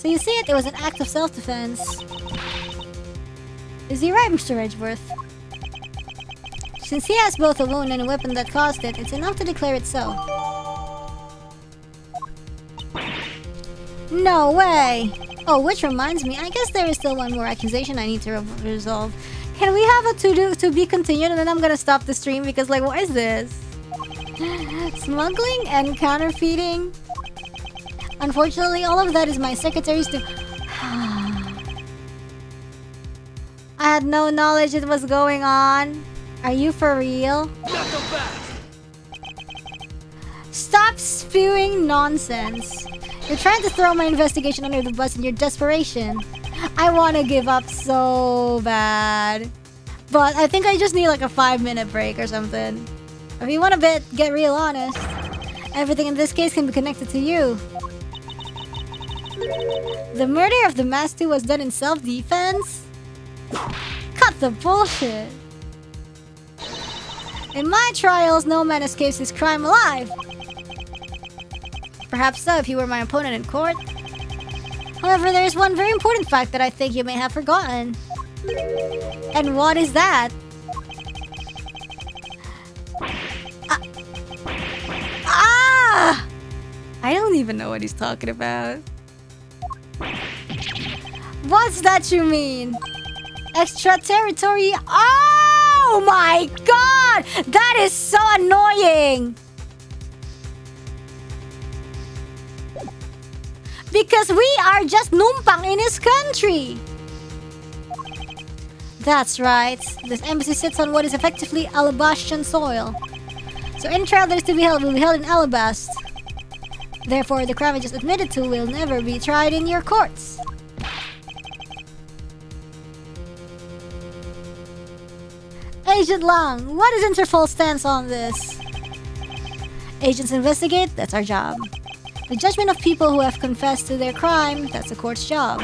So you see it was an act of self-defense. Is he right, Mr. Edgeworth? Since he has both a wound and a weapon that caused it, it's enough to declare it so. No way! Oh, which reminds me, I guess there is still one more accusation I need to resolve. Can we have a to be continued and then I'm gonna stop the stream because like, what is this? Smuggling and counterfeiting? Unfortunately, all of that is my secretary's I had no knowledge it was going on. Are you for real? Stop spewing nonsense. You're trying to throw my investigation under the bus in your desperation. I want to give up so bad. But I think I just need like a 5-minute break or something. If you want to get real honest, everything in this case can be connected to you. The murder of the masked was done in self-defense? Cut the bullshit. In my trials, no man escapes his crime alive. Perhaps so if you were my opponent in court. However, there is one very important fact that I think you may have forgotten. And what is that? I don't even know what he's talking about. What's that you mean? Extraterritorial? Oh! Oh my god! That is so annoying! Because we are just numpang in his country! That's right. This embassy sits on what is effectively Alabastian soil. So any trial that is to be held will be held in Alabast. Therefore, the crime I just admitted to will never be tried in your courts. Agent Lang, what is Interpol's stance on this? Agents investigate, that's our job. The judgment of people who have confessed to their crime, that's the court's job.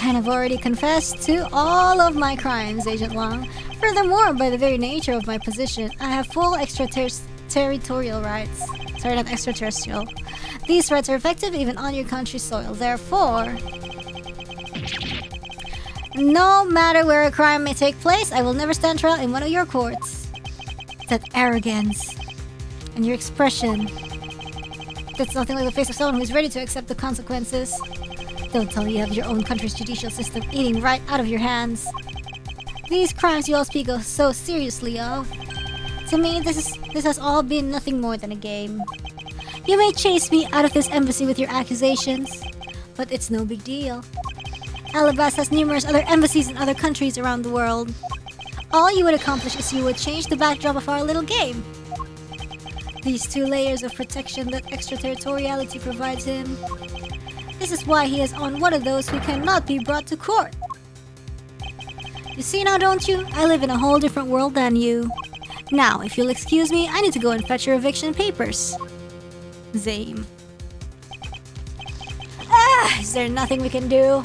And I've already confessed to all of my crimes, Agent Lang. Furthermore, by the very nature of my position, I have full extraterritorial rights. Sorry, not extraterrestrial. These rights are effective even on your country's soil. Therefore, no matter where a crime may take place, I will never stand trial in one of your courts. That arrogance and your expression. That's nothing like the face of someone who is ready to accept the consequences. Don't tell me you have your own country's judicial system eating right out of your hands. These crimes you all speak so seriously of. To me, this has all been nothing more than a game. You may chase me out of this embassy with your accusations, but it's no big deal. Alabast has numerous other embassies in other countries around the world. All you would accomplish is you would change the backdrop of our little game. These 2 layers of protection that extraterritoriality provides him. This is why he is on one of those who cannot be brought to court. You see now, don't you? I live in a whole different world than you. Now, if you'll excuse me, I need to go and fetch your eviction papers. Zame. Is there nothing we can do?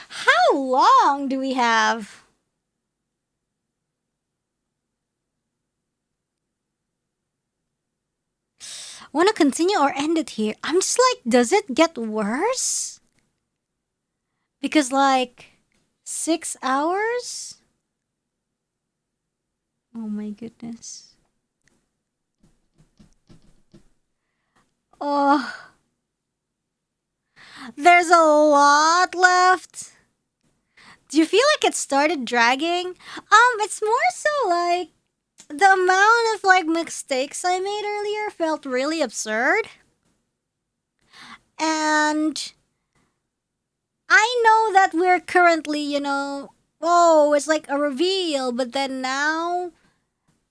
How long do we have? Want to continue or end it here? I'm just like, does it get worse? Because like 6 hours? Oh my goodness. Oh. There's a lot left. Do you feel like it started dragging? It's more so like the amount of like mistakes I made earlier felt really absurd. And I know that we're currently, it's like a reveal, but then now,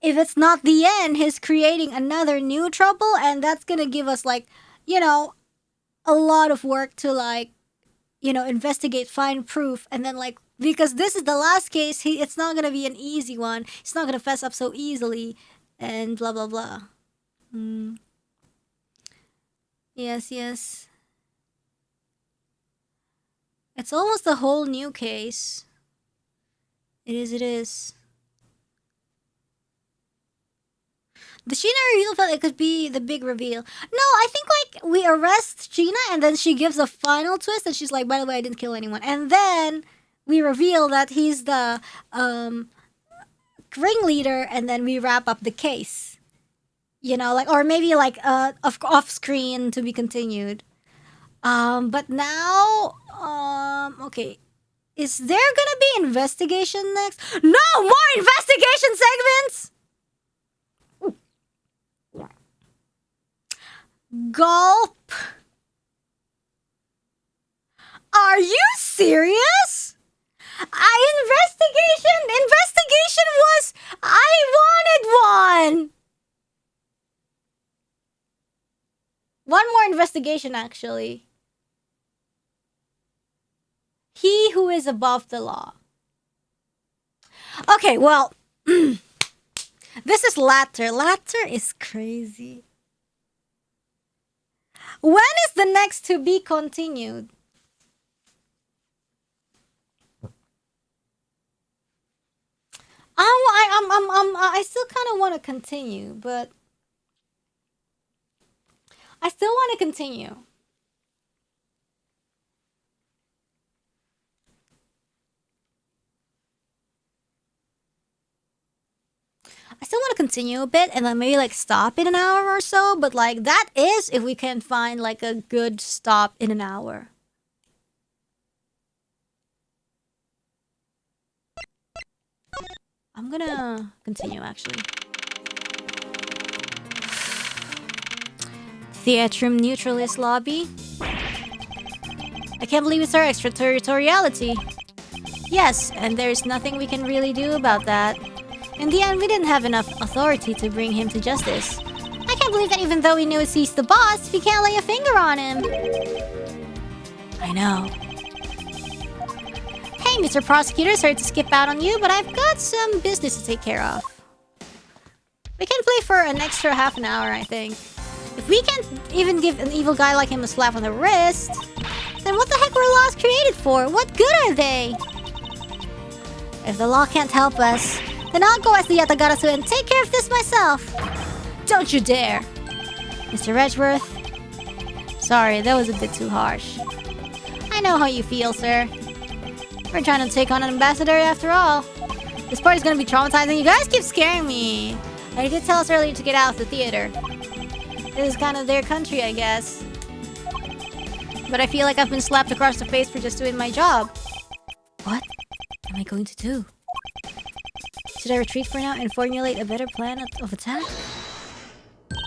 if it's not the end, he's creating another new trouble, and that's gonna give us like, a lot of work to like, investigate, find proof, and then like, because this is the last case, it's not gonna be an easy one. He's not gonna fess up so easily, and blah blah blah. Yes. It's almost a whole new case. It is. The Sheena reveal felt it could be the big reveal. No, I think like we arrest Sheena and then she gives a final twist and she's like, by the way, I didn't kill anyone. And then we reveal that he's the ringleader, and then we wrap up the case. Or maybe like off screen to be continued. But now, okay. Is there gonna be investigation next? No more investigation segments! Gulp. Are you serious? Investigation was... I wanted one! One more investigation, actually. He who is above the law. Okay, well... this is latter. Latter is crazy. When is the next to be continued? I still kind of want to continue, but I still want to continue. continue a bit and then maybe like stop in an hour or so. But like that is if we can find like a good stop in an hour. I'm gonna continue actually. Theatrum Neutralis lobby. I can't believe it's our extraterritoriality. Yes, and there's nothing we can really do about that. In the end, we didn't have enough authority to bring him to justice. I can't believe that even though we knew he's the boss, we can't lay a finger on him. I know. Hey, Mr. Prosecutor, sorry to skip out on you, but I've got some business to take care of. We can play for an extra half an hour, I think. If we can't even give an evil guy like him a slap on the wrist, then what the heck were laws created for? What good are they? If the law can't help us, then I'll go as the Yatagarasu and take care of this myself. Don't you dare. Mr. Edgeworth. Sorry, that was a bit too harsh. I know how you feel, sir. We're trying to take on an ambassador after all. This party's gonna be traumatizing. You guys keep scaring me. They did tell us earlier to get out of the theater. This is kind of their country, I guess. But I feel like I've been slapped across the face for just doing my job. What am I going to do? Should I retreat for now and formulate a better plan of attack?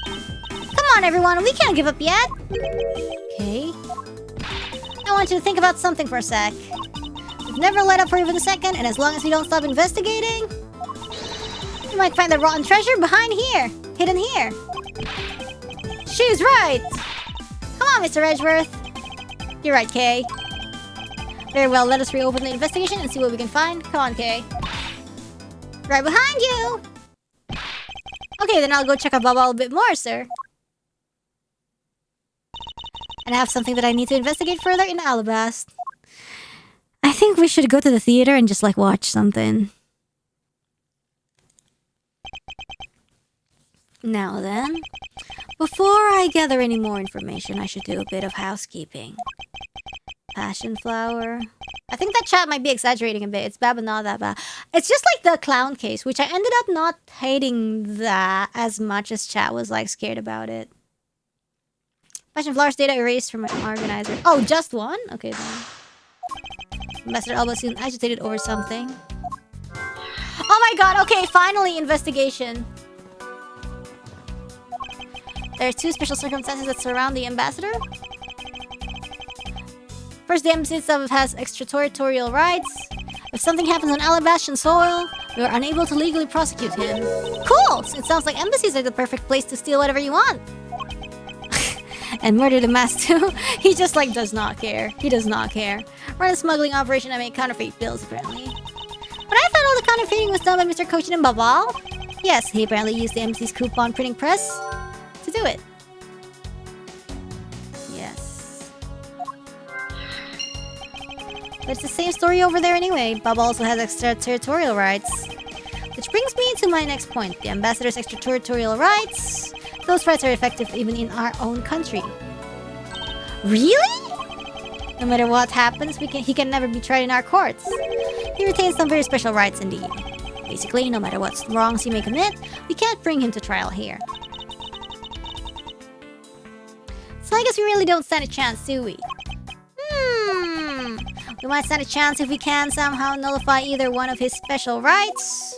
Come on, everyone! We can't give up yet! Okay. I want you to think about something for a sec. We've never let up for even a second, and as long as we don't stop investigating, we might find the rotten treasure behind here. Hidden here. She's right! Come on, Mr. Edgeworth. You're right, Kay. Very well, let us reopen the investigation and see what we can find. Come on, Kay. Right behind you! Okay, then I'll go check out Baba a bit more, sir. And I have something that I need to investigate further in Alabast. I think we should go to the theater and just, like, watch something. Now then, before I gather any more information, I should do a bit of housekeeping. Passion flower. I think that chat might be exaggerating a bit. It's bad, but not that bad. It's just like the clown case, which I ended up not hating that as much as chat was like scared about it. Passion flower's data erased from my organizer. Oh, just one? Okay then. Ambassador Alba seemed agitated over something. Oh my god, okay, finally investigation. There are two special circumstances that surround the ambassador. First, the embassy itself has extraterritorial rights. If something happens on Alabastian soil, we are unable to legally prosecute him. Cool! So it sounds like embassies are the perfect place to steal whatever you want. And murder the mass too. He just like does not care. He does not care. Run a smuggling operation and make counterfeit bills apparently. But I thought all the counterfeiting was done by Mr. Kochin and Babal. Yes, he apparently used the embassy's coupon printing press to do it. Yes. But it's the same story over there anyway. Baba also has extraterritorial rights. Which brings me to my next point. The ambassador's extraterritorial rights. Those rights are effective even in our own country. Really? No matter what happens, he can never be tried in our courts. He retains some very special rights indeed. Basically, no matter what wrongs he may commit, we can't bring him to trial here. So I guess we really don't stand a chance, do we? We might stand a chance if we can somehow nullify either one of his special rights.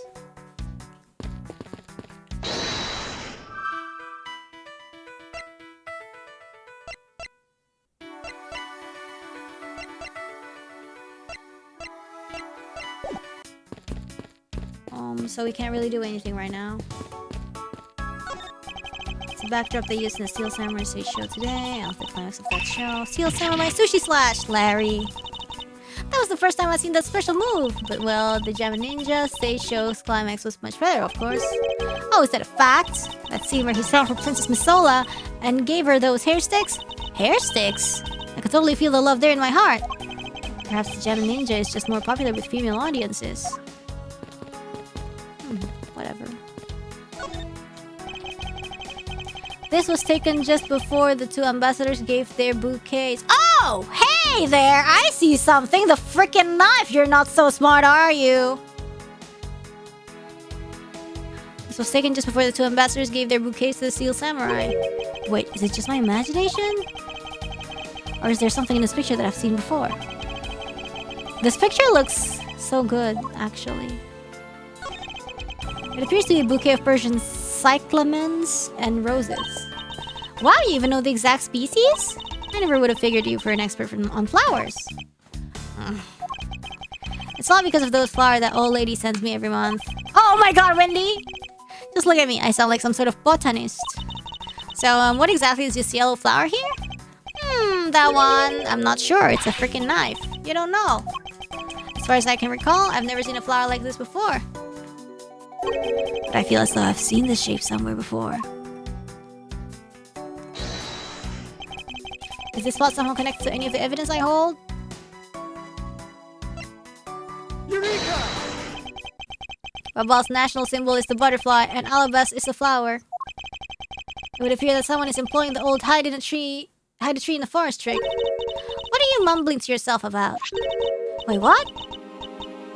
So we can't really do anything right now. It's a backdrop they used in the Steel Samurai stage show today. I'll the climax of that show. Steel Samurai Sushi Slash, Larry. That was the first time I've seen that special move. But well, the Jama Ninja stage show's climax was much better, of course. Oh, is that a fact? That scene where he fell for Princess Misola and gave her those hair sticks? Hair sticks? I could totally feel the love there in my heart. Perhaps the Jama Ninja is just more popular with female audiences. Whatever. This was taken just before the two ambassadors gave their bouquets. Oh! Hey there! I see something! The frickin' knife! You're not so smart, are you? This was taken just before the two ambassadors gave their bouquets to the Seal Samurai. Wait, is it just my imagination? Or is there something in this picture that I've seen before? This picture looks so good, actually. It appears to be a bouquet of Persian cyclamens and roses. Wow, you even know the exact species? I never would have figured you for an expert on flowers. It's all because of those flowers that old lady sends me every month. Oh my god, Wendy! Just look at me, I sound like some sort of botanist. So, what exactly is this yellow flower here? That one, I'm not sure. It's a freaking knife. You don't know. As far as I can recall, I've never seen a flower like this before. But I feel as though I've seen this shape somewhere before. Is this spot somehow connected to any of the evidence I hold? Eureka! Babal's national symbol is the butterfly, and alabas is the flower. It would appear that someone is employing the old hide a tree in the forest trick. What are you mumbling to yourself about? Wait, what?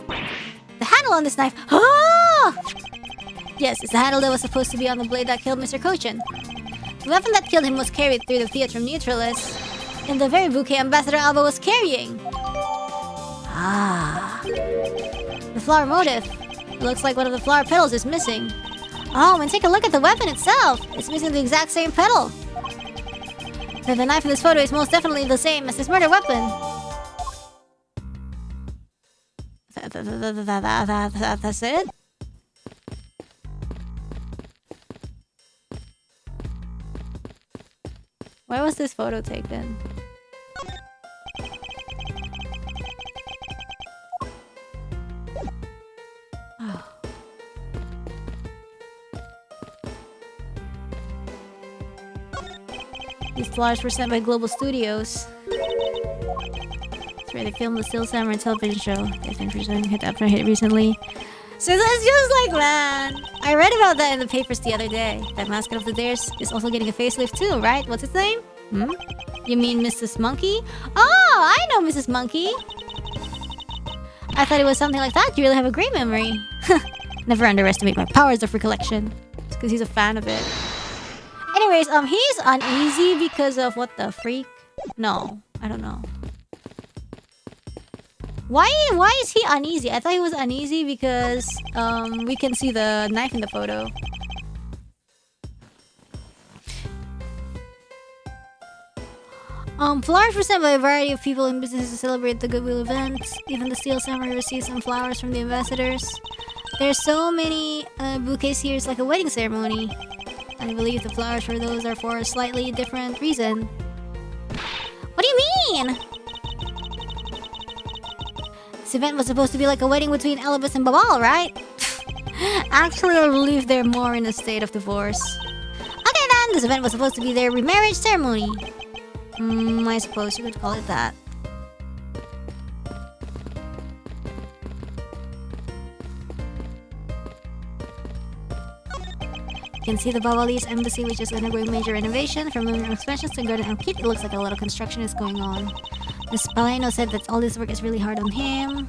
The handle on this knife. Ah! Yes, it's the handle that was supposed to be on the blade that killed Mr. Kochin. The weapon that killed him was carried through the Theatrum Neutralis in the very bouquet Ambassador Alba was carrying. Ah. The flower motif. It looks like one of the flower petals is missing. Oh, and take a look at the weapon itself. It's missing the exact same petal. Then the knife in this photo is most definitely the same as this murder weapon. That's it? Where was this photo taken? Oh. These flowers were sent by Global Studios. That's where they filmed the Still Samurai television show. They've been presenting it after a hit recently. So that's just like, man, I read about that in the papers the other day. That mascot of the Dares is also getting a facelift too, right? What's its name? You mean Mrs. Monkey? Oh, I know Mrs. Monkey. I thought it was something like that. You really have a great memory. Never underestimate my powers of recollection. It's because he's a fan of it. Anyways, he's uneasy because of what the freak? No, I don't know. Why is he uneasy? I thought he was uneasy because we can see the knife in the photo. Flowers were sent by a variety of people and businesses to celebrate the Goodwill event. Even the Steel Samurai received some flowers from the ambassadors. There's so many bouquets here, it's like a wedding ceremony. I believe the flowers for those are for a slightly different reason. What do you mean? This event was supposed to be like a wedding between Elibas and Babal, right? Actually, I believe they're more in a state of divorce. Okay then, this event was supposed to be their remarriage ceremony. I suppose you could call it that. You can see the Babalese embassy, which is undergoing major renovation. From moving expansions to garden upkeep, it looks like a lot of construction is going on. Miss Paleno said that all this work is really hard on him.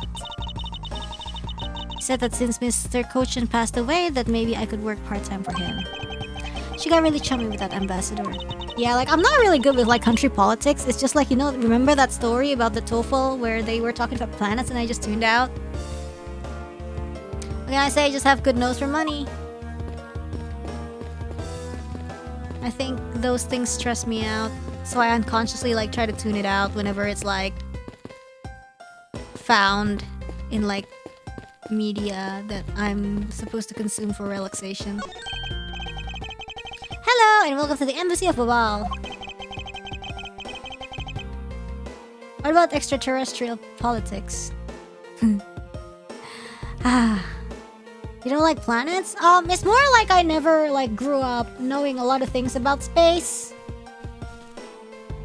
He said that since Mr. Kochin passed away, that maybe I could work part-time for him. She got really chummy with that ambassador. Yeah, like, I'm not really good with, like, country politics. It's just like, you know, remember that story about the TOEFL where they were talking about planets and I just tuned out? What can I say? I just have good nose for money. I think those things stress me out. So I unconsciously, like, try to tune it out whenever it's, like, found in, like, media that I'm supposed to consume for relaxation. Hello, and welcome to the Embassy of Babal. What about extraterrestrial politics? You don't like planets? It's more like I never, like, grew up knowing a lot of things about space.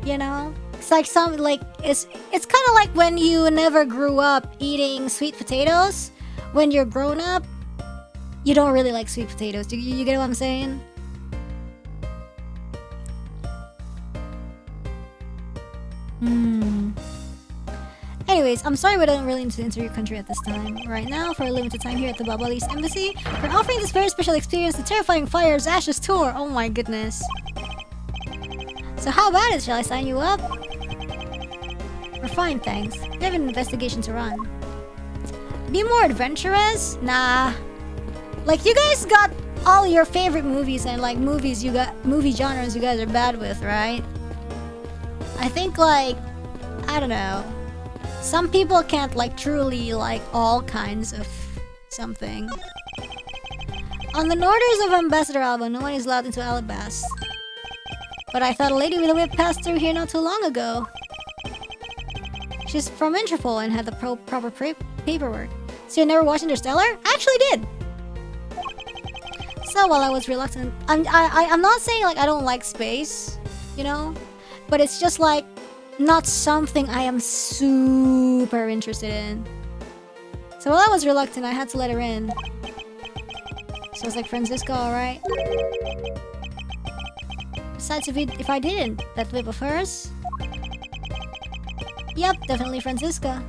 You know? It's like some, like, it's kind of like when you never grew up eating sweet potatoes. When you're grown up, you don't really like sweet potatoes. You get what I'm saying? Anyways, I'm sorry we don't really need to enter your country at this time. Right now, for a limited time here at the Babalese Embassy, we're offering this very special experience, the Terrifying Fire's Ashes Tour. Oh my goodness. So how about it? Shall I sign you up? We're fine, thanks. We have an investigation to run. Be more adventurous? Nah. Like, you guys got all your favorite movies and like movie genres you guys are bad with, right? I think like, I don't know. Some people can't like truly like all kinds of something. On the orders of Ambassador Alba, no one is allowed into Alabas. But I thought a lady with a whip passed through here not too long ago. She's from Interpol and had the proper paperwork. So you never watched Interstellar? I actually did! So while I was reluctant... I'm not saying like I don't like space, you know? But it's just like not something I am super interested in. So while I was reluctant, I had to let her in. So I was like, Francisco, alright? Besides, if I didn't, that whip of hers? Yep, definitely Francisca.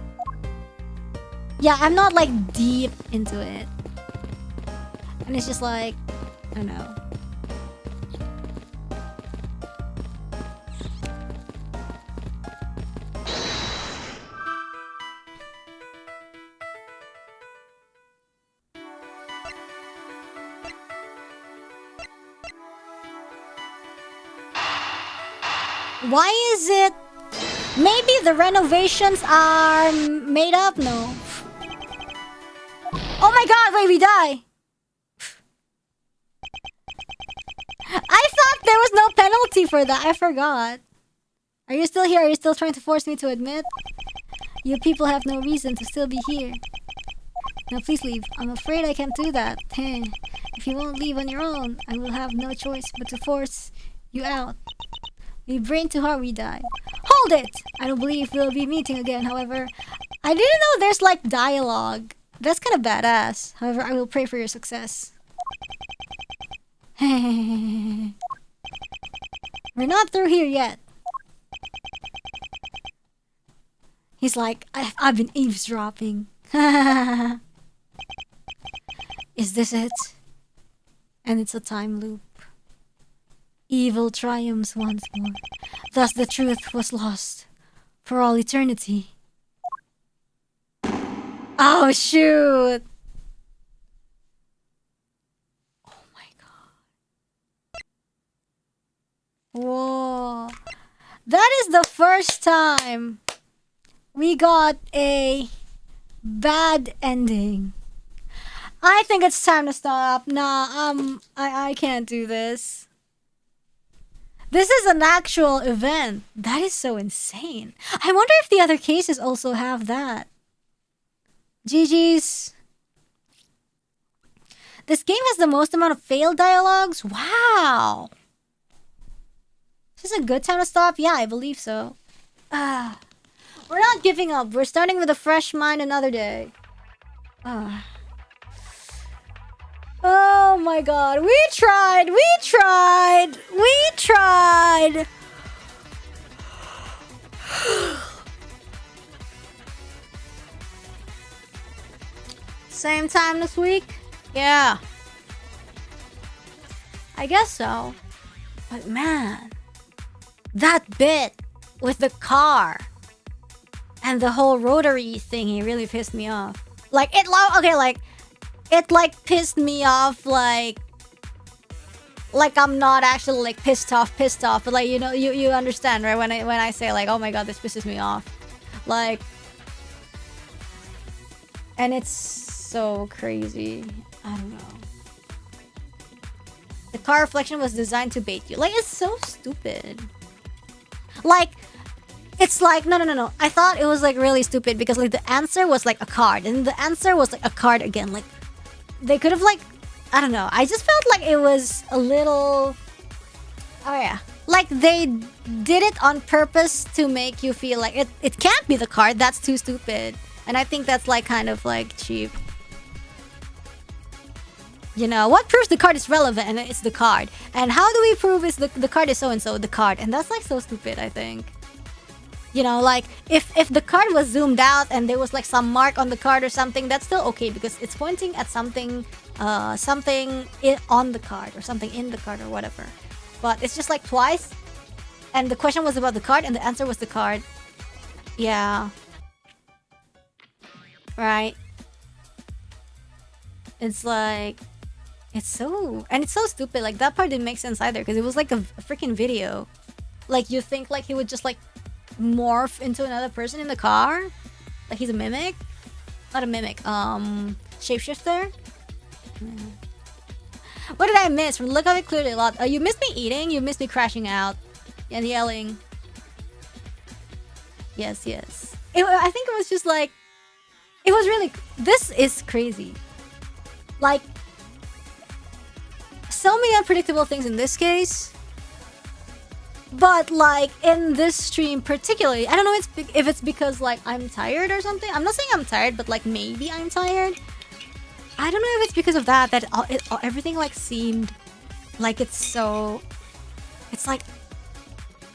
Yeah, I'm not like deep into it. And it's just like, I don't know. Why is it? Maybe the renovations are made up? No. Oh my god, wait, we die! I thought there was no penalty for that, I forgot. Are you still here? Are you still trying to force me to admit? You people have no reason to still be here. Now please leave. I'm afraid I can't do that. If you won't leave on your own, I will have no choice but to force you out. We brain too hard, we die. Hold it! I don't believe we'll be meeting again, however. I didn't know there's like dialogue. That's kind of badass. However, I will pray for your success. We're not through here yet. He's like, I've been eavesdropping. Is this it? And it's a time loop. Evil triumphs once more. Thus the truth was lost for all eternity. Oh shoot! Oh my god. Whoa. That is the first time we got a bad ending. I think it's time to stop. Nah, I can't do this. This is an actual event. That is so insane. I wonder if the other cases also have that. GG's. This game has the most amount of failed dialogues. Wow. Is this a good time to stop? Yeah, I believe so. We're not giving up. We're starting with a fresh mind another day. Oh my god. We tried. Same time this week? Yeah. I guess so. But man, that bit with the car and the whole rotary thingy really pissed me off. Like, it pissed me off, like I'm not actually like pissed off, but like, you know, you understand, right? When I say like, oh my god, this pisses me off. Like, and it's so crazy. I don't know. The car reflection was designed to bait you. Like, it's so stupid. Like, it's like, no. I thought it was like really stupid because like the answer was like a card and the answer was like a card again. Like, they could have like, I don't know. I just felt like it was a little... Oh yeah. Like they did it on purpose to make you feel like it can't be the card. That's too stupid. And I think that's like kind of like cheap. You know, what proves the card is relevant? And it's the card. And how do we prove it's the card is so-and-so, the card? And that's like so stupid, I think. You know, like if the card was zoomed out and there was like some mark on the card or something, that's still okay because it's pointing at something on the card or something in the card or whatever. But it's just like twice, and the question was about the card and the answer was the card. Yeah. Right. It's like, it's so stupid. Like that part didn't make sense either because it was like a freaking video. Like you think like he would just like morph into another person in the car? Like he's a mimic? Not a mimic. Shapeshifter? What did I miss? From the look of it, clearly a lot. You missed me eating. You missed me crashing out and yelling. Yes, yes. I think it was just like, it was really. This is crazy. Like, so many unpredictable things in this case. But like in this stream particularly, I don't know if it's because like I'm tired or something. I'm not saying I'm tired, but like maybe I'm tired. I don't know if it's because of that everything like seemed like it's like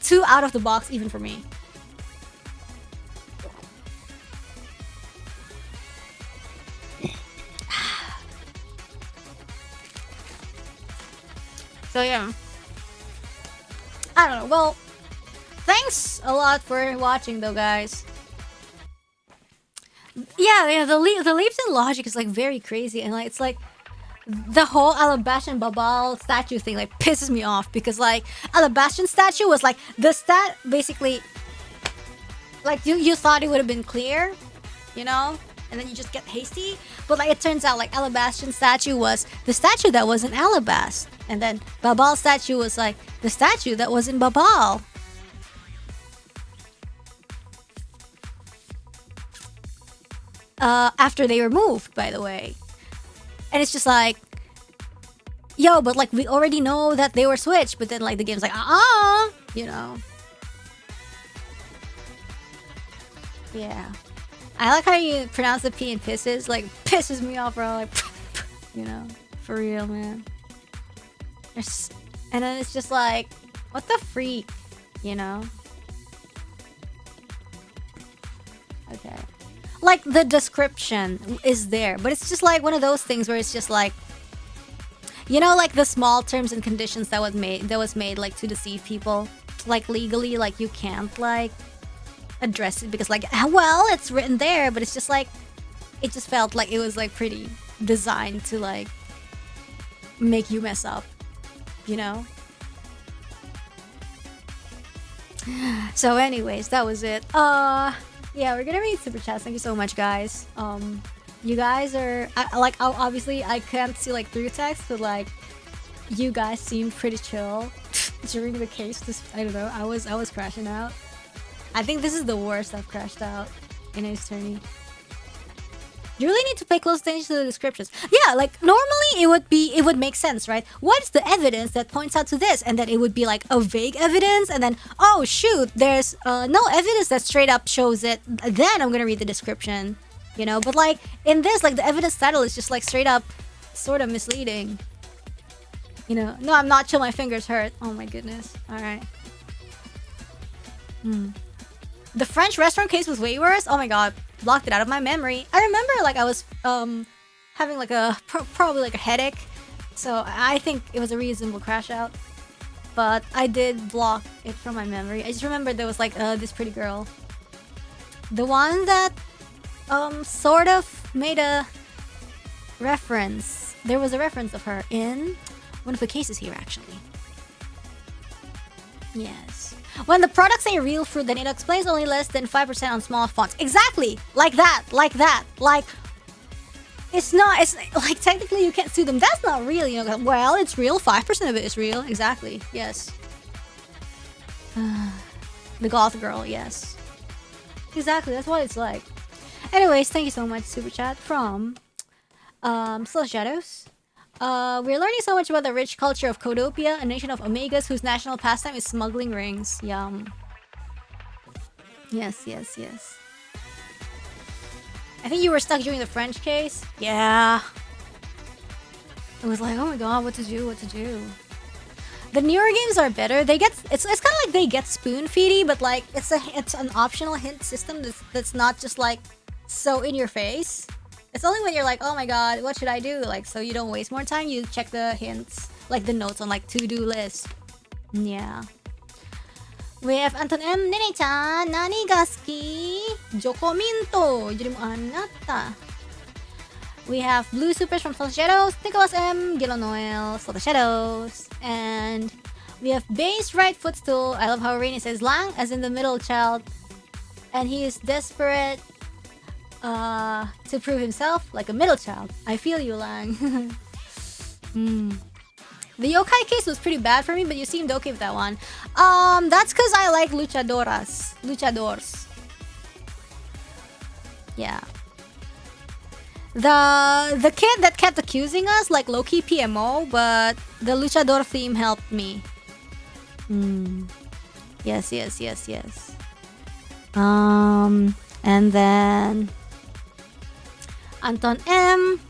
too out of the box even for me. So yeah, I don't know. Well, thanks a lot for watching though, guys. Yeah, the leaps in logic is like very crazy, and like it's like the whole Alabastian Babal statue thing like pisses me off because like Alabastian statue was like the stat basically like you thought it would have been clear, you know, and then you just get hasty, but like it turns out like Alabastian statue was the statue that wasn't Alabast, and then Babal statue was like the statue that wasn't Babal. After they were moved, by the way. And it's just like, yo, but like we already know that they were switched, but then like the game's like, you know. Yeah. I like how you pronounce the P in pisses, like pisses me off, bro, like, you know, for real, man. And then it's just like, what the freak, you know? Okay. Like the description is there, but it's just like one of those things where it's just like, you know, like the small terms and conditions that was made like to deceive people, like legally, like you can't like address it because like, well, it's written there, but it's just like, it just felt like it was like pretty designed to like make you mess up, you know. So anyways, that was it. Yeah, we're gonna read super chats. Thank you so much, guys. You guys are obviously I can't see like through text, but like you guys seemed pretty chill during the case. I don't know. I was crashing out. I think this is the worst I've crashed out in a tourney. You really need to pay close attention to the descriptions. Yeah, like normally it would make sense, right? What's the evidence that points out to this? And then it would be like a vague evidence, and then oh shoot, there's no evidence that straight up shows it. Then I'm gonna read the description, you know. But like in this, like the evidence title is just like straight up, sort of misleading. You know, no, I'm not chill. My fingers hurt. Oh my goodness. All right. The French restaurant case was way worse. Oh my god. Blocked it out of my memory. I remember like I was having like probably like a headache, so I think it was a reasonable crash out, but I did block it from my memory. I just remember there was like this pretty girl, the one that sort of made a reference. There was a reference of her in one of the cases here actually. Yes. When the products say real fruit, then it explains only less than 5% on small fonts. Exactly! Like that! Like that! Like, it's not, it's like technically you can't sue them. That's not real, you know. Well, it's real. 5% of it is real. Exactly. Yes. The goth girl, yes. Exactly, that's what it's like. Anyways, thank you so much, Super Chat, from Slow Shadows. We're learning so much about the rich culture of Codopia, a nation of Omegas whose national pastime is smuggling rings. Yum. Yes, yes, yes. I think you were stuck during the French case. Yeah. It was like, oh my god, what to do, what to do. The newer games are better. They get it's kind of like they get spoon feedy, but like it's an optional hint system that's not just like so in your face. It's only when you're like, oh my god, what should I do? Like, so you don't waste more time, you check the hints, like the notes on like to-do list. Yeah. We have Anton M. Nene-chan, nani ga suki? Jokominto, yuri mo anatta. We have Blue Supers from Soul Shadows, Nicholas M. Gilo Noel, Soul Shadows. And we have Bass Right Footstool. I love how Rainy says Lang, as in the middle child. And he is desperate to prove himself like a middle child. I feel you, Lang. The yokai case was pretty bad for me, but you seemed okay with that one. That's because I like luchadors. Yeah. The kid that kept accusing us, like low-key PMO, but the luchador theme helped me. Yes. And then Anton M.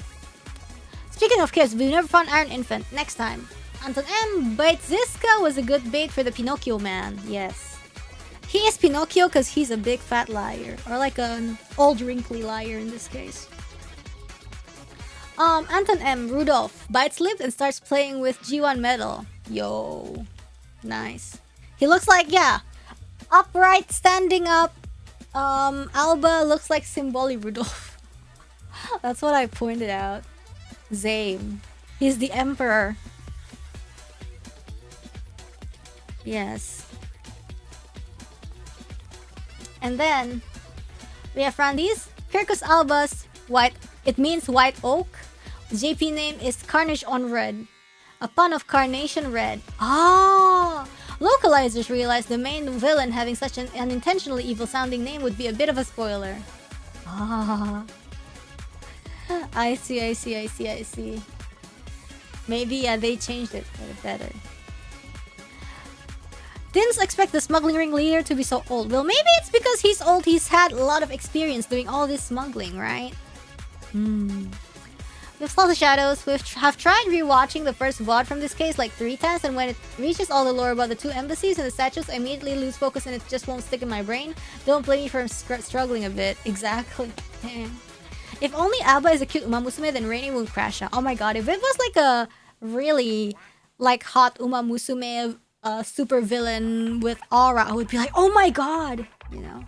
Speaking of kids, we've never found Iron Infant. Next time. Anton M. Bait Ziska was a good bait for the Pinocchio man. Yes. He is Pinocchio because he's a big fat liar. Or like an old wrinkly liar in this case. Anton M. Rudolph bites lip and starts playing with G1 metal. Yo. Nice. He looks like, yeah, upright, standing up. Alba looks like Symboli Rudolph. That's what I pointed out. Zame. He's the emperor. Yes. And then we have Randy's Kirkus Albus White. It means white oak. JP name is Carnage on Red. A pun of Carnation Red. Ah! Localizers realized the main villain having such an unintentionally evil sounding name would be a bit of a spoiler. Ah. I see. Maybe, yeah, they changed it for the better. Didn't expect the smuggling ring leader to be so old. Well, maybe it's because he's old. He's had a lot of experience doing all this smuggling, right? We've Slow the Shadows. We have tried rewatching the first VOD from this case like 3 times, and when it reaches all the lore about the 2 embassies and the statues, I immediately lose focus and it just won't stick in my brain. Don't blame me for struggling a bit. Exactly. If only Alba is a cute Uma Musume, then Rainy won't crash out. Oh my god, if it was like a really like hot Uma Musume super villain with aura, I would be like, oh my god, you know?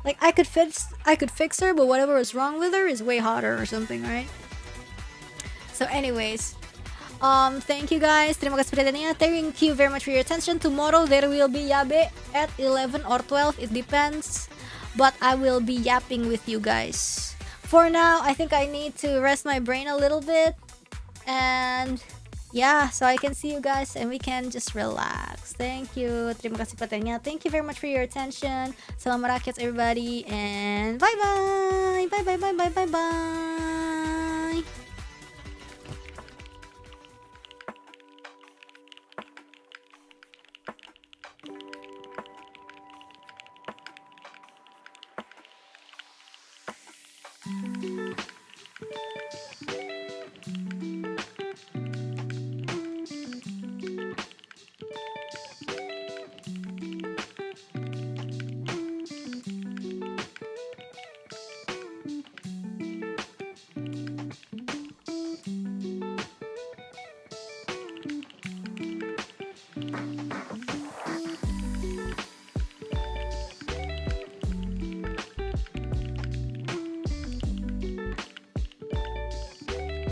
Like I could fix her, but whatever was wrong with her is way hotter or something, right? So anyways, thank you guys. Terima kasih perhatiannya. Thank you very much for your attention. Tomorrow there will be yabe at 11 or 12. It depends. But I will be yapping with you guys. For now, I think I need to rest my brain a little bit. And yeah, so I can see you guys and we can just relax. Thank you. Terima kasih perhatiannya. Thank you very much for your attention. Salam rakyat everybody. And bye-bye. Bye-bye.